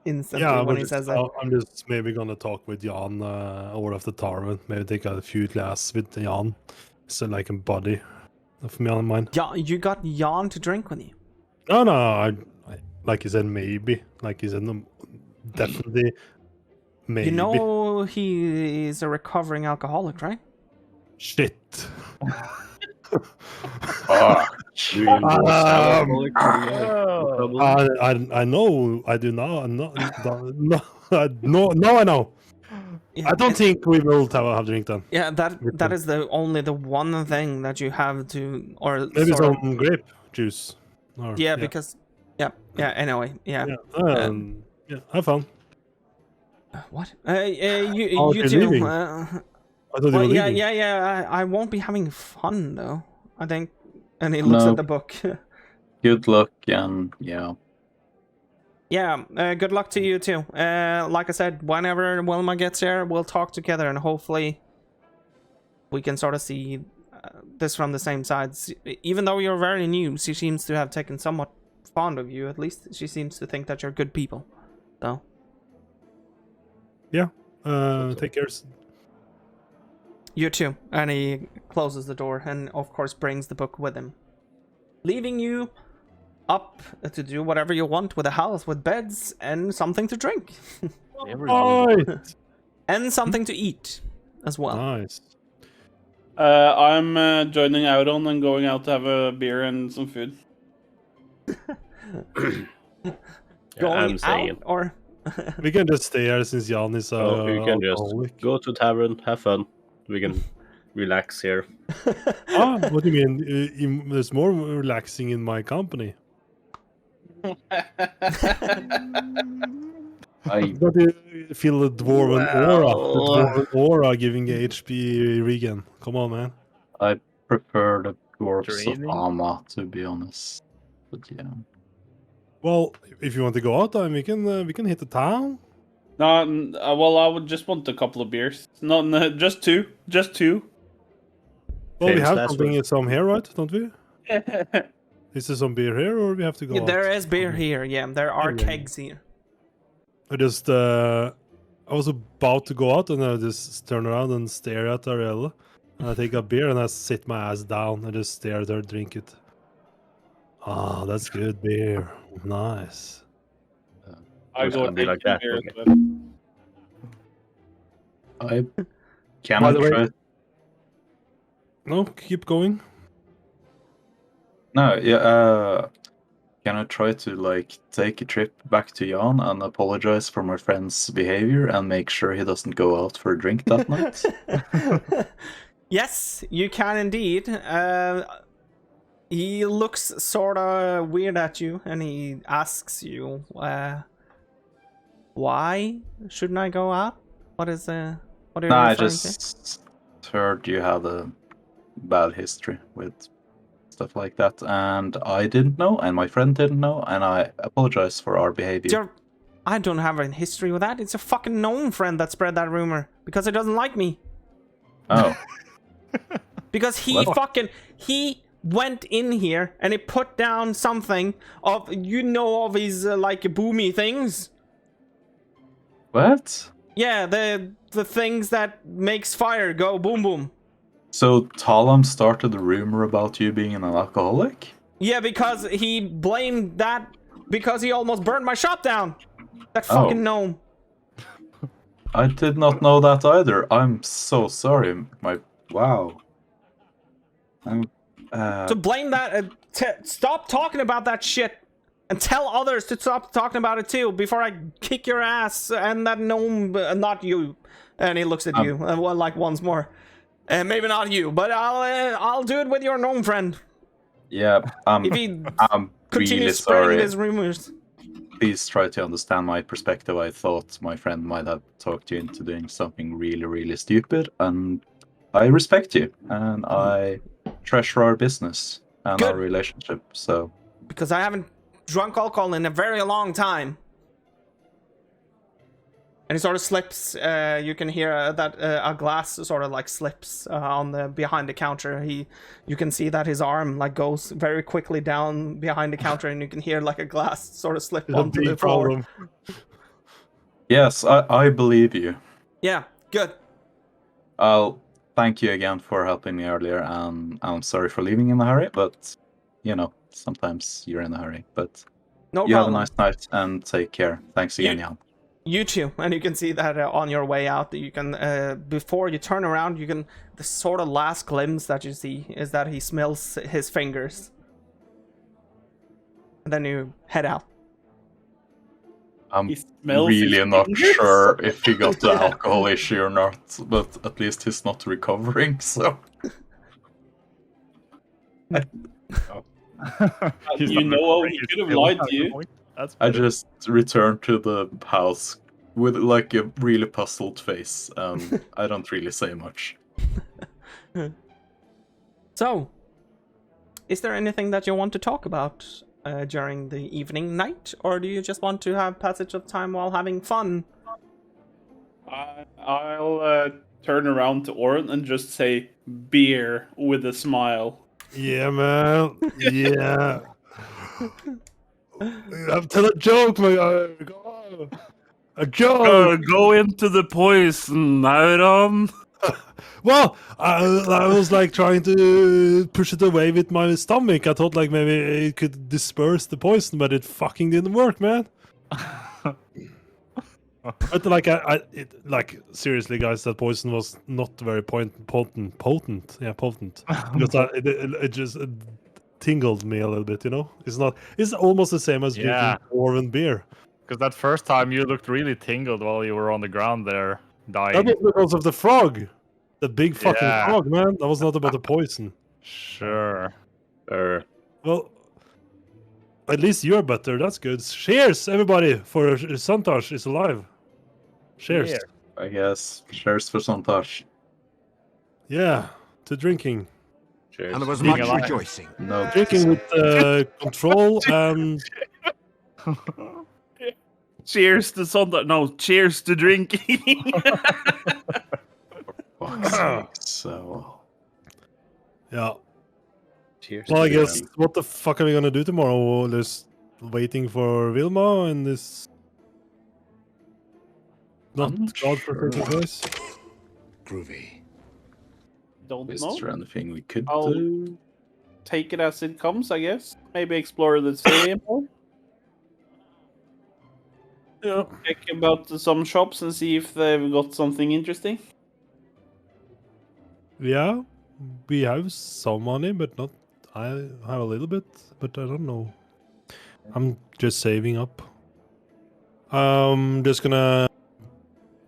instantly Yeah, when but he says that. I'm just maybe gonna talk with Jan over after Tarvin. Maybe take a few glasses with Jan. So like a buddy of me and mine. Yeah, you got Jan to drink with you. No, I like you said, maybe. Like you said, no, definitely. Maybe. You know he is a recovering alcoholic, right? Shit. Oh, I know. I do now. No, I know. Yeah, I don't think we will have drink then. Yeah, that is the one thing that you have to, or Maybe sort of- some grape juice. Or, yeah, because yeah. Anyway, yeah. Yeah, have fun. What? Oh, You you're too. leaving. I thought you Well, were yeah, leaving. I won't be having fun though. I think. And he looks No. at the book. good luck, and yeah. Yeah. Good luck to you too. Like I said, whenever Wilma gets here, we'll talk together, and hopefully we can sort of see this from the same sides. Even though you're very new, she seems to have taken somewhat fond of you. At least she seems to think that you're good people. So. Yeah. Take care. You too. And he closes the door and, of course, brings the book with him. Leaving you up to do whatever you want with a house, with beds, and something to drink. Right. And something to eat as well. Nice. I'm joining Auron and going out to have a beer and some food. Going I'm saying. out, or... We can just stay here since Jan is we can just alcoholic. go to tavern, have fun. We can relax here. What do you mean? There's more relaxing in my company. But you feel the dwarven aura. The dwarven aura giving HP regen. Come on, man. I prefer the dwarves of Draining. Ama, to be honest. But yeah. Well, if you want to go out, then we can hit the town. No, well, I would just want a couple of beers. No, just two. Just two. Well, we Famous have last something word. some here, right? Don't we? Is there some beer here, or we have to go Yeah, out? there is beer here, yeah. There are Yeah. kegs here. I just I was about to go out, and I just turn around and stare at Ariella. And I take a beer and I sit my ass down and just stare at her, drink it. Ah, that's good beer. Nice. I It's go gonna be take like two that, beers, okay. but- I can By I the way- try. No, keep going. No, yeah. Can I try to like take a trip back to Jan and apologize for my friend's behavior and make sure he doesn't go out for a drink that night? Yes, you can indeed. He looks sort of weird at you, and he asks you, "Why shouldn't I go out? What is what are you Nah, I referring to?" just heard you had a bad history with stuff like that, and I didn't know, and my friend didn't know, and I apologize for our behavior. I don't have a history with that. It's a fucking known friend that spread that rumor because he doesn't like me. Oh, Because he What? he went in here and he put down something of of his like boomy things. what? Yeah, the things that makes fire go boom boom. So Talam started a rumor about you being an alcoholic? Yeah, because he blamed that because he almost burned my shop down. That Oh. fucking gnome. I did not know that either. I'm so sorry. Wow. To blame that, stop talking about that shit, and tell others to stop talking about it too before I kick your ass and that gnome, not you. And he looks at you, like once more. Maybe not you, but I'll do it with your gnome friend. Yeah, if he I'm continues really spreading sorry. these rumors. Please try to understand my perspective. I thought my friend might have talked you into doing something really, really stupid, and I respect you, and I treasure our business and our relationship. So, because I haven't drunk alcohol in a very long time. And he sort of slips. You can hear that a glass sort of like slips on the behind the counter. You can see that his arm like goes very quickly down behind the counter, and you can hear like a glass sort of slip onto the floor. Yes, I believe you. Yeah, good. I'll thank you again for helping me earlier, and I'm sorry for leaving in a hurry. But you know, sometimes you're in a hurry. But no you problem. have a nice night and take care. Thanks again, Jan. You too, and you can see that on your way out, you can before you turn around, you can the sort of last glimpse that you see is that he smells his fingers, and then you head out. I'm really not sure if he got the alcohol issue or not, but at least he's not recovering. So you know, he could have lied to you. I just returned to the house with like a really puzzled face. I don't really say much. So, is there anything that you want to talk about during the evening, night, or do you just want to have passage of time while having fun? I'll turn around to Oren and just say beer with a smile. Yeah, man. Yeah. I'm telling a joke, my guy. A joke. Go into the poison, Auron. Well, I was like trying to push it away with my stomach. I thought like maybe it could disperse the poison, but it fucking didn't work, man. But like like seriously, guys, that poison was not very potent. Yeah, potent. Because it just tingled me a little bit, you know. It's almost the same as drinking Dwarven beer. Because that first time you looked really tingled while you were on the ground there, dying. That was because of the frog. The big fucking frog, man. That was not about the poison. Sure. Well, at least you're better. That's good. Cheers, everybody, for Sontashs is alive. Cheers. Yeah, I guess. Cheers for Sontashs. Yeah, to drinking. Cheers. And there was much rejoicing. No, drinking with control and... Cheers to Sontashs. No, cheers to drinking. So, yeah. Cheers. Well, I guess what the fuck are we gonna do tomorrow? Just waiting for Vilma in this not godforsaken place. Groovy. Don't is know. there anything we could I'll do? take it as it comes, I guess. Maybe explore the city more. Yeah. Check about some shops and see if they've got something interesting. Yeah, we have some money, but not. I have a little bit, but I don't know. I'm just saving up. Just gonna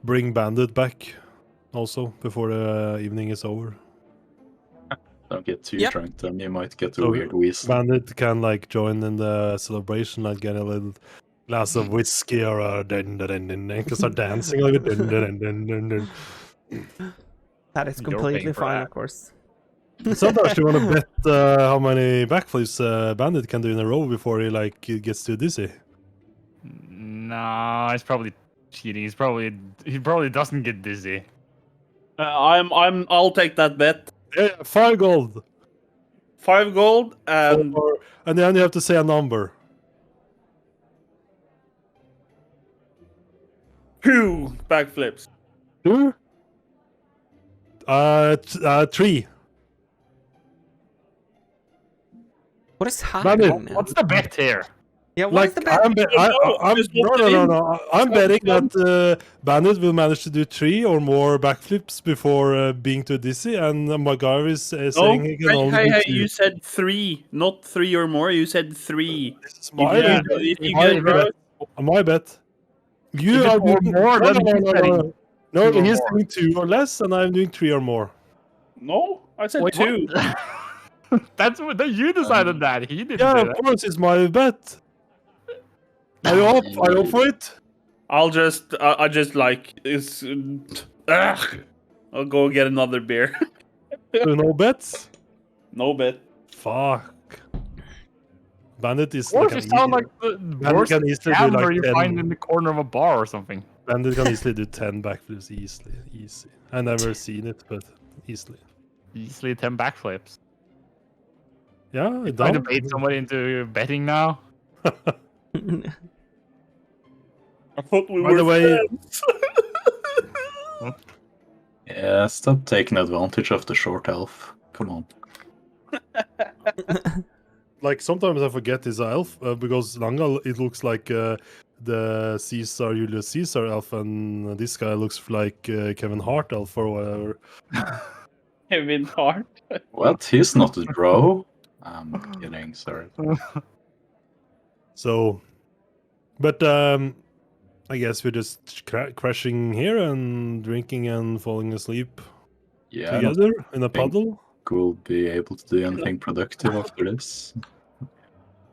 bring Bandit back also before the evening is over. Don't get too Yep. drunk, then you might get a So weird wheeze. Bandit can like join in the celebration, like get a little glass of whiskey or a can start dancing like a That is You're completely paying for fine, that. of course. Sometimes you want to bet how many backflips Bandit can do in a row before he like gets too dizzy. Nah, he's probably cheating. He probably doesn't get dizzy. I'll take that bet. Yeah, 5 gold. 5 gold and And then you have to say a number. 2 backflips. 2? 3. What is happening, man? What's the bet here? Yeah, what Like is the bet? I'm betting that Bandit will manage to do 3 or more backflips before being too dizzy, and MacGyver is saying he can only do 2. You said 3, not 3 or more. You said 3. This is my Yeah, bet. if you My get bet. right, My bet. You If it's are more, doing then he's betting No, 2 or he's more. doing 2 or less, and I'm doing 3 or more. no, I said Wait, 2. That's what you decided that. He didn't Yeah, say of that. course, it's my bet. Are you up? Are you up for it? I just like it's. I'll go get another beer. So no bets? No bet. Fuck. Bandit is Of course, like you sound like the worst can easily do gambler like you 10. find in the corner of a bar or something. Bandit can easily do 10 backflips easily. Easy. I never seen it, but easily. Easily 10 backflips. Yeah, it Trying to does. bait somebody into betting now. I thought we By were the way, friends. Yeah, stop taking advantage of the short elf. Come on. like sometimes I forget he's an elf because Langa it looks like the Julius Caesar elf, and this guy looks like Kevin Hart elf or whatever. Kevin Hart. What? He's not a drow? I'm kidding, sorry. So, but I guess we're just crashing here and drinking and falling asleep Yeah, I don't together in a think- puddle. we'll be able to do anything productive after this.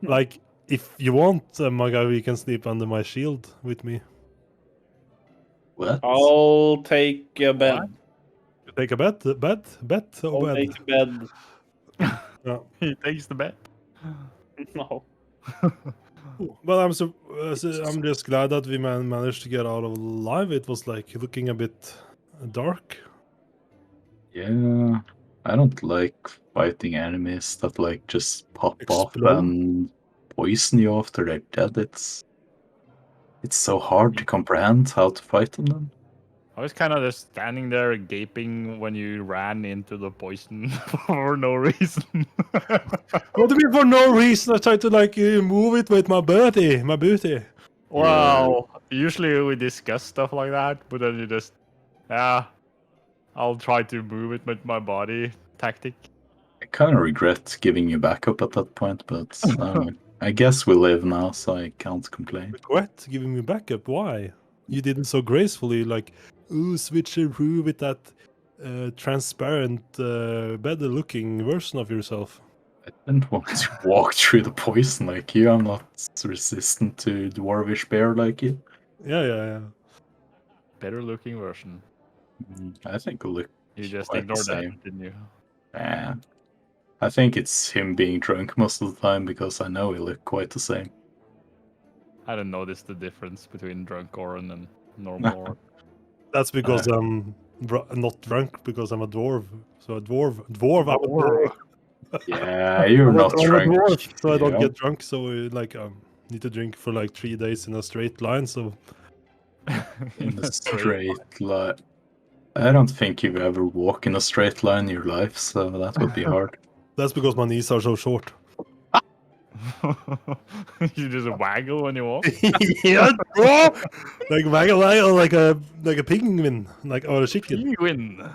Like, if you want, my guy, we can sleep under my shield with me. What? I'll take a bed. Take a bet, or I'll bed. take a bed. Yeah. He takes the bet. No. But I'm I'm just glad that we managed to get out of alive. It was like looking a bit dark. Yeah, I don't like fighting enemies that like just pop up Explode. and poison you after they're dead. It's so hard to comprehend how to fight them then. I was kind of just standing there gaping when you ran into the poison for no reason. What do you mean for no reason? I tried to like move it with my booty. Well, usually we discuss stuff like that, but then you just, I'll try to move it with my body tactic. I kind of regret giving you backup at that point, but I guess we live now, so I can't complain. Regret giving me backup. Why? You did it so gracefully, like, ooh, switcheroo with that transparent, better looking version of yourself. I didn't want to walk through the poison like you. I'm not resistant to dwarvish bear like you. Yeah. Better looking version. I think we look. You just quite the ignored that, same. didn't you? I think it's him being drunk most of the time because I know we look quite the same. I didn't notice the difference between drunk Oren and normal Oren. That's because I'm not drunk because I'm a dwarf. So I'm a dwarf. Yeah, you're not I'm a drunk. dwarf, so I don't Yeah. get drunk. So like need to drink for like 3 days in a straight line. So In a straight line. I don't think you've ever walked in a straight line in your life, so that would be hard. that's because my knees are so short. You just waggle when you walk. Yeah, bro. Like waggle, like a penguin, like or a chicken. Penguin.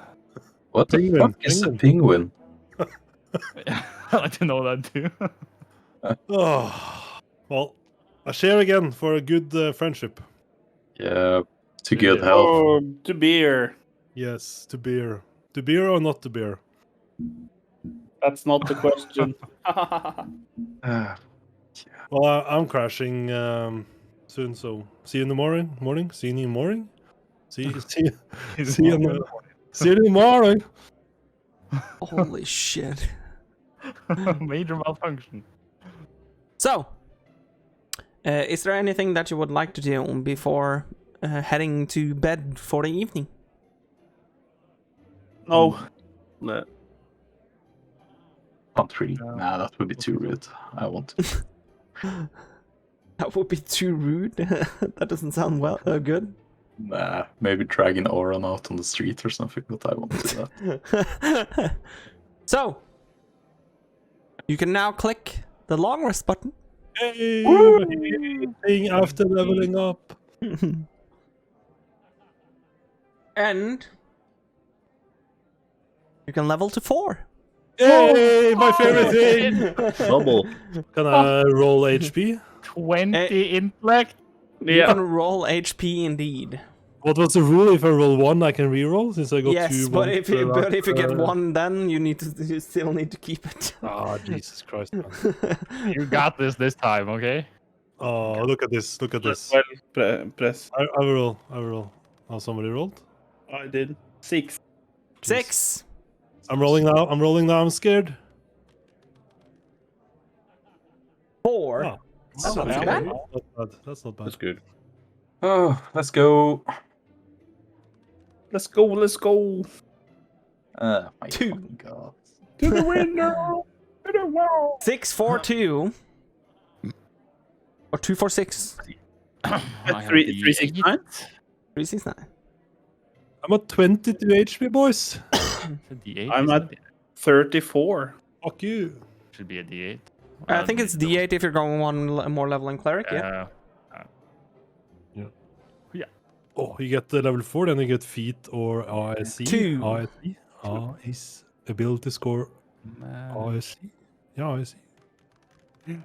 What the Penguin, fuck is a penguin? I like to know that too. Oh, well, a share again for a good friendship. Yeah, to good health. Oh, to beer. Yes, to beer or not to beer. That's not the question. Well, I'm crashing soon, so see you in the morning. See you in the morning. See you in the morning. Holy shit. Major malfunction. So, is there anything that you would like to do before heading to bed for the evening? No. Not really. Nah, that would be too rude. I want to. That would be too rude. That doesn't sound good. Nah, maybe dragging Oran out on the street or something, but I won't do that. So, you can now click the long rest button Hey, healing after leveling up. And you can level to 4. Yay, my favorite thing. Double. Can I roll HP? 20 intellect. You can roll HP indeed. What was the rule? If I roll 1, I can reroll since I got 2. Yes, but if you get 1, then you still need to keep it. Ah, Jesus Christ, man. You got this time, okay? Oh, look at this. Look at this. Well, press. I will roll. Oh, somebody rolled? I did 6. 6. I'm rolling now. I'm scared. 4. Oh, That's not okay. too bad. That's not bad. That's good. Oh, let's go. Let's go. Let's go. My 2. fucking God. To the window. To the wall. 6, 4, 2. Or 2, 4, 6. 369. 3, 6, 9. I'm at 22 HP, boys. I'm at 34. Fuck you. Should be a D8. I think it's D8 if you're going one more level in cleric. Yeah. Oh, you get the level 4, then you get feat or ASC. 2. ASC. Is ability score ASC. Yeah, ASC. And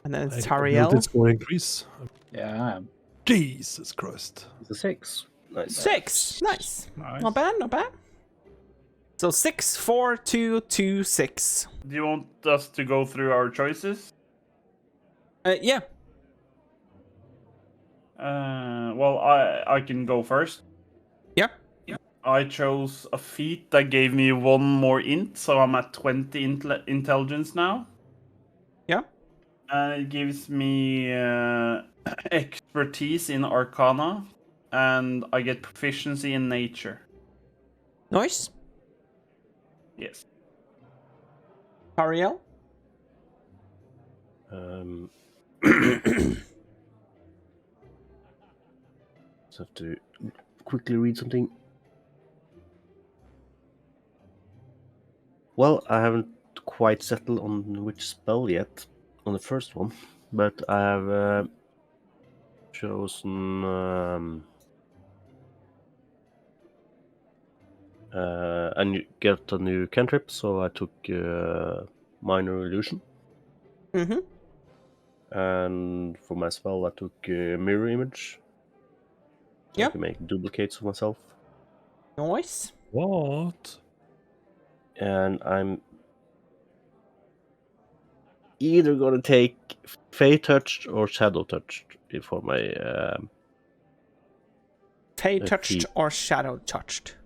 then it's Ability Tariel. score increase. Yeah, I am. Jesus Christ. It's a 6. Nice. 6. Nice. Not bad. Not bad. So 6, 4, 2, 2, 6. Do you want us to go through our choices? Yeah. Well, I can go first. Yeah. I chose a feat that gave me 1 more int, so I'm at 20 intelligence now. Yeah. It gives me expertise in Arcana, and I get proficiency in nature. Nice. Yes. Tariel. Just have to quickly read something. Well, I haven't quite settled on which spell yet on the first one, but I have chosen and you get a new cantrip, so I took minor illusion. Mm-hmm. And for my spell, I took mirror image. So Yeah. I can make duplicates of myself. Nice. What? And I'm either gonna take Fey Touched or Shadow Touched for my Fey touched feat. or shadow touched.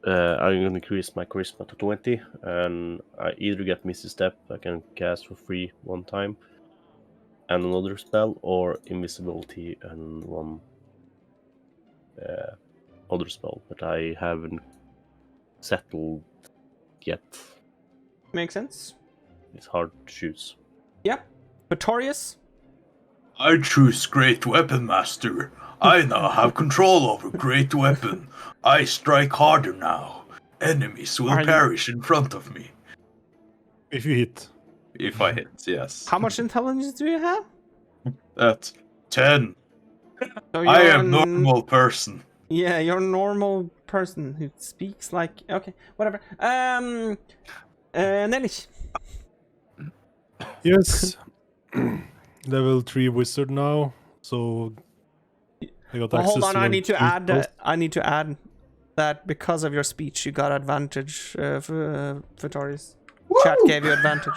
I'm gonna increase my charisma to 20, and I either get Misty Step, I can cast for free 1 time, and another spell, or invisibility and 1 other spell, but I haven't settled yet. Makes sense. It's hard to choose. Yeah. Victorious. I choose Great Weapon Master. I now have control over Great Weapon. I strike harder now. Enemies will perish in front of me. If you hit. If I hit, yes. How much intelligence do you have? That's 10. So I you're am normal person. Yeah, you're a normal person who speaks like... Okay, whatever. Nelly. Yes. Level 3 wizard now, so I got access Hold on, to I level need to 2 add. spells. I need to add that because of your speech, you got advantage for Victorious. Chat gave you advantage.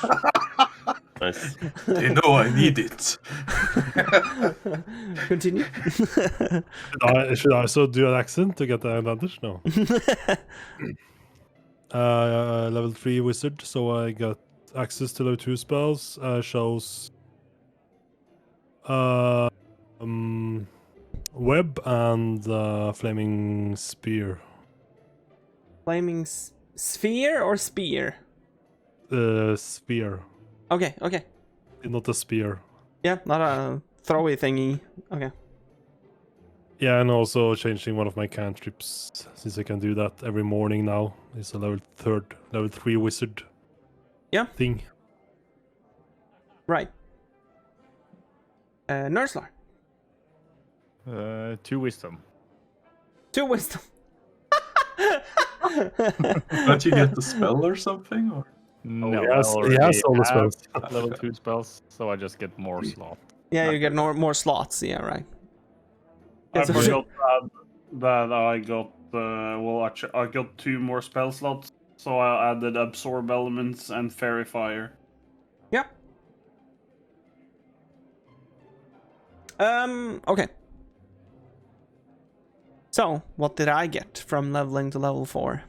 Nice. They know I need it. Continue. Should I also do an accent to get the advantage? No. Level 3 wizard, so I got access to level 2 spells. Shows web and flaming spear. Flaming sphere or spear? Spear, Okay. not a spear. Yeah, not a throwy thingy. Okay. Yeah, and also changing one of my cantrips, since I can do that every morning now. It's a level 3 wizard. Yeah. Thing. Right. Nurslar. 2 wisdom. 2 wisdom. Don't you get the spell or something? Or No, he I has already all the have spells. level 2 spells, so I just get more slot. Yeah, you get more slots. Yeah, right. I Yeah, so- forgot that I got actually, I got 2 more spell slots, so I added absorb elements and fairy fire. Yep. Okay. So, what did I get from leveling to level 4?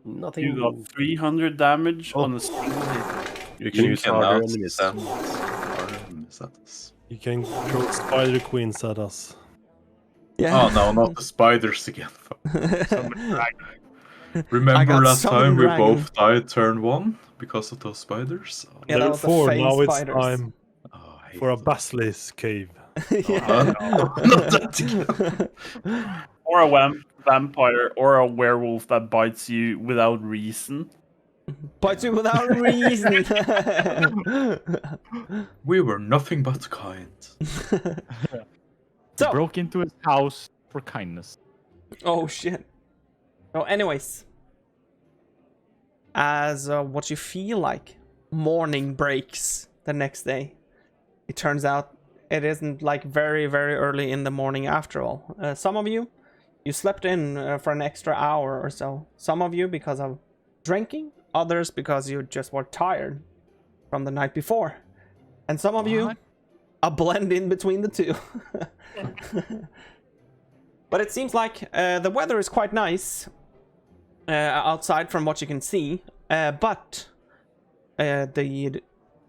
Nothing. You got 300 damage Oh. on a single hit. You can use harder enemies. You can throw spider queens at us. Oh no, not the spiders again. I Remember got that summon time we dragon. both died turn 1 because of those spiders? Oh, Yeah, that Level was the 4, phase now it's spiders. time I hate for a them. basilisk cave. Yeah. Not that again. Or a vampire, or a werewolf that bites you without reason. But without reason. We were nothing but kind. So, Broke into his house for kindness. oh shit. So, anyways, as what you feel like morning breaks the next day, it turns out it isn't like very, very early in the morning after all. Some of you slept in for an extra hour or so. Some of you because of drinking, others because you just were tired from the night before. And some of you a blend in between the two. But it seems like the weather is quite nice outside from what you can see. But the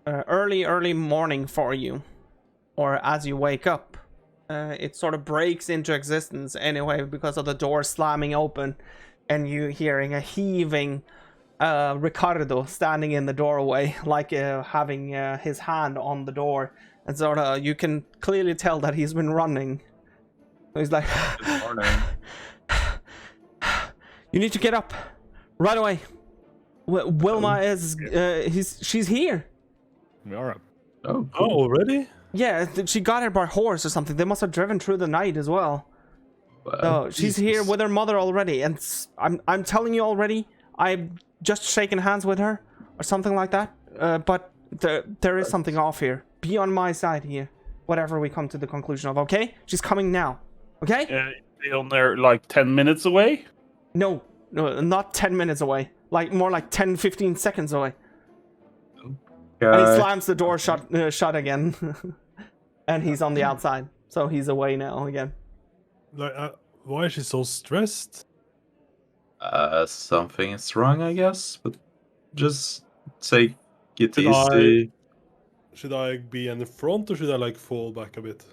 early morning for you, or as you wake up, it sort of breaks into existence anyway because of the door slamming open and you hearing a heaving Ricardo standing in the doorway, like having his hand on the door, and sort of you can clearly tell that he's been running. So he's like, Good morning. "You need to get up right away. Wilma is she's here." We are up. Oh, Oh, already? Yeah, she got here by horse or something. They must have driven through the night as well. well, So she's here Jesus. with her mother already, and I'm telling you already, I've just shaken hands with her or something like that. But there is something off here. Be on my side here, whatever we come to the conclusion of. Okay, she's coming now. Okay? On there like 10 minutes away. No, not 10 minutes away. Like more like 10-15 seconds away. And he slams the door shut again. And he's on the outside, so he's away now again. Like, why is she so stressed? Something is wrong, I guess. But just take it Should easy. Should I be in the front or should I like fall back a bit?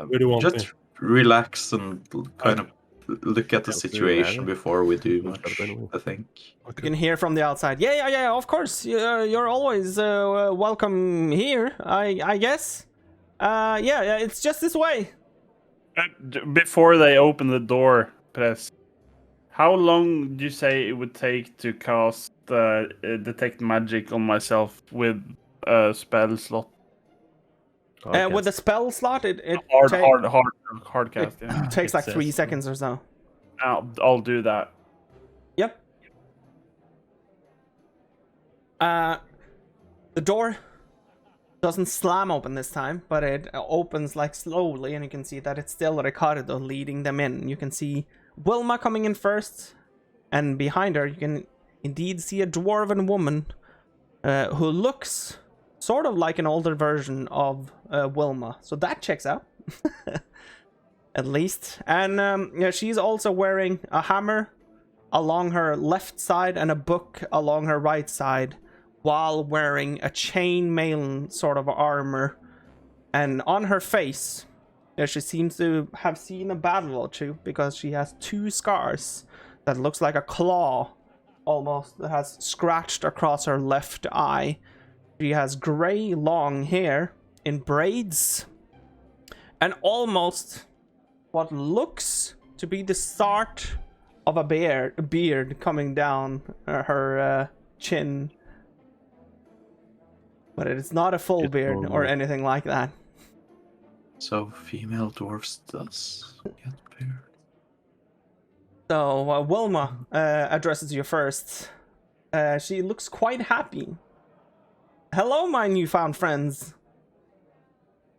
Where do you want Just me? relax and kind Okay. of look at the Yeah, do situation matter. before we do Don't much, start anyway. I think. You can hear from the outside. Yeah, of course. You're always welcome here, I guess. Yeah, it's just this way. Before they open the door, Prez, how long do you say it would take to cast detect magic on myself with a spell slot? With the spell slot, it Hard cast. Yeah. takes It like 3 says- seconds or so. I'll do that. Yep. The door doesn't slam open this time, but it opens like slowly, and you can see that it's still Ricardo leading them in. You can see Wilma coming in first, and behind her you can indeed see a dwarven woman who looks sort of like an older version of Wilma. So that checks out. At least. And yeah, she's also wearing a hammer along her left side and a book along her right side, while wearing a chainmail sort of armor. And on her face, she seems to have seen a battle or two, because she has 2 scars that looks like a claw almost that has scratched across her left eye. She has gray long hair in braids, and almost what looks to be the start of a beard coming down her chin. But it is not a full It's beard or normal. anything like that. So female dwarfs does get beard. So Wilma addresses you first. She looks quite happy. Hello, my newfound friends.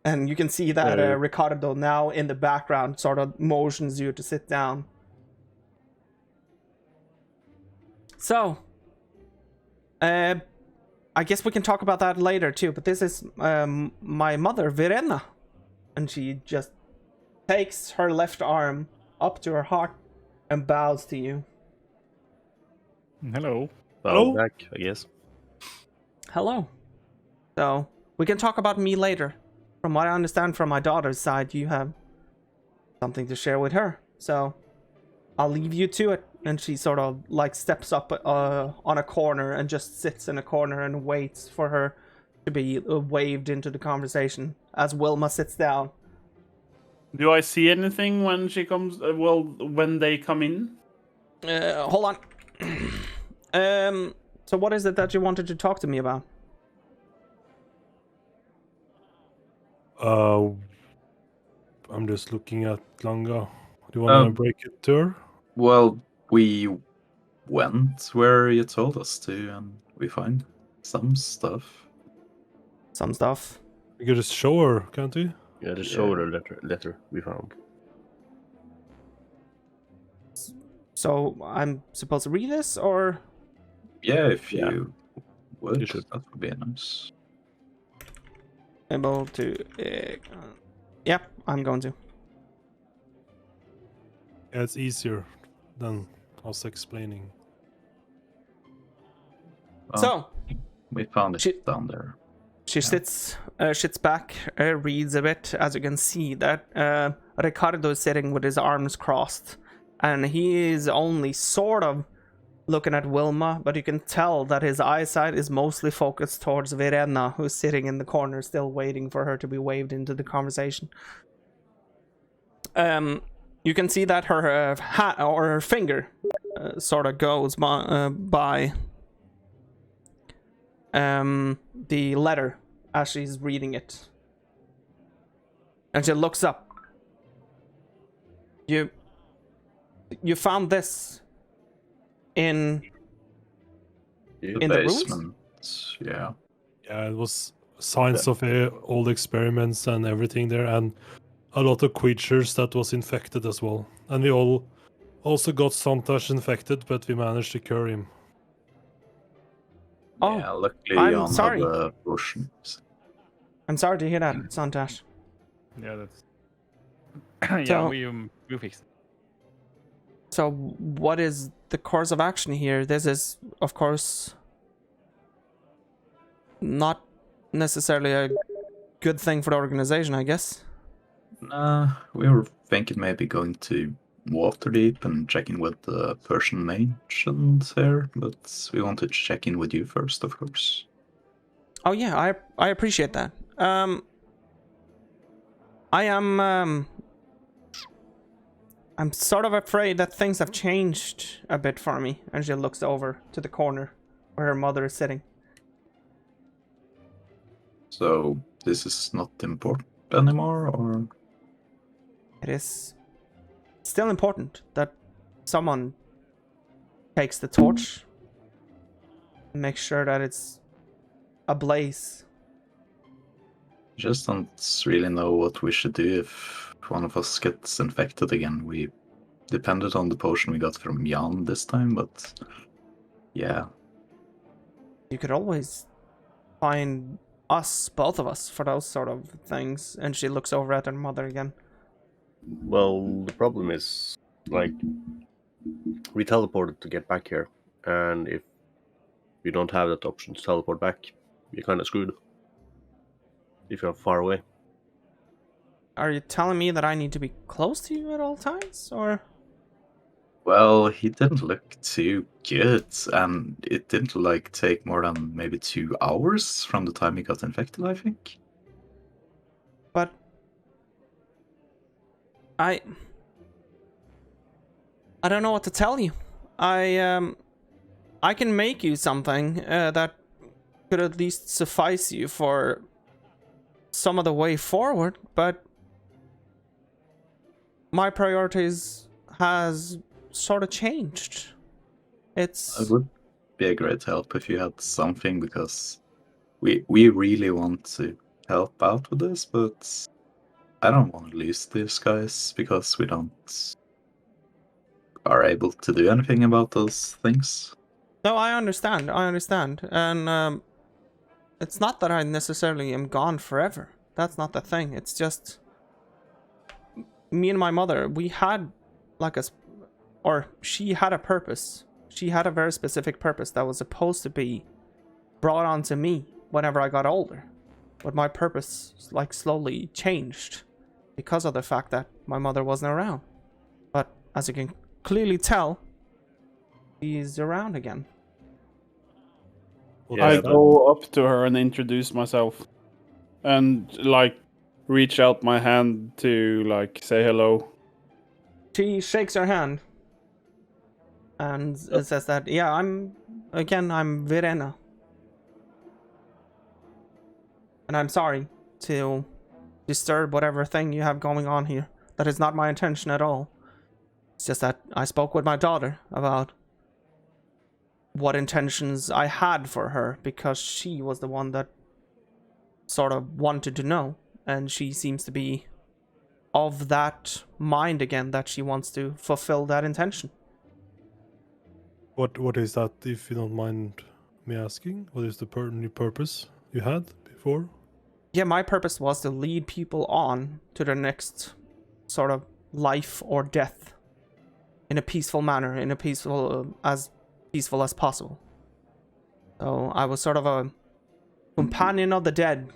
And you can see that Ricardo now in the background sort of motions you to sit down. So, I guess we can talk about that later too, but this is my mother, Verena. And she just takes her left arm up to her heart and bows to you. Hello. Bow back, I guess. Hello. So, we can talk about me later. From what I understand from my daughter's side, you have something to share with her. So, I'll leave you to it. And she sort of like steps up on a corner and just sits in a corner and waits for her to be waved into the conversation as Wilma sits down. Do I see anything when she comes? When they come in? Hold on. So what is it that you wanted to talk to me about? I'm just looking at Langa. Do you want to break it to her? Well, we went where you told us to, and we find some stuff. Some stuff. We could just show her, can't we? Yeah, just show her the letter we found. So I'm supposed to read this, or? Yeah, if you would, You should. that would be nice. Able to... yeah, I'm going to. Yeah, it's easier than us explaining. Well, So, we found it she- down there. she sits back, reads a bit. As you can see, that Ricardo is sitting with his arms crossed, and he is only sort of looking at Wilma, but you can tell that his eyesight is mostly focused towards Verena, who's sitting in the corner, still waiting for her to be waved into the conversation. You can see that her hat or her finger sort of goes by the letter as she's reading it, and she looks up. You found this in The in the rooms? basement, yeah. Yeah, it was signs of old experiments and everything there, and a lot of creatures that was infected as well. And we all also got Sontashs infected, but we managed to cure him. Oh, Yeah, luckily I'm on sorry. the potions. I'm sorry to hear that, Sontash. Yeah, that's. Yeah, So- we fixed it. So, what is the course of action here? This is, of course, not necessarily a good thing for the organization, I guess. Nah, we were thinking maybe going to Waterdeep and checking with the Persian mentioned here, but we wanted to check in with you first, of course. Oh yeah, I appreciate that. I'm sort of afraid that things have changed a bit for me. And she looks over to the corner where her mother is sitting. So this is not important anymore, or? It is still important that someone takes the torch and makes sure that it's ablaze. Just don't really know what we should do if one of us gets infected again. We depended on the potion we got from Jan this time, but yeah. You could always find us, both of us, for those sort of things. And she looks over at her mother again. Well, the problem is, like, we teleported to get back here, and if you don't have that option to teleport back, you're kind of screwed. If you're far away. Are you telling me that I need to be close to you at all times, or? Well, he didn't look too good, and it didn't like take more than maybe 2 hours from the time he got infected, I think. But I don't know what to tell you. I can make you something that could at least suffice you for some of the way forward, but my priorities has sort of changed. It would be a great help if you had something, because we really want to help out with this, but I don't want to lose these guys because we don't are able to do anything about those things. No, I understand, and it's not that I necessarily am gone forever. That's not the thing. It's just me and my mother, we had like she had a purpose. She had a very specific purpose that was supposed to be brought onto me whenever I got older. But my purpose like slowly changed because of the fact that my mother wasn't around. But as you can clearly tell, she's around again. I go up to her and introduce myself, and like reach out my hand to like say hello. She shakes her hand and says that, yeah, I'm Verena. And I'm sorry to disturb whatever thing you have going on here. That is not my intention at all. It's just that I spoke with my daughter about what intentions I had for her, because she was the one that sort of wanted to know, and she seems to be of that mind again, that she wants to fulfill that intention. What is that, if you don't mind me asking? What is the new purpose you had before? Yeah, my purpose was to lead people on to their next sort of life or death in a peaceful manner, in a peaceful as possible. So I was sort of a companion of the dead,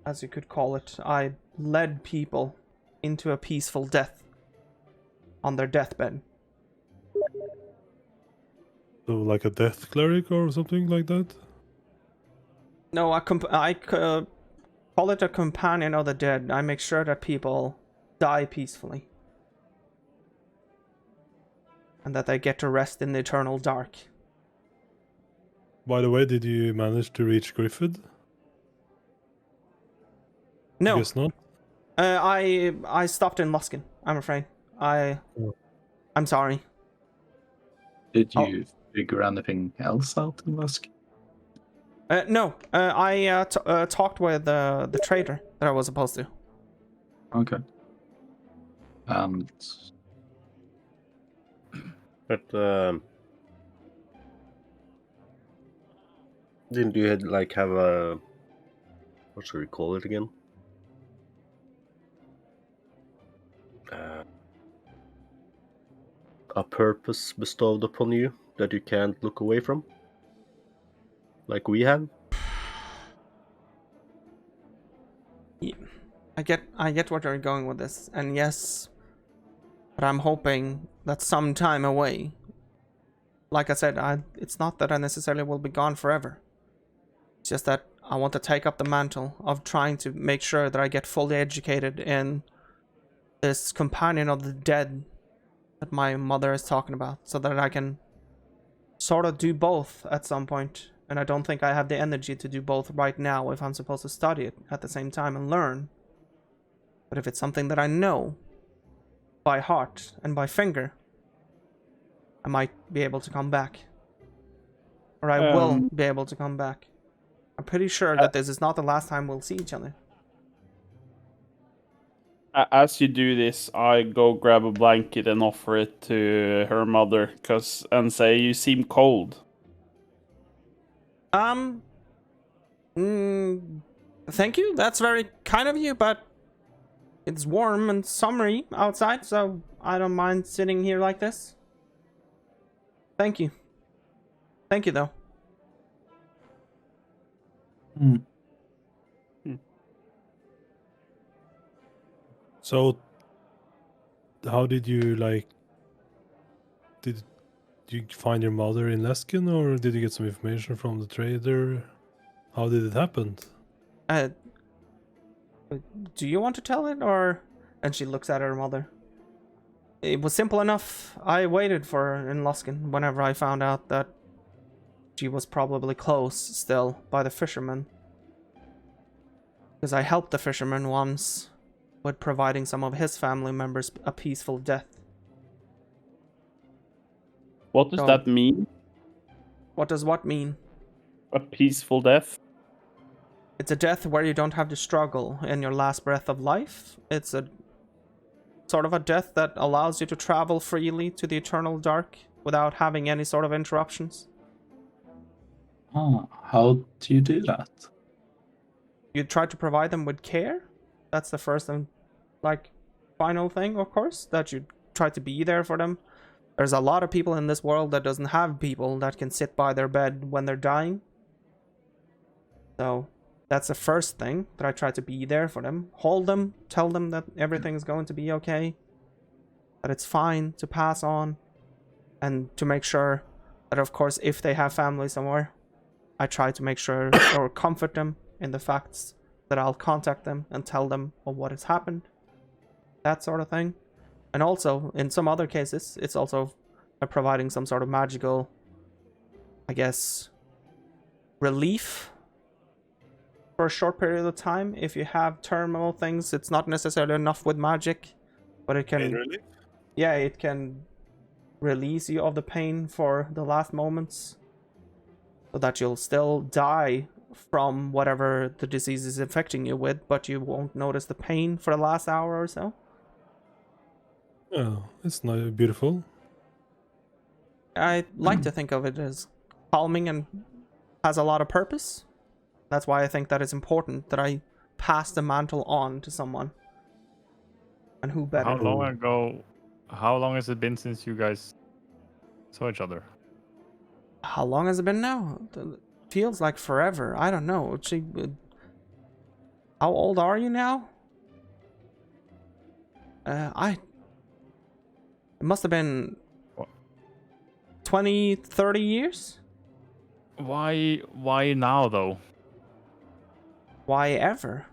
as you could call it. I led people into a peaceful death on their deathbed. So like a death cleric or something like that? No, I call it a companion of the dead. I make sure that people die peacefully, and that they get to rest in the eternal dark. By the way, did you manage to reach Griffith? No. I guess not. I stopped in Luskin, I'm afraid. I'm sorry. Did you figure anything else out in Musk? No. I talked with the trader that I was supposed to. Okay. And But didn't you like have a, what should we call it again? A purpose bestowed upon you that you can't look away from, like we have? Yeah, I get where you're going with this, and yes, but I'm hoping that some time away. Like I said, it's not that I necessarily will be gone forever. It's just that I want to take up the mantle of trying to make sure that I get fully educated in this companion of the dead that my mother is talking about, so that I can sort of do both at some point. And I don't think I have the energy to do both right now if I'm supposed to study it at the same time and learn. But if it's something that I know by heart and by finger, I might be able to come back. Or I will be able to come back. I'm pretty sure that this is not the last time we'll see each other. As you do this, I go grab a blanket and offer it to her mother, and say, "You seem cold." Thank you. That's very kind of you, but it's warm and summery outside, so I don't mind sitting here like this. Thank you. Thank you, though. So, how did you did you find your mother in Leskin, or did you get some information from the trader? How did it happen? Do you want to tell it, or? And she looks at her mother. It was simple enough. I waited for her in Luskin whenever I found out that she was probably close still by the fisherman. Because I helped the fisherman once with providing some of his family members a peaceful death. What does So- that mean? What does what mean? A peaceful death? It's a death where you don't have to struggle in your last breath of life. It's a sort of a death that allows you to travel freely to the eternal dark without having any sort of interruptions. Oh, how do you do that? You try to provide them with care. That's the first and final thing, of course, that you try to be there for them. There's a lot of people in this world that doesn't have people that can sit by their bed when they're dying. So that's the first thing, that I try to be there for them. Hold them, tell them that everything is going to be okay, that it's fine to pass on, and to make sure that, of course, if they have family somewhere, I try to make sure or comfort them in the facts that I'll contact them and tell them of what has happened. That sort of thing. And also, in some other cases, it's also providing some sort of magical, I guess, relief for a short period of time. If you have terminal things, it's not necessarily enough with magic, but it can... Pain relief? Yeah, it can release you of the pain for the last moments, so that you'll still die from whatever the disease is infecting you with, but you won't notice the pain for the last hour or so. Oh, it's not beautiful. I like to think of it as calming and has a lot of purpose. That's why I think that it's important that I pass the mantle on to someone. And who better? How long has it been since you guys saw each other? How long has it been now? It feels like forever. I don't know. How old are you now? It must have been 20, 30 years? Why now though? Why ever?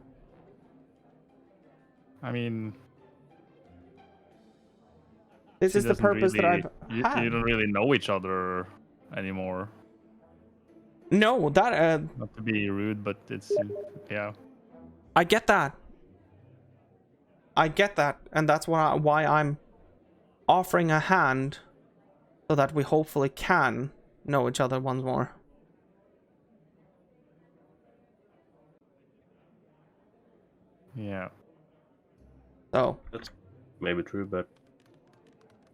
I mean, This is the purpose that I've had. You don't really know each other anymore. No, that Not to be rude, but it's yeah. I get that. And that's why I'm offering a hand, so that we hopefully can know each other once more. Yeah. So That's maybe true, but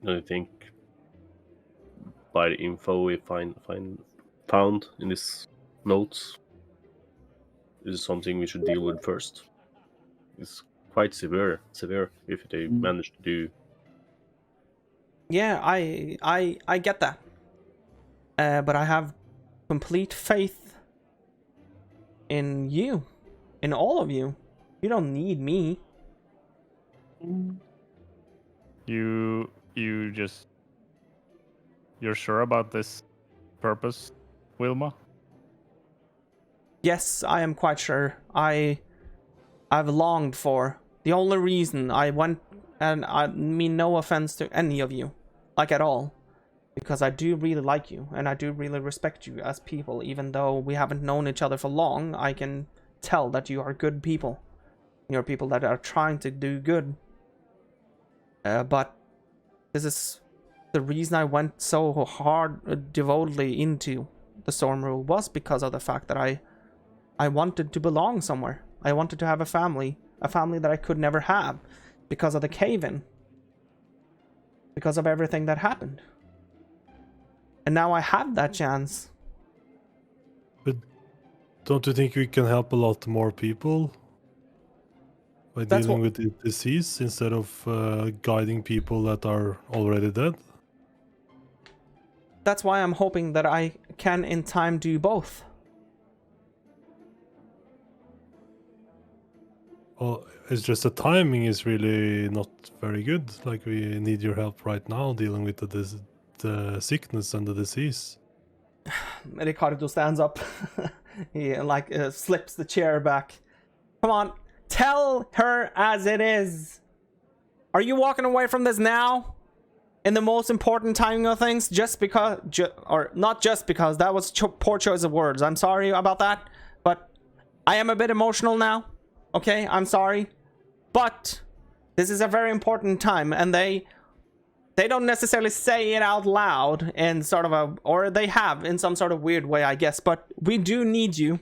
don't you think by the info we found in these notes, this is something we should deal with first? It's quite severe if they manage to do. yeah, I get that. But I have complete faith in you, in all of you. You don't need me. You're sure about this purpose, Wilma? Yes, I am quite sure. I've longed for. The only reason I went, and I mean no offense to any of you, like at all, because I do really like you, and I do really respect you as people. Even though we haven't known each other for long, I can tell that you are good people. You're people that are trying to do good. But this is the reason I went so hard, devotedly into the Storm Rule, was because of the fact that I wanted to belong somewhere. I wanted to have a family that I could never have because of the cave-in, because of everything that happened. And now I have that chance. But don't you think we can help a lot more people by dealing with the disease instead of guiding people that are already dead? That's why I'm hoping that I can in time do both. Well, it's just the timing is really not very good. Like, we need your help right now dealing with the sickness and the disease. Ricardo stands up. He slips the chair back. Come on, tell her as it is. Are you walking away from this now? in the most important timing of things, just because, or not just because, that was poor choice of words. I'm sorry about that, but I am a bit emotional now. Okay, I'm sorry, but this is a very important time, and they don't necessarily say it out loud in sort of a, or they have in some sort of weird way, I guess, but we do need you.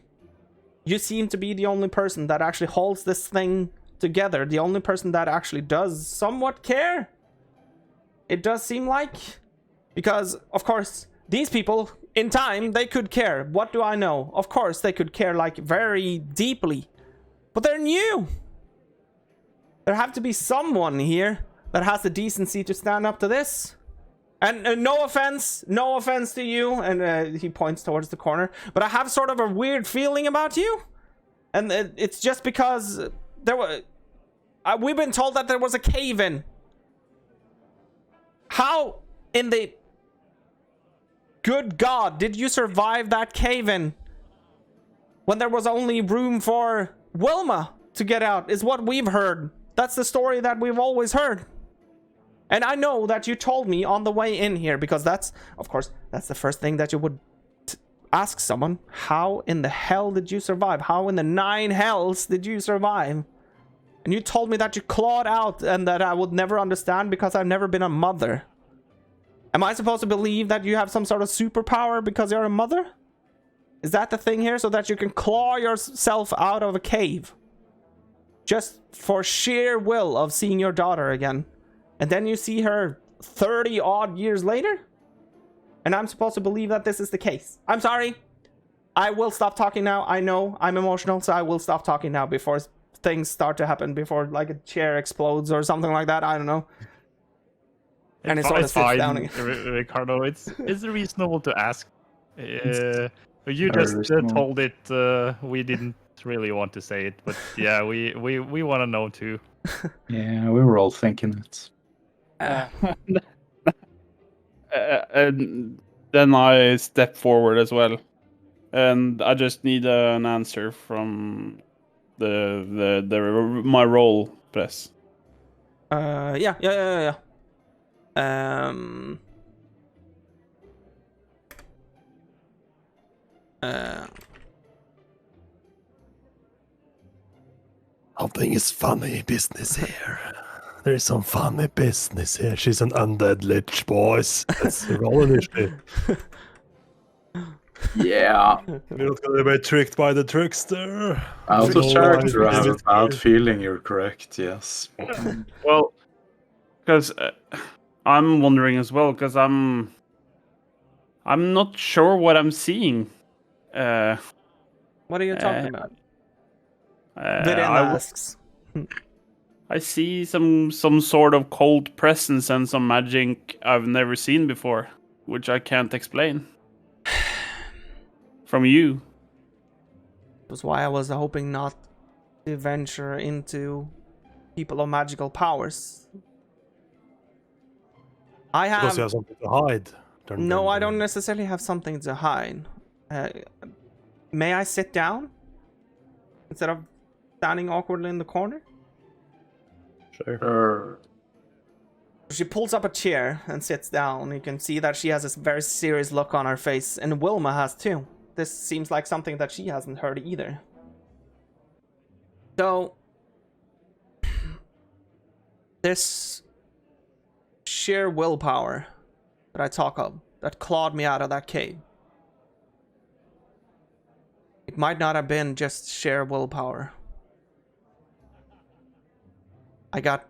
You seem to be the only person that actually holds this thing together, the only person that actually does somewhat care. It does seem like, because of course these people in time, they could care. What do I know? Of course they could care, like, very deeply, but they're new. There have to be someone here that has the decency to stand up to this. And no offense to you, and he points towards the corner, but I have sort of a weird feeling about you, and it's just because there was, we've been told that there was a cave-in. How in the good God did you survive that cave-in when there was only room for Wilma to get out, is what we've heard. That's the story that we've always heard. And I know that you told me on the way in here, because that's, of course, that's the first thing that you would ask someone. How in the hell did you survive? How in the 9 hells did you survive? And you told me that you clawed out and that I would never understand because I've never been a mother. Am I supposed to believe that you have some sort of superpower because you're a mother? Is that the thing here, so that you can claw yourself out of a cave? Just for sheer will of seeing your daughter again. And then you see her 30 odd years later? And I'm supposed to believe that this is the case. I'm sorry. I will stop talking now. I know I'm emotional, so I will stop talking now before things start to happen, before like a chair explodes or something like that. I don't know. And it sort of sits down again. Ricardo, it's reasonable to ask. You just told it. We didn't really want to say it, but yeah, we want to know too. Yeah, we were all thinking it. And then I step forward as well, and I just need an answer from my role, Press. Yeah. Something is funny business here. There's some funny business here. She's an undead lich, boys. Let's roll initiative. Yeah. We're not gonna be tricked by the trickster. Out of character, I have a bad feeling you're correct, yes. Well, because I'm wondering as well, because I'm not sure what I'm seeing. What are you talking about? Viren asks. I see some sort of cold presence and some magic I've never seen before, which I can't explain. From you. That's why I was hoping not to venture into people of magical powers. I have... Because you have something to hide. No, I don't necessarily have something to hide. May I sit down? Instead of standing awkwardly in the corner? Sure. She pulls up a chair and sits down. You can see that she has this very serious look on her face, and Wilma has too. This seems like something that she hasn't heard either. So, this sheer willpower that I talk of, that clawed me out of that cave, it might not have been just sheer willpower. I got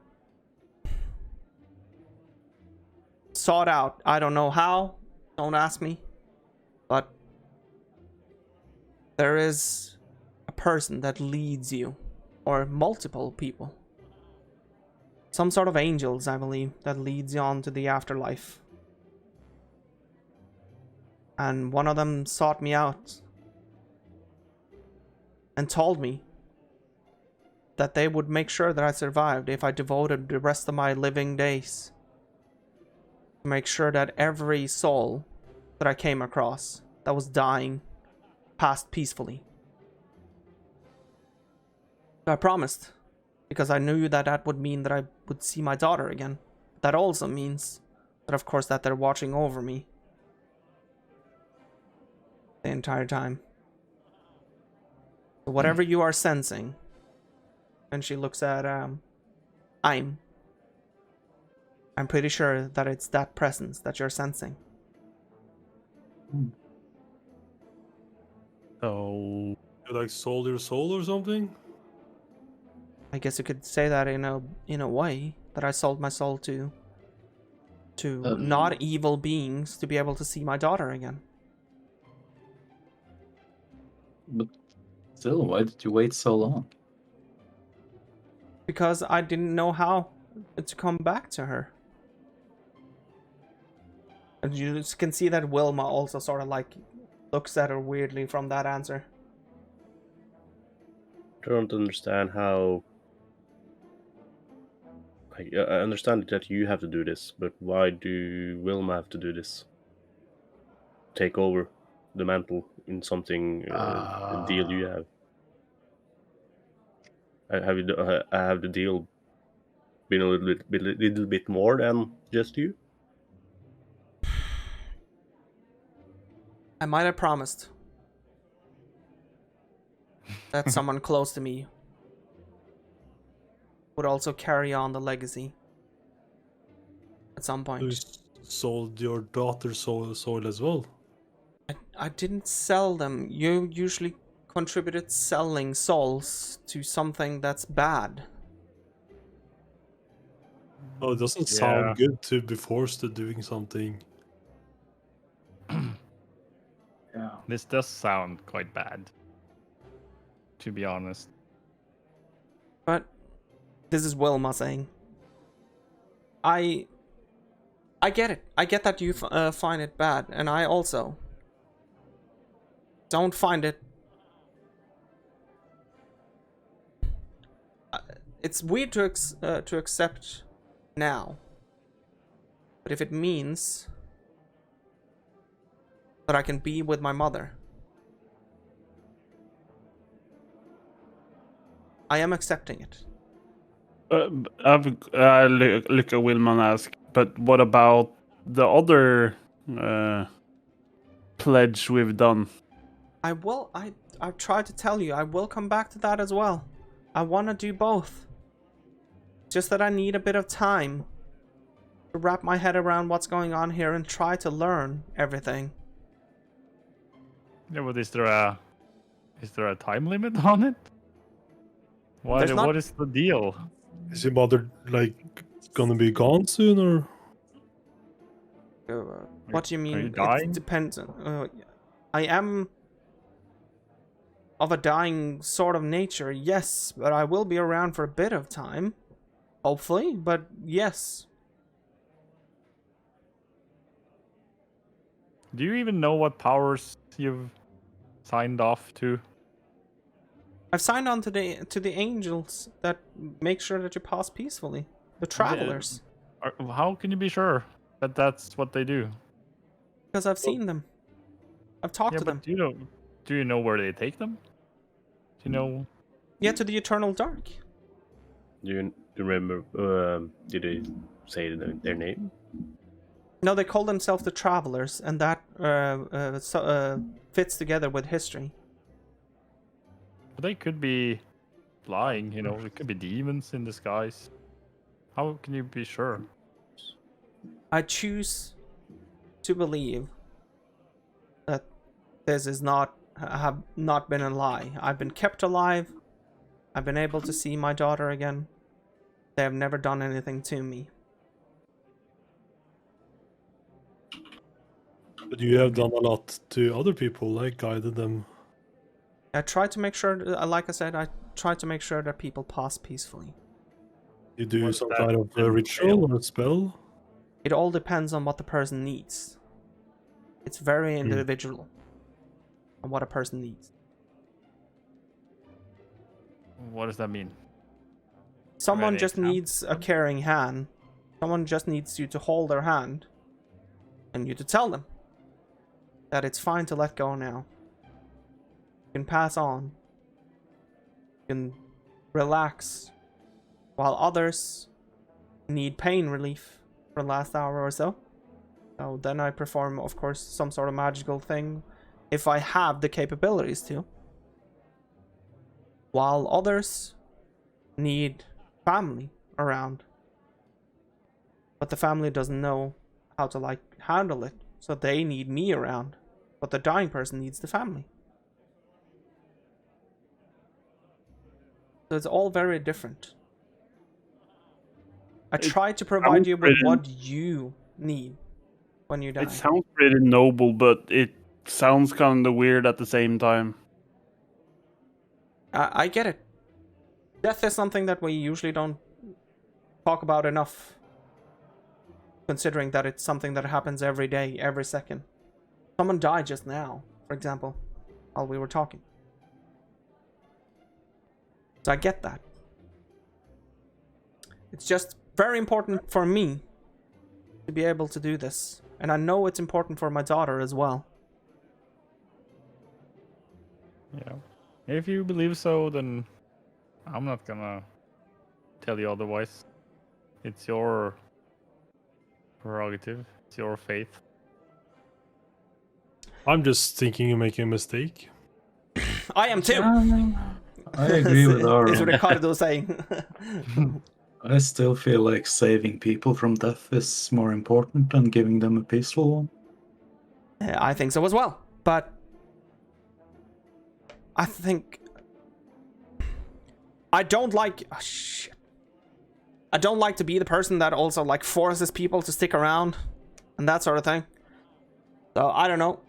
sought out. I don't know how. Don't ask me. But there is a person that leads you. Or multiple people. Some sort of angels, I believe, that leads you on to the afterlife. And one of them sought me out. And told me that they would make sure that I survived if I devoted the rest of my living days to make sure that every soul that I came across that was dying passed peacefully. So I promised, because I knew that that would mean that I would see my daughter again. That also means But of course that they're watching over me the entire time. So whatever you are sensing, and she looks at I'm pretty sure that it's that presence that you're sensing. So, You like sold your soul or something? I guess you could say that in a way, that I sold my soul to not evil beings to be able to see my daughter again. But still, why did you wait so long? Because I didn't know how to come back to her. And you just can see that Wilma also sort of like looks at her weirdly from that answer. I don't understand how. I understand that you have to do this, but why do Wilma have to do this? Take over the mantle in something deal you have. Have the deal been a little bit more than just you? I might have promised that someone close to me would also carry on the legacy at some point. You sold your daughter's soul as well. I didn't sell them. You usually contributed selling souls to something that's bad. Oh, it doesn't Yeah. sound good to be forced to doing something. Yeah. this does sound quite bad, to be honest. But this is Wilma saying, I get it. I get that you find it bad, and I also don't find it. It's weird to accept now, but if it means that I can be with my mother, I am accepting it. I look at Wilma and ask, but what about the other pledge we've done? I've tried to tell you, I will come back to that as well. I want to do both. Just that I need a bit of time to wrap my head around what's going on here and try to learn everything. Yeah, but is there a time limit on it? There's not- What is the deal? Is your mother like gonna be gone soon, or? What do you mean? Are you dying? It depends. I am of a dying sort of nature, yes, but I will be around for a bit of time. Hopefully, but yes. Do you even know what powers you've signed off to? I've signed on to the angels that make sure that you pass peacefully. The travelers. How can you be sure that that's what they do? Because I've seen them. I've talked to them. Do you know where they take them? Do you know? Yeah, to the eternal dark. Do you remember? Did they say their name? No, they call themselves the travelers, and that fits together with history. But they could be lying. You know, it could be demons in disguise. How can you be sure? I choose to believe that this is have not been a lie. I've been kept alive. I've been able to see my daughter again. They have never done anything to me. But you have done a lot to other people, like guided them. I try to make sure, like I said, I try to make sure that people pass peacefully. You do What's some that kind of ritual or a spell? It all depends on what the person needs. It's very individual on what a person needs. What does that mean? Someone Any just example? needs a caring hand. Someone just needs you to hold their hand and you to tell them that it's fine to let go now. You can pass on. You can relax. While others need pain relief for the last hour or so. So then I perform, of course, some sort of magical thing if I have the capabilities to. While others need family around. But the family doesn't know how to, like, handle it. So they need me around. But the dying person needs the family. So it's all very different. I try to provide you with what you need when you die. It sounds pretty noble, but it sounds kind of weird at the same time. I get it. Death is something that we usually don't talk about enough. Considering that it's something that happens every day, every second. Someone died just now, for example, while we were talking. So I get that. It's just very important for me to be able to do this. And I know it's important for my daughter as well. Yeah. If you believe so, then I'm not gonna tell you otherwise. It's your prerogative. It's your faith. I'm just thinking you're making a mistake. I am too. I agree with Is Aaron. Ricardo saying? I still feel like saving people from death is more important than giving them a peaceful one. I think so as well, but I think I don't like. Oh, shit. I don't like to be the person that also like forces people to stick around and that sort of thing. So I don't know.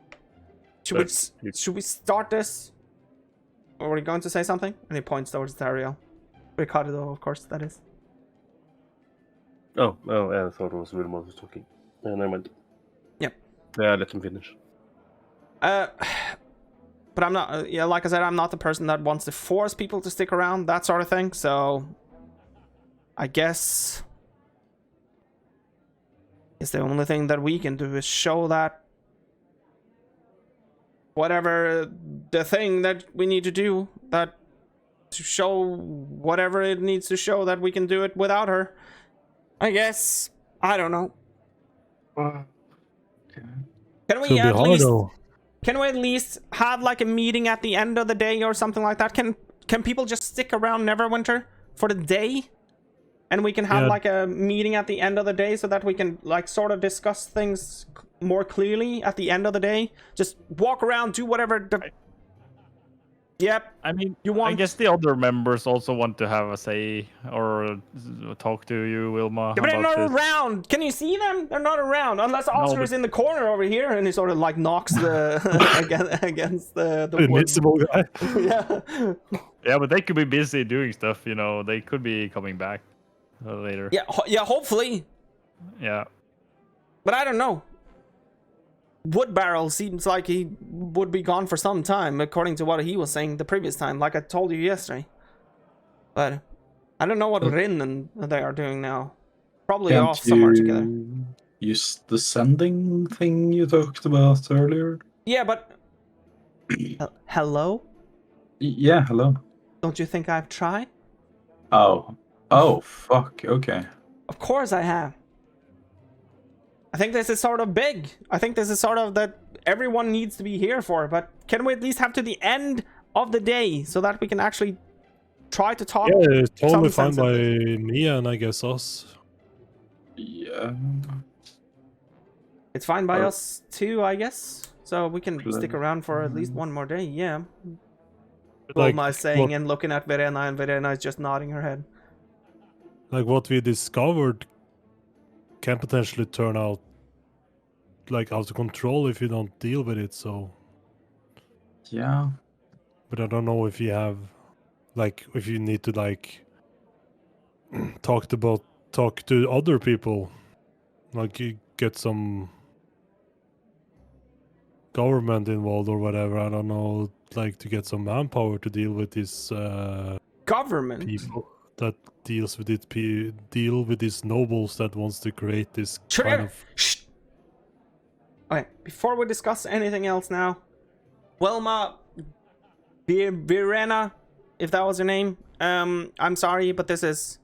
Should we start this? Or are we going to say something? And he points towards Dariel. Ricardo, of course, that is. Oh, yeah, I thought it was Wilma who was talking. Never mind. Yep. Yeah, let him finish. But I'm not, yeah, like I said, I'm not the person that wants to force people to stick around, that sort of thing, so I guess it's the only thing that we can do is show that whatever the thing that we need to do, that to show whatever it needs to show that we can do it without her. I guess. I don't know. Can we at least... Can we at least have like a meeting at the end of the day or something like that? Can people just stick around Neverwinter for the day? And we can have like a meeting at the end of the day so that we can like sort of discuss things more clearly at the end of the day? Just walk around, do whatever the... Yep. I mean, you want... I guess the other members also want to have a say or talk to you, Wilma. Yeah, but they're not around. Can you see them? They're not around unless Oscar is in the corner over here and he sort of like knocks the against the invincible guy. Yeah. Yeah, but they could be busy doing stuff. You know, they could be coming back later. Yeah. Yeah. Hopefully. Yeah. But I don't know. Wood Barrel seems like he would be gone for some time, according to what he was saying the previous time, like I told you yesterday. But I don't know what Rin and they are doing now. Probably off somewhere together. Use the sending thing you talked about earlier? Yeah, but... hello? Yeah, hello. Don't you think I've tried? Oh, fuck, okay. Of course I have. I think this is sort of big. I think this is sort of that everyone needs to be here for, but can we at least have to the end of the day so that we can actually try to talk? Yeah, it's totally fine by me and I guess us. Yeah. It's fine by us too, I guess. So we can stick around for at least one more day, yeah. Like, Wilma is saying and looking at Verena, and Verena is just nodding her head. Like what we discovered can potentially turn out like out of control if you don't deal with it, so... Yeah. But I don't know if you have... Like, if you need to, like... talk to other people. Like, you get some... government involved or whatever, I don't know, like to get some manpower to deal with this government people that deals with it, deal with these nobles that wants to create this kind of... Shh. Okay, before we discuss anything else now, Wilma Verena, if that was her name, I'm sorry, but this is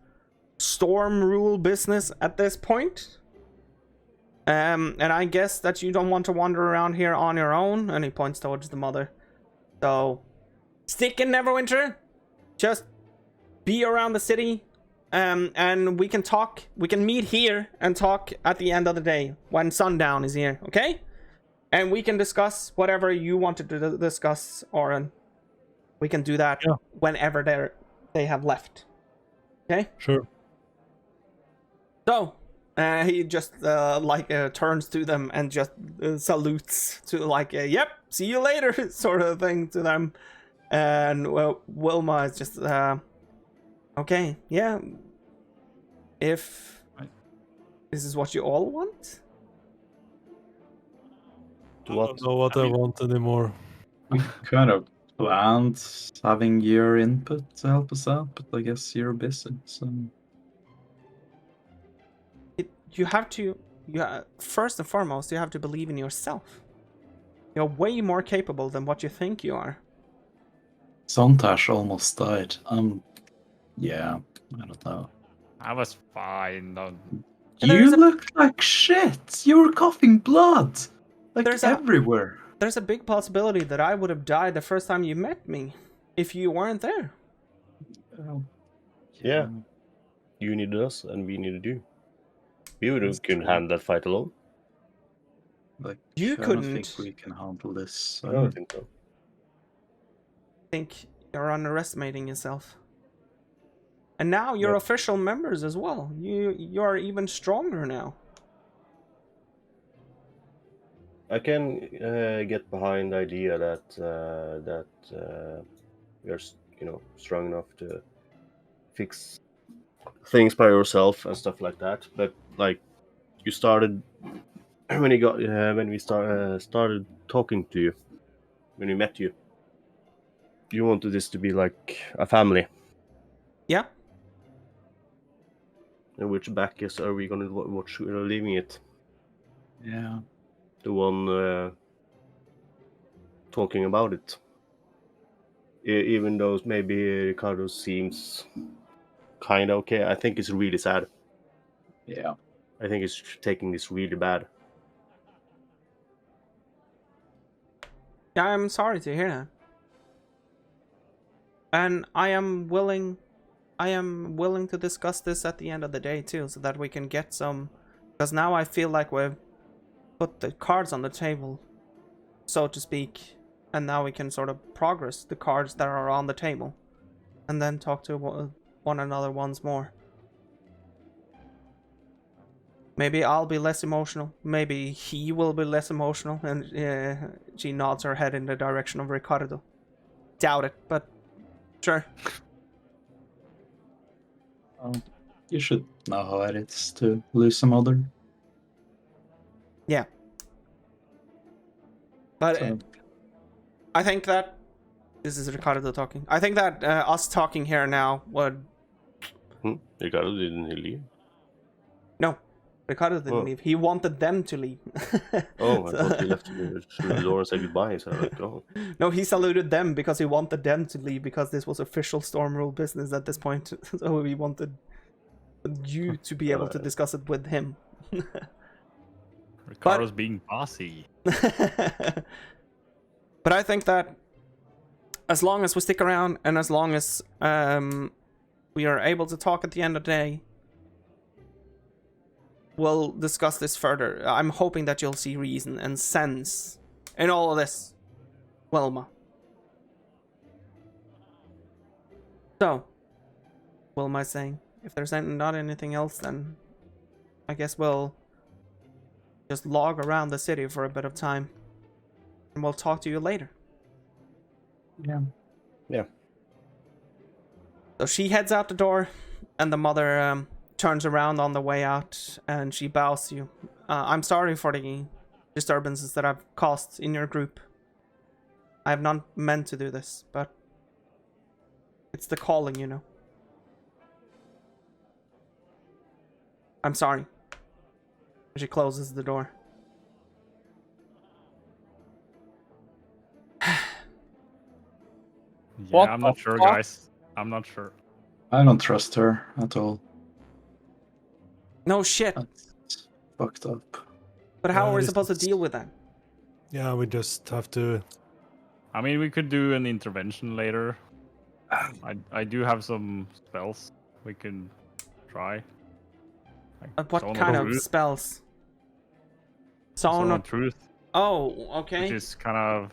Storm Rule business at this point. And I guess that you don't want to wander around here on your own. And he points towards the mother. So, stick in Neverwinter. Just be around the city. And we can talk. We can meet here and talk at the end of the day when sundown is here. Okay? And we can discuss whatever you wanted to discuss, Oren. We can do that whenever they have left. Okay? Sure. So, he just turns to them and just salutes to yep, see you later sort of thing to them. And Wilma is just okay, yeah. If this is what you all want? I don't know what I want anymore. We kind of planned having your input to help us out, but I guess you're busy, so... You have to... first and foremost, you have to believe in yourself. You're way more capable than what you think you are. Sontashs almost died. Yeah, I don't know. I was fine. You look like shit! You were coughing blood! There's everywhere. There's a big possibility that I would have died the first time you met me, if you weren't there. Yeah. You needed us, and we needed you. We couldn't handle that fight alone. You I couldn't. don't think we can handle this. I don't think so. I think you're underestimating yourself. And now you're official members as well. You're even stronger now. I can get behind the idea that you're strong enough to fix things by yourself and stuff like that. But you started when we started talking to you, when we met you. You wanted this to be like a family. Yeah. And which Bacchus are we gonna watch leaving it? Yeah. The one talking about it. Even though maybe Ricardo seems kind of okay, I think it's really sad. Yeah. I think it's taking this really bad. Yeah, I'm sorry to hear that. And I am willing to discuss this at the end of the day too, so that we can get some, because now I feel like we've put the cards on the table, so to speak, and now we can sort of progress the cards that are on the table, and then talk to one another once more. Maybe I'll be less emotional, maybe he will be less emotional, and she nods her head in the direction of Ricardo. Doubt it, but sure. You should know how it is to lose a mother. Yeah. But I think that... This is Ricardo talking. I think that us talking here now would... Ricardo didn't leave? No. Ricardo didn't leave. He wanted them to leave. I thought he left the door and said goodbye. So No, he saluted them because he wanted them to leave, because this was official Storm Rule business at this point. So he wanted you to be able to discuss it with him. Ricardo's being bossy. But I think that as long as we stick around and as long as we are able to talk at the end of the day, we'll discuss this further. I'm hoping that you'll see reason and sense in all of this, Wilma. So, Wilma is saying, if there's not anything else, then I guess we'll just log around the city for a bit of time, and we'll talk to you later. Yeah. So she heads out the door, and the mother turns around on the way out, and she bows to you. I'm sorry for the disturbances that I've caused in your group. I have not meant to do this, but it's the calling, you know. I'm sorry. She closes the door. Yeah, I'm not sure, guys. I'm not sure. I don't trust her at all. No shit. That's fucked up. But how are we this supposed to is- deal with that? Yeah, we just have to. I mean, we could do an intervention later. I do have some spells we can try. Like What Zone kind of Truth. spells? Zone Zone of Truth, Oh, okay. which is kind of...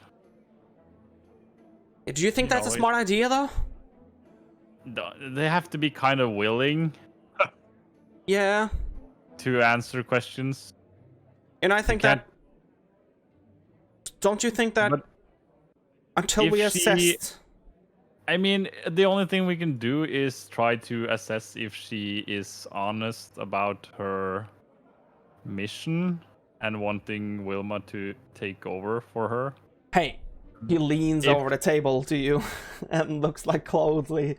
Do you think you that's know, a smart idea, though? They have to be kind of willing Yeah. to answer questions. And I think can't- that... Don't you think that But until if we she- assessed... I mean, the only thing we can do is try to assess if she is honest about her mission and wanting Wilma to take over for her. Hey, he leans If- over the table to you and looks like coldly.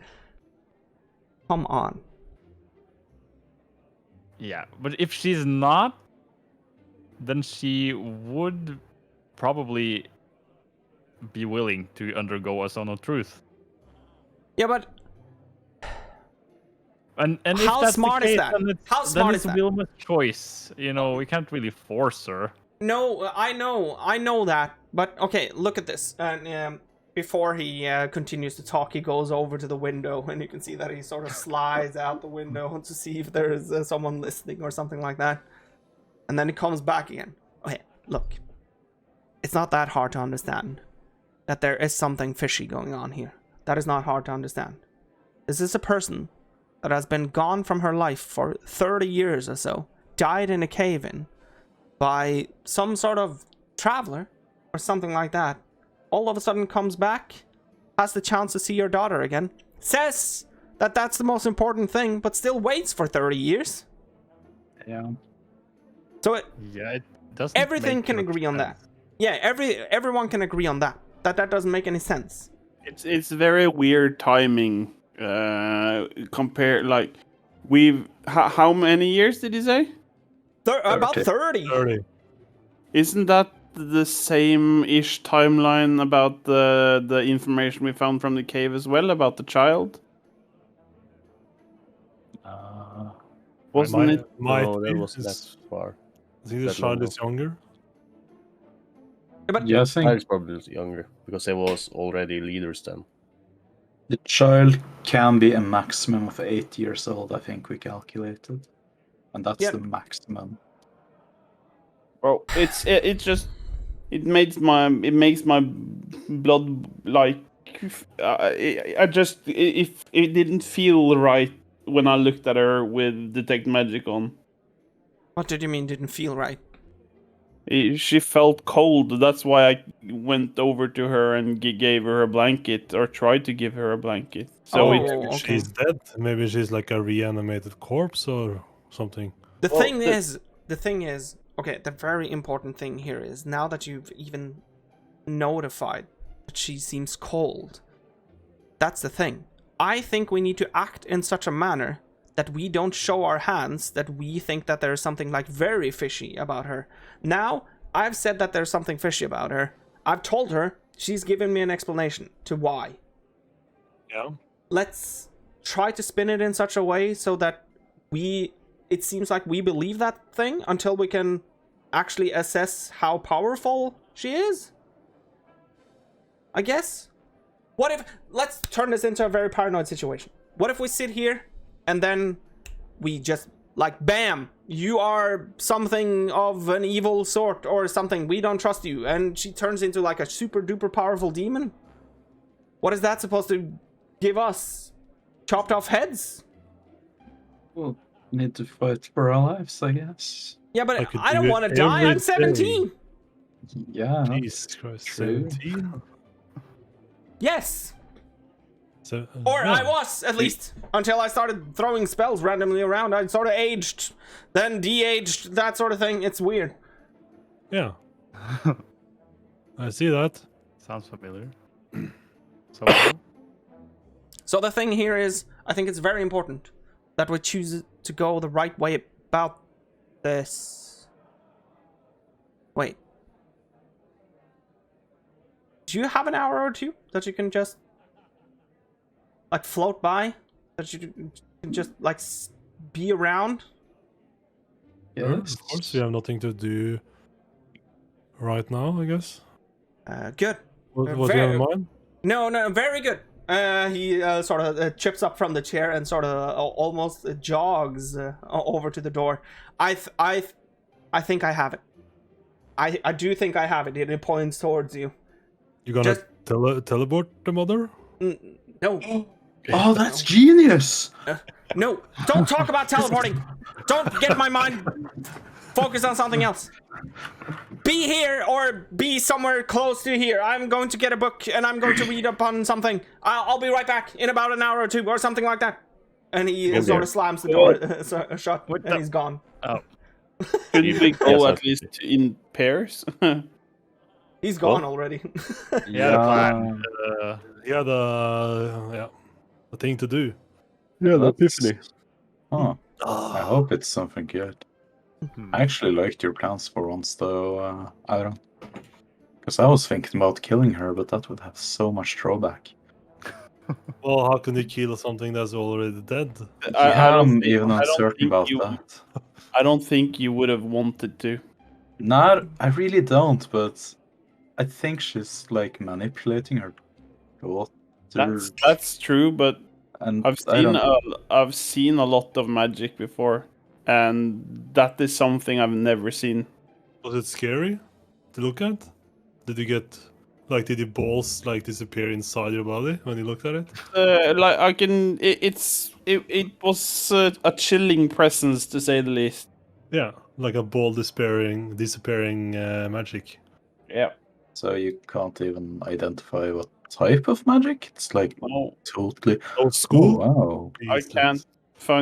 Come on. Yeah, but if she's not, then she would probably be willing to undergo a Zone of Truth. Yeah, but And if How that's smart the is case, that? then it's, How then smart it's is that? Wilma's choice. You know, we can't really force her. no, I know that. But okay, look at this. And before he continues to talk, he goes over to the window, and you can see that he sort of slides out the window to see if there is someone listening or something like that. And then he comes back again. Okay, look. It's not that hard to understand that there is something fishy going on here. That is not hard to understand. This is a person that has been gone from her life for 30 years or so, died in a cave-in by some sort of traveler or something like that, all of a sudden comes back, has the chance to see your daughter again, says that that's the most important thing, but still waits for 30 years. Yeah. So it, Yeah, it doesn't. everything make can much agree on sense. that. Yeah, everyone can agree on that. That doesn't make any sense. It's very weird timing. Compare like we've how many years did you say? About 30. 30. Isn't that the same-ish timeline about the information we found from the cave as well about the child? Wasn't it? Might No, that be. wasn't It's- that far. I think the that long child is younger. But Yeah, I I think was probably younger because they was already leaders then. the child can be a maximum of 8 years old, I think we calculated. And that's Yeah. the maximum. Well, it makes my blood like if it didn't feel right when I looked at her with detect magic on. what did you mean didn't feel right? She felt cold. That's why I went over to her and gave her a blanket, or tried to give her a blanket. So Oh, it, Maybe okay. she's dead. Maybe she's like a reanimated corpse or something. The Well, thing the- is, okay, the very important thing here is now that you've even notified that she seems cold, that's the thing. I think we need to act in such a manner that we don't show our hands that we think that there's something like very fishy about her. Now, I've said that there's something fishy about her. I've told her, she's given me an explanation to why. Yeah. Let's try to spin it in such a way so that it seems like we believe that thing until we can actually assess how powerful she is. I guess. What if, let's turn this into a very paranoid situation. What if we sit here and then we just like, bam, you are something of an evil sort or something, we don't trust you, and she turns into like a super duper powerful demon? What is that supposed to give us? Chopped off heads? Well, need to fight for our lives, I guess. Yeah, but I could I don't do it want to die. every I'm 17. Yeah. Jesus Christ. True. 17? Yes. So, Or yeah. I was, at least, until I started throwing spells randomly around. I sort of aged, then de-aged, that sort of thing. It's weird. Yeah. I see that. Sounds familiar. So, So the thing here is, I think it's very important that we choose to go the right way about this. Wait. Do you have an hour or two that you can just like float by? That you can just like be around? Sure, Yes. of course, we have nothing to do right now, I guess. Good. What do you have in mind? No, very good. He sort of chips up from the chair and sort of almost jogs over to the door. I think I have it. I do think I have it. It points towards you. You gonna teleport the mother? No. Oh, that's genius! No, don't talk about teleporting. Don't get my mind focused on something else. Be here or be somewhere close to here. I'm going to get a book and I'm going to read up on something. I'll be right back in about an hour or two or something like that. And he sort of slams the door shut and he's gone. Oh. Couldn't we go at least in pairs? He's gone already. Yeah. The thing to do. Yeah, the epiphany. Oh, I hope it's something good. I actually liked your plans for once, though, Aaron. Because I was thinking about killing her, but that would have so much drawback. Well, how can you kill something that's already dead? I'm even uncertain about that. I don't think you would have wanted to. No, I really don't, but I think she's like manipulating her daughter. That's true, but And I've seen a lot of magic before, and that is something I've never seen. Was it scary to look at? Did you get did your balls disappear inside your body when you looked at it? It was a chilling presence, to say the least. Yeah, like a ball disappearing magic. Yeah. So you can't even identify what type of magic? It's totally. No school? Oh, wow. I can't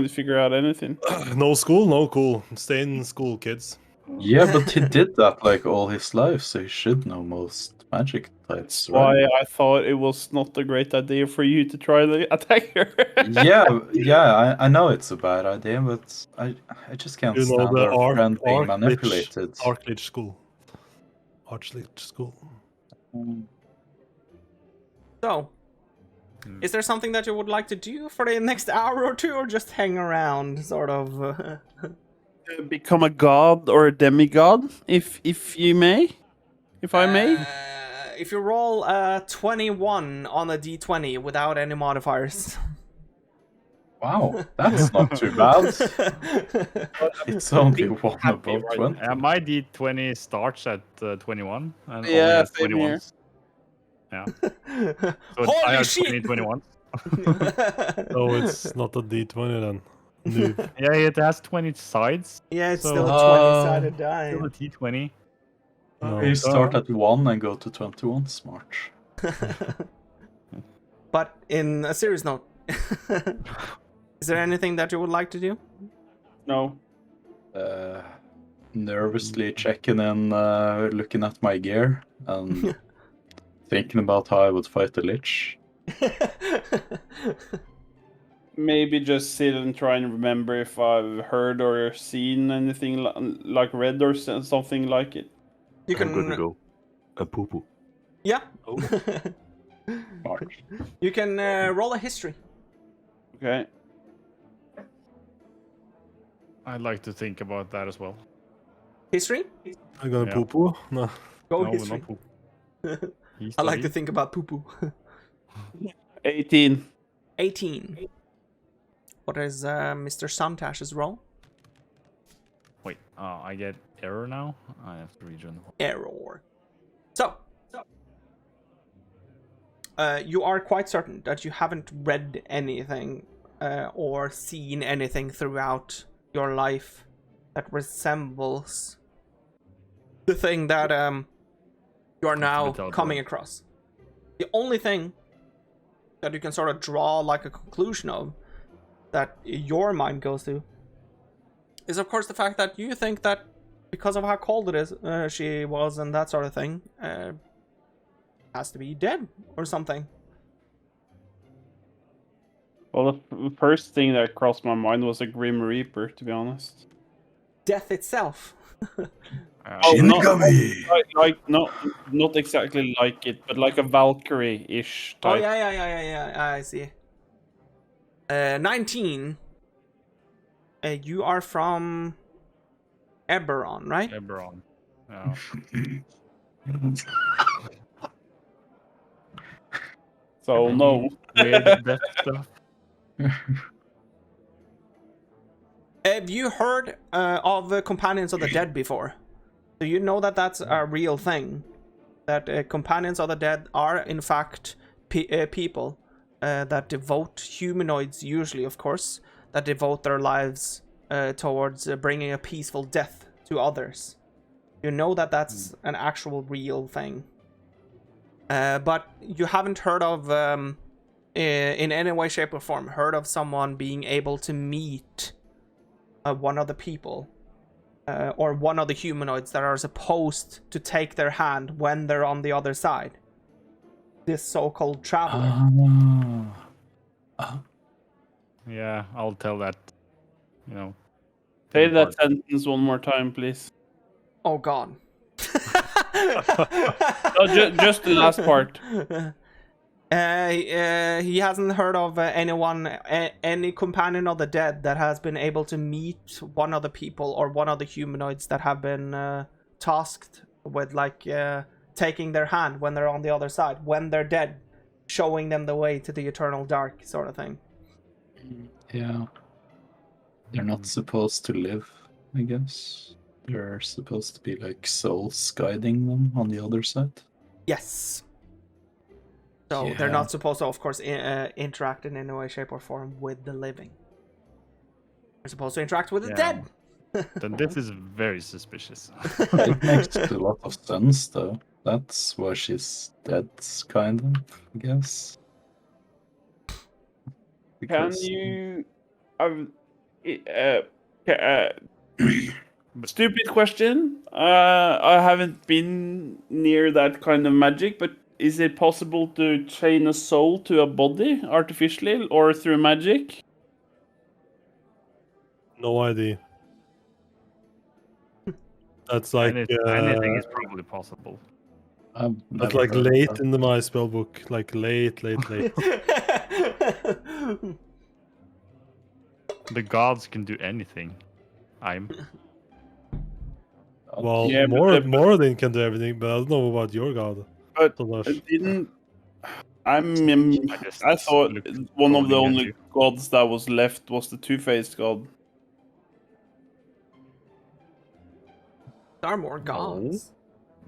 figure out anything. No school, no cool. Stay in school, kids. Yeah, but he did that all his life, so he should know most magic types. That's why I thought it was not a great idea for you to try the attack her. yeah, I know it's a bad idea, but I just can't stand our friend being manipulated. Archlich school. So, is there something that you would like to do for the next hour or two, or just hang around, sort of? Become a god or a demigod, if I may. If you roll 21 on a d20 without any modifiers. Wow, that's not too bad. It's only one above 20. My d20 starts at 21. And only Yeah, has same 21. here. Yeah. So Holy I have shit! 21. Oh, it's not a d20 then. Noob. Yeah, it has 20 sides. Yeah, it's So- still a 20-sided die. Still a d20. No. You start at 1 and go to 21, smart. But in a serious note, is there anything that you would like to do? No. Nervously checking and looking at my gear and thinking about how I would fight the Lich. Maybe just sit and try and remember if I've heard or seen anything like read or something like it. You can I'm gonna go a poo-poo. Yeah. Smart. You can roll a history. Okay. I'd like to think about that as well. History? I'm gonna Yeah. poo-poo? No. Go No, history. not poop. I like to think about poo-poo. 18. 18. What is Mr. Sontash's roll? Wait, I get error now? I have to rejoin. Error. So, you are quite certain that you haven't read anything or seen anything throughout your life that resembles the thing that you are now coming across. The only thing that you can sort of draw like a conclusion of that your mind goes to is of course the fact that you think that because of how cold it is she was and that sort of thing has to be dead or something. Well, the first thing that crossed my mind was a Grim Reaper, to be honest. Death itself. Shinigami! Not exactly like it, but like a Valkyrie-ish Oh type. yeah, I see. 19. You are from Eberron, right? Eberron. Yeah. So no. Weird death stuff. Have you heard of Companions of the Dead before? Do you know that that's a real thing? That Companions of the Dead are, in fact, people that devote humanoids, usually, of course, that devote their lives towards bringing a peaceful death to others. You know that that's an actual real thing. But you haven't heard of, in any way, shape, or form, heard of someone being able to meet one of the people or one of the humanoids that are supposed to take their hand when they're on the other side. This so-called traveler. Yeah, I'll tell that. Say that sentence one more time, please. Oh God. No, just the last part. He hasn't heard of any companion of the dead that has been able to meet one of the people or one of the humanoids that have been tasked with taking their hand when they're on the other side, when they're dead, showing them the way to the eternal dark, sort of thing. Yeah. They're not supposed to live, I guess. They're supposed to be like souls guiding them on the other side. Yes. So they're not supposed to, of course, interact in any way, shape, or form with the living. They're supposed to interact with the dead. Then this is very suspicious. It makes a lot of sense, though. That's why she's dead, kind of, I guess. Can you... stupid question. I haven't been near that kind of magic, but is it possible to chain a soul to a body artificially or through magic? No idea. That's like anything is probably possible. That's like late in my spell book, like late. The gods can do anything. Well, Yeah, more than can do everything, but I don't know about your god. But Sontashs. it didn't. I thought one of the only gods that was left was the two-faced god. There are more gods.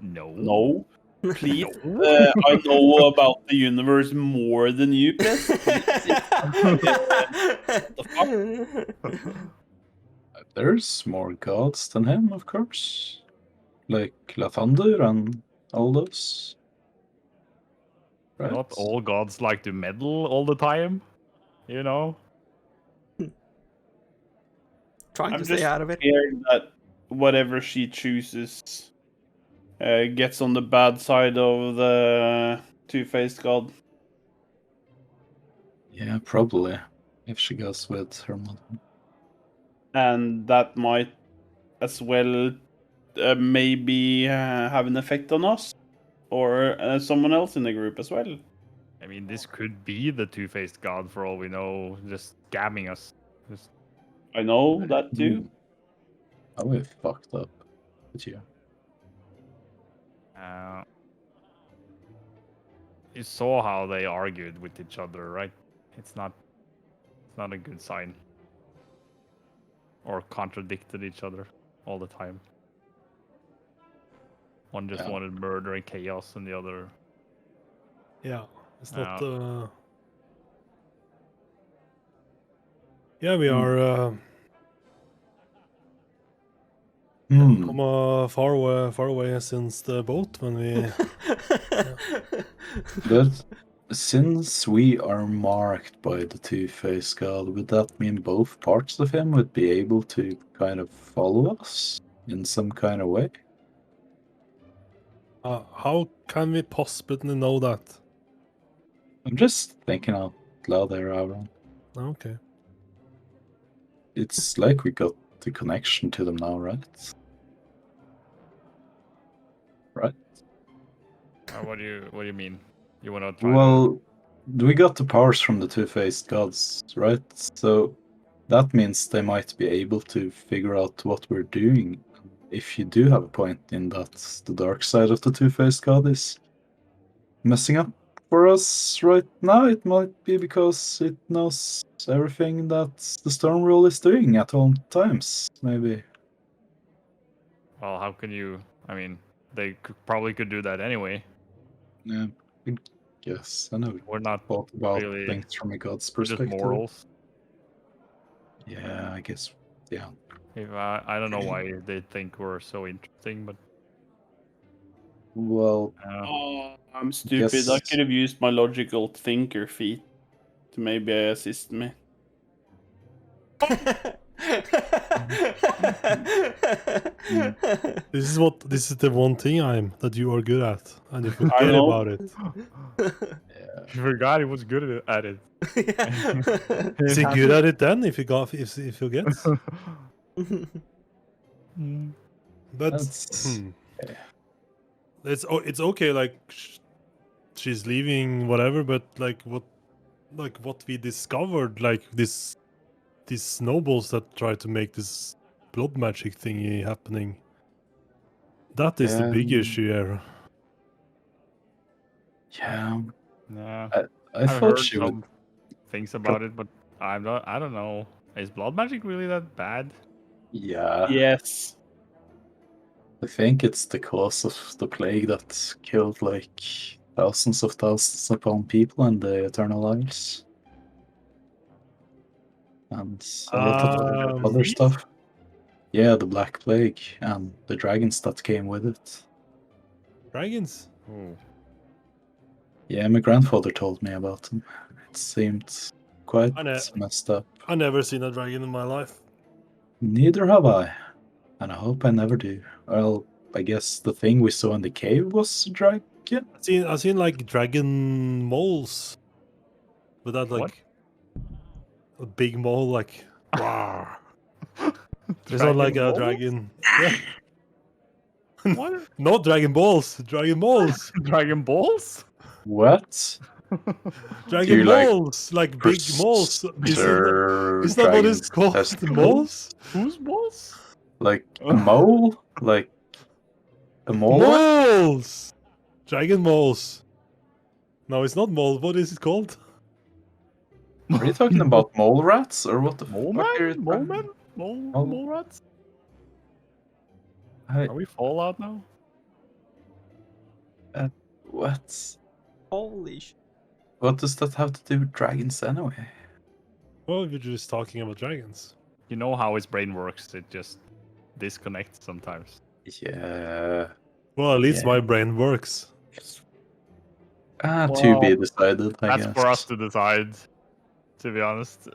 No. Please. I know about the universe more than you, Prez. There's more gods than him, of course. Like Lathander and all those. Right? Not all gods like to meddle all the time, you know? Trying I'm to just stay out of it. scared that whatever she chooses gets on the bad side of the two-faced god. Yeah, probably. If she goes with her mother. And that might as well maybe have an effect on us or someone else in the group as well. I mean, this could be the two-faced god for all we know, just scamming us. I know that too. Oh, we fucked up with you. You saw how they argued with each other, right? It's not a good sign. Or contradicted each other all the time. One just wanted murder and chaos, and the other... Yeah, it's not... Yeah, we are... come far away since the boat when we... But since we are marked by the two-faced god, would that mean both parts of him would be able to kind of follow us in some kind of way? How can we possibly know that? I'm just thinking out loud there, Aaron. Okay. It's like we got the connection to them now, right? Right? What do you mean? You want to try? Well, we got the powers from the two-faced gods, right? So that means they might be able to figure out what we're doing, if you do have a point in that the dark side of the two-faced god is messing up for us right now, it might be because it knows everything that the storm rule is doing at all times, maybe. Well, how can you? I mean, they probably could do that anyway. Yeah, I guess. I know We're not talk about really- things from a god's We're just perspective. mortals. Yeah, I guess. Yeah. If I don't know why they think we're so interesting, but Well, Oh, I'm stupid. I Yes. could have used my logical thinker feat to maybe assist me. This is the one thing that you are good at, and you I forget know. about it. you forgot he was good at it. Is he good at it then? If he gets, but That's- it's okay. Like she's leaving, whatever. But what we discovered, like these nobles that try to make this blood magic thingy happening. That is the big issue here. yeah. Yeah, I I've thought heard she would. some things about it, but I don't know. Is blood magic really that bad? Yeah. Yes. I think it's the cause of the plague that killed like thousands upon people in the Eternal Isles. And a lot of other Disease? stuff. Yeah, the Black Plague and the dragons that came with it. Dragons. Oh. Yeah, my grandfather told me about them. It seemed quite I know. messed up. I never seen a dragon in my life. Neither have I. And I hope I never do. Well, I guess the thing we saw in the cave was a dragon. I've seen like dragon moles, but that like a big mole, like wow. It's not like a dragon. Yeah. What? Not dragon balls, dragon moles. Dragon balls? What? Dragon you like moles, like big moles. Is Is that what it's called? Moles? Whose balls? Like a mole? Like a mole? Moles! Dragon moles. No, it's not mole. What is it called? Are you talking about mole rats or what the Mole fuck are you man? Mole talking- man? Mole, Oh. mole rats? I- Are we Fallout now? What? Holy sh! What does that have to do with dragons anyway? Well, we're just talking about dragons. You know how his brain works. It just disconnects sometimes. Yeah. Well, at least Yeah. my brain works. To be decided, I That's guess. for us to decide, to be honest.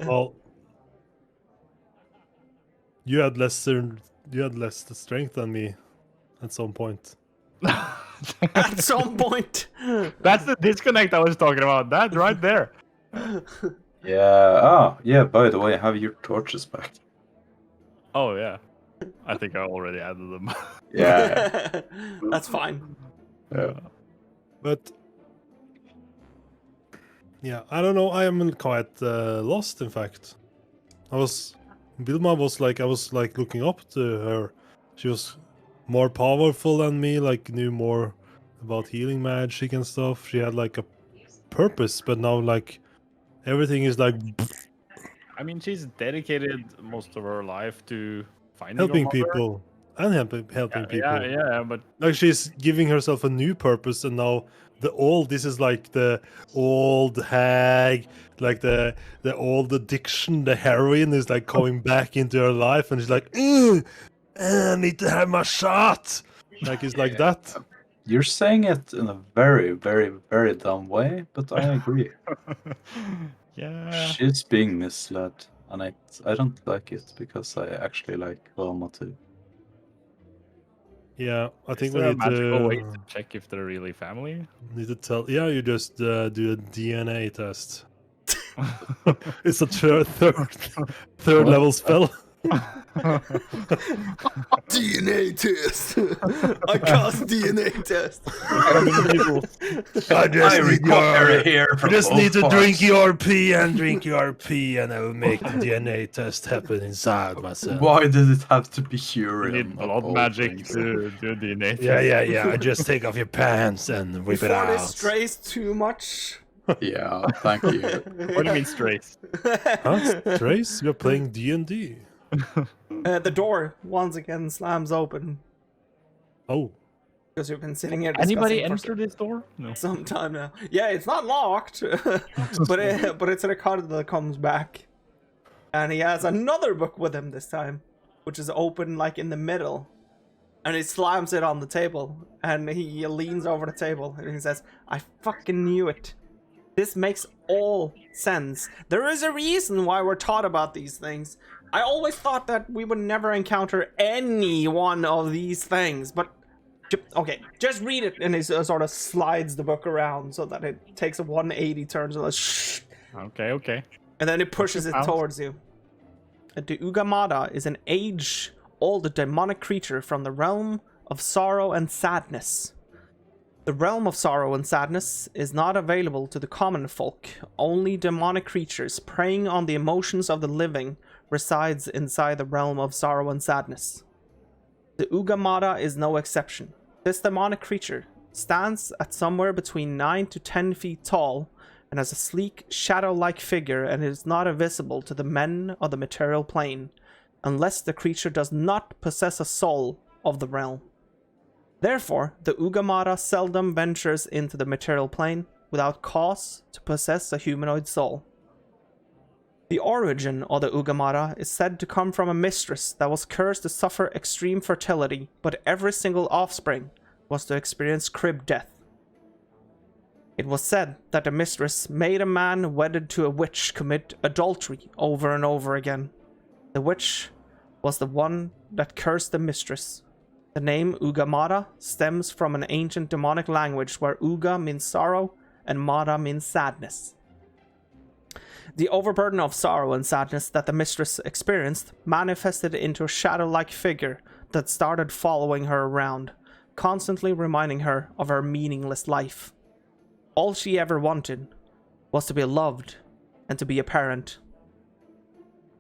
Well, you had less strength than me at some point. At some point. That's the disconnect I was talking about. That right there. Yeah. Yeah, by the way, have your torches back. Oh yeah. I think I already added them. Yeah. That's fine. Yeah. But yeah, I don't know. I am quite lost. In fact, Vilma was like, I was like looking up to her. She was more powerful than me. Like knew more about healing magic and stuff. She had like a purpose, but now like everything is like I mean, she's dedicated most of her life to finding her helping mother. people and helping people. Yeah, but Like she's giving herself a new purpose, and now this is like the old hag, like the old addiction, the heroin is like coming back into her life, and she's like, I need to have my shot. Like it's like that. You're saying it in a very, very, very dumb way, but I agree. yeah. She's being misled, and I don't like it because I actually like Velma too. Yeah, I think Is we there a need magical way to to check if they're really family? tell. Yeah, you just do a DNA test. It's a third level spell. DNA test. I cast DNA test. I just recover here I from just both need to parts. drink your pee and drink your pee, and I will make the DNA test happen inside myself. Why did it have to be You urine? need blood magic to do DNA. Yeah. I just take off your pants and whip it Before this out. strays too much. Yeah, thank you. What do you mean strays? Huh? Trace, you're playing D&D. The door once again slams open Oh, because you've been sitting here. Anybody discussing enter this door? No. for some time now. Yeah, it's not locked, but it's a card that comes back, and he has another book with him this time, which is open like in the middle, and he slams it on the table, and he leans over the table and he says, "I fucking knew it. This makes all sense. There is a reason why we're taught about these things. I always thought that we would never encounter any one of these things, but okay, just read it." And he sort of slides the book around so that it takes a 180 turn, so shh, Okay. and then it pushes it Out. towards you. The Ugamada is an age-old demonic creature from the realm of sorrow and sadness. The realm of sorrow and sadness is not available to the common folk. Only demonic creatures preying on the emotions of the living resides inside the realm of sorrow and sadness. The Ugamada is no exception. This demonic creature stands at somewhere between 9 to 10 feet tall and has a sleek, shadow-like figure, and is not visible to the men of the material plane, unless the creature does not possess a soul of the realm. Therefore, the Ugamada seldom ventures into the material plane without cause to possess a humanoid soul. The origin of the Ugamada is said to come from a mistress that was cursed to suffer extreme fertility, but every single offspring was to experience crib death. It was said that the mistress made a man wedded to a witch commit adultery over and over again. The witch was the one that cursed the mistress. The name Ugamada stems from an ancient demonic language where Uga means sorrow and Mada means sadness. The overburden of sorrow and sadness that the mistress experienced manifested into a shadow-like figure that started following her around, constantly reminding her of her meaningless life. All she ever wanted was to be loved and to be a parent.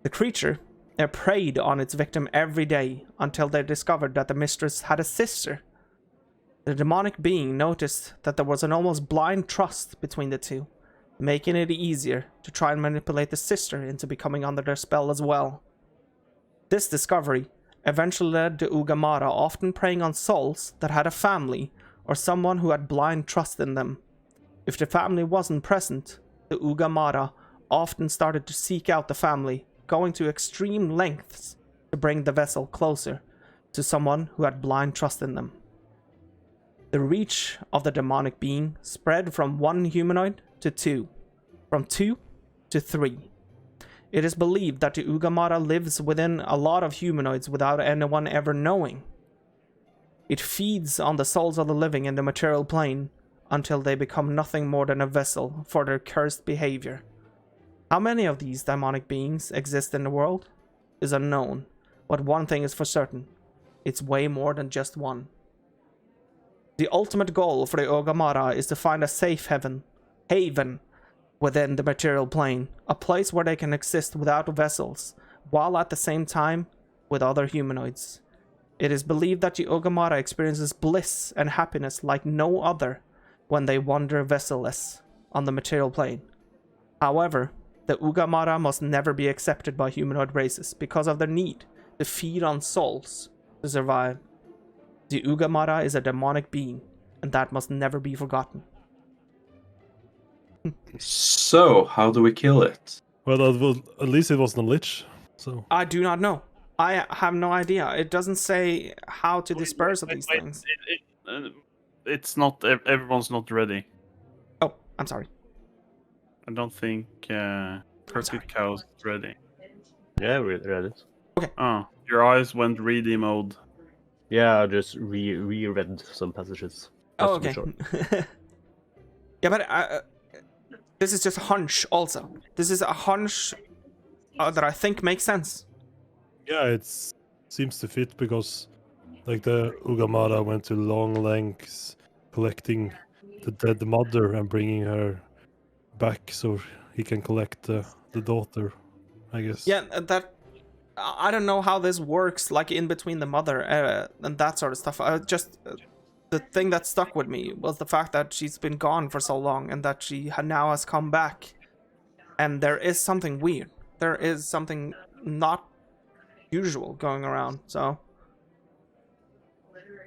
The creature preyed on its victim every day until they discovered that the mistress had a sister. The demonic being noticed that there was an almost blind trust between the two, making it easier to try and manipulate the sister into becoming under their spell as well. This discovery eventually led to Ugamada often preying on souls that had a family or someone who had blind trust in them. If the family wasn't present, the Ugamada often started to seek out the family, going to extreme lengths to bring the vessel closer to someone who had blind trust in them. The reach of the demonic being spread from one humanoid to two, from 2 to 3. It is believed that the Ugamada lives within a lot of humanoids without anyone ever knowing. It feeds on the souls of the living in the material plane until they become nothing more than a vessel for their cursed behavior. How many of these demonic beings exist in the world is unknown, but one thing is for certain: it's way more than just one. The ultimate goal for the Ugamada is to find a safe haven within the material plane, a place where they can exist without vessels, while at the same time with other humanoids. It is believed that the Ugamada experiences bliss and happiness like no other when they wander vesselless on the material plane. However, the Ugamada must never be accepted by humanoid races because of their need to feed on souls to survive. The Ugamada is a demonic being, and that must never be forgotten. So, how do we kill it? well, at least it wasn't a lich. So I do not know. I have no idea. It doesn't say how to dispose of these things. It's not. Everyone's not ready. Oh, I'm sorry. I don't think Perfect Cow's ready. Yeah, we read it. Oh, your eyes went ready mode. Yeah, I just reread some passages. Oh, just to be okay. sure. Yeah, but this is just a hunch also. This is a hunch that I think makes sense. Yeah, it seems to fit because, like, the Ugamara went to long lengths collecting the dead mother and bringing her back so he can collect the daughter, I guess. Yeah, that I don't know how this works, like in between the mother and that sort of stuff. The thing that stuck with me was the fact that she's been gone for so long and that she now has come back, and there is something weird. There is something not usual going around. So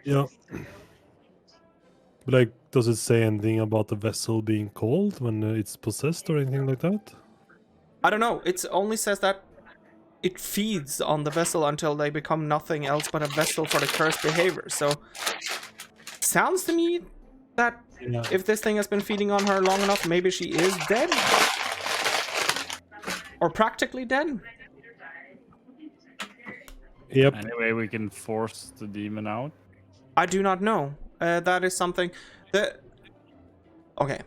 Yeah. But, like, does it say anything about the vessel being cold when it's possessed or anything like that? I don't know. It only says that it feeds on the vessel until they become nothing else but a vessel for the cursed behavior. So sounds to me that if this thing has been feeding on her long enough, maybe she is dead. Or practically dead. Yep. Anyway, we can force the demon out. I do not know. That is something that... Okay.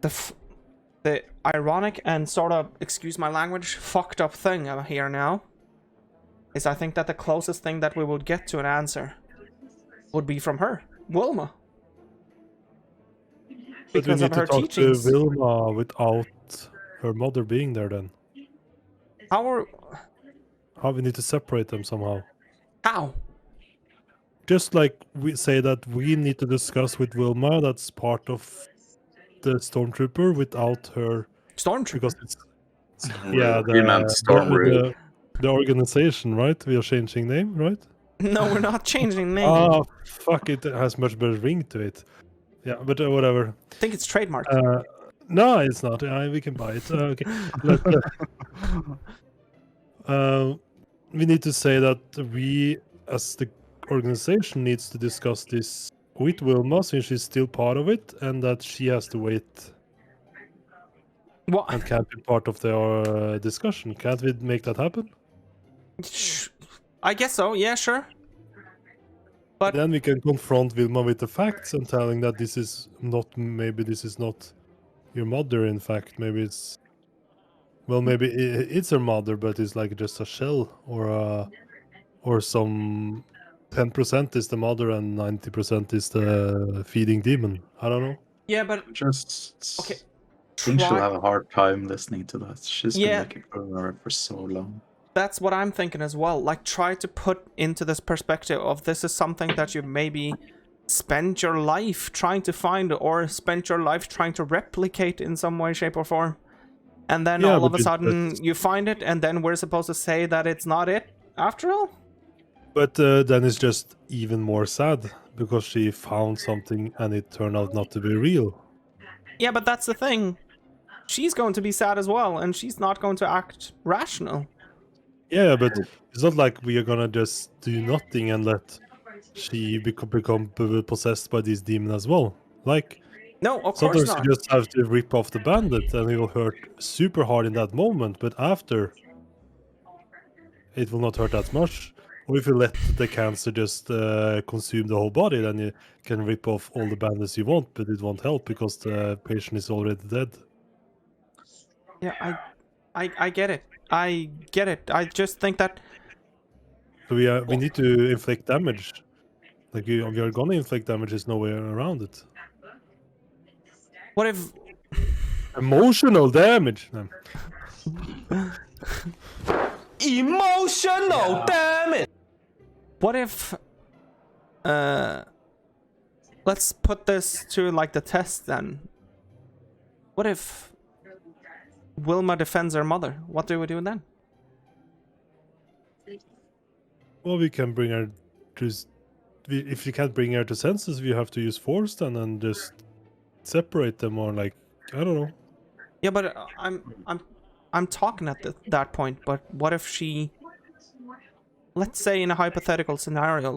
The ironic and sort of, excuse my language, fucked up thing here now is I think that the closest thing that we would get to an answer would be from her, Wilma. Because of her teachings. To Wilma without her mother being there then. How we need to separate them somehow. How? Just like we say that we need to discuss with Wilma, that's part of the Stormtrooper without her. Stormtrooper? Because it's yeah, the organization, right? We are changing name, right? No, we're not changing name. Oh, fuck, it has much better ring to it. Yeah, but whatever. I think it's trademarked. No, it's not. We can buy it. Okay. We need to say that we, as the organization, needs to discuss this with Wilma since she's still part of it, and that she has to wait. What? And can't be part of the discussion. Can't we make that happen? I guess so. Yeah, sure. But then we can confront Wilma with the facts and telling that this is not your mother. In fact, maybe it's. Well, maybe it's her mother, but it's like just a shell or some 10% is the mother and 90% is the feeding demon. I don't know. Yeah, but just okay. I think she'll have a hard time listening to that. She's been looking for her for so long. That's what I'm thinking as well. Like, try to put into this perspective of this is something that you maybe spent your life trying to find or spent your life trying to replicate in some way, shape, or form. And then all of a sudden you find it, and then we're supposed to say that it's not it after all? But then it's just even more sad because she found something and it turned out not to be real. Yeah, but that's the thing. She's going to be sad as well, and she's not going to act rational. Yeah, but it's not like we are gonna just do nothing and let she become possessed by this demon as well. Like, no, of course sometimes not. you just have to rip off the bandit and it will hurt super hard in that moment, but after it will not hurt that much. Or if you let the cancer just consume the whole body, then you can rip off all the bandits you want, but it won't help because the patient is already dead. Yeah, I get it. I get it. I just think that... So we need to inflict damage. Like, we are gonna inflict damage, there's no way around it. What if... Emotional damage! No. Emotional damage! What if... let's put this to, like, the test then. What if Wilma defends her mother? What do we do then? Well, we can bring her to... If you can't bring her to senses, we have to use force then and just separate them, or like, I don't know. Yeah, but I'm talking at that point, but what if she... Let's say in a hypothetical scenario,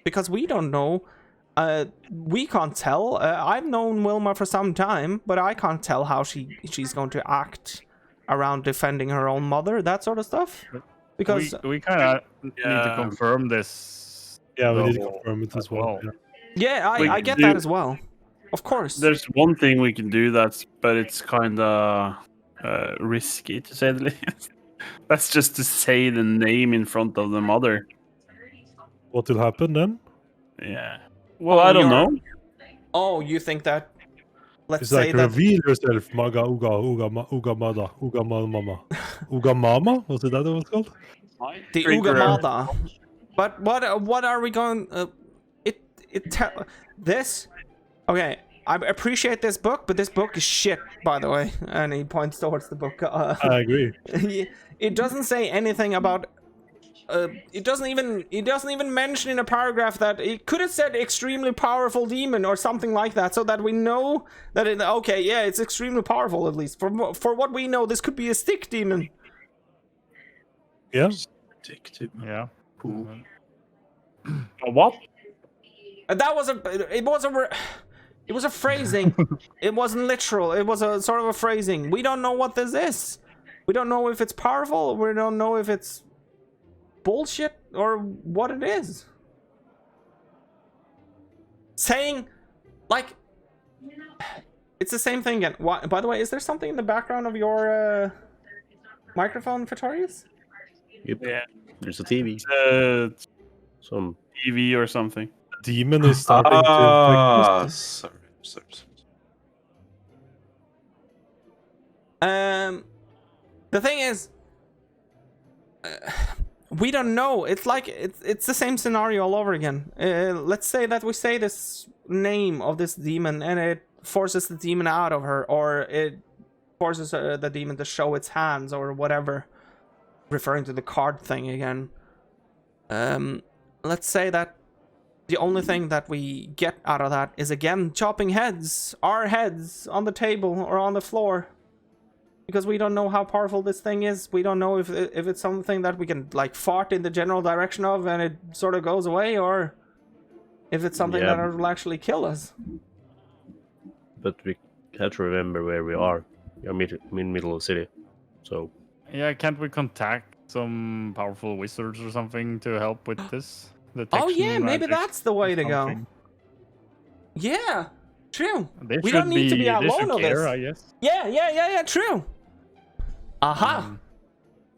because we don't know, we can't tell. I've known Wilma for some time, but I can't tell how she's going to act around defending her own mother, that sort of stuff. Because we kind of need to confirm this. Yeah, we need to confirm it as well. Yeah, I get that as well. Of course. There's one thing we can do but it's kind of risky to say the least. That's just to say the name in front of the mother. What will happen then? Yeah. Well, I don't know. Oh, you think that? Let's It's say like that. reveal yourself, Maga Uga Uga Uga Mada Uga Mama Uga Mama. Was it that it was called? The Trigger. Ugamada. But what are we going? This. Okay, I appreciate this book, but this book is shit. By the way, and he points towards the book. I agree. It doesn't say anything about. It doesn't even mention in a paragraph that it could have said extremely powerful demon or something like that, so that we know that it's extremely powerful at least. For what we know, this could be a stick demon. Yeah. Yeah. Cool. A what? That was it was a phrasing. It wasn't literal. It was a sort of a phrasing. We don't know what this is. We don't know if it's powerful. We don't know if it's bullshit or what it is. Saying, like, it's the same thing again. By the way, is there something in the background of your microphone, Pretorius? Yep. Yeah. There's a TV. Some TV or something. Demon is starting to infect. Sorry. The thing is, we don't know. It's like it's the same scenario all over again. Let's say that we say this name of this demon and it forces the demon out of her, or it forces the demon to show its hands or whatever, referring to the card thing again. Let's say that the only thing that we get out of that is again chopping heads, our heads on the table or on the floor. Because we don't know how powerful this thing is. We don't know if it's something that we can like fart in the general direction of and it sort of goes away, or if it's something that will actually kill us. But we have to remember where we are. We are in middle of the city, so. Yeah, can't we contact some powerful wizards or something to help with this? Oh yeah, maybe magic that's the way or to go. something? Yeah, true. They We don't need to be they alone should on care, this. I guess. Yeah, true. Aha.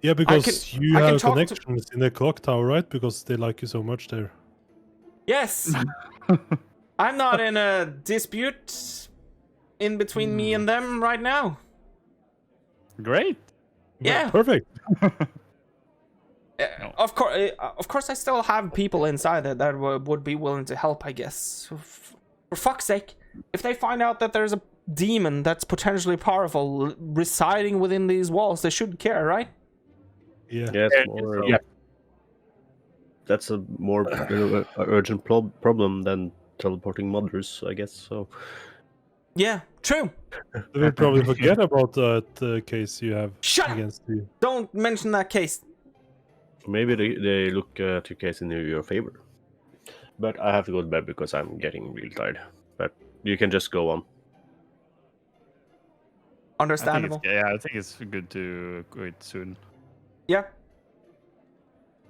Yeah, because you I can have talk to- connections in the clock tower, right? Because they like you so much there. Yes. I'm not in a dispute in between me and them right now. Great. Yeah. Perfect. Of course, I still have people inside that would be willing to help, I guess. For fuck's sake, if they find out that there's a demon that's potentially powerful residing within these walls, they should care, right? Yeah. Yes, more, that's a more urgent problem than teleporting mothers, I guess. So. Yeah, true. They will probably forget about that case you have against you. Don't mention that case. Maybe they look at your case in your favor. But I have to go to bed because I'm getting real tired. But you can just go on. Understandable. I think it's good to quit soon. Yeah.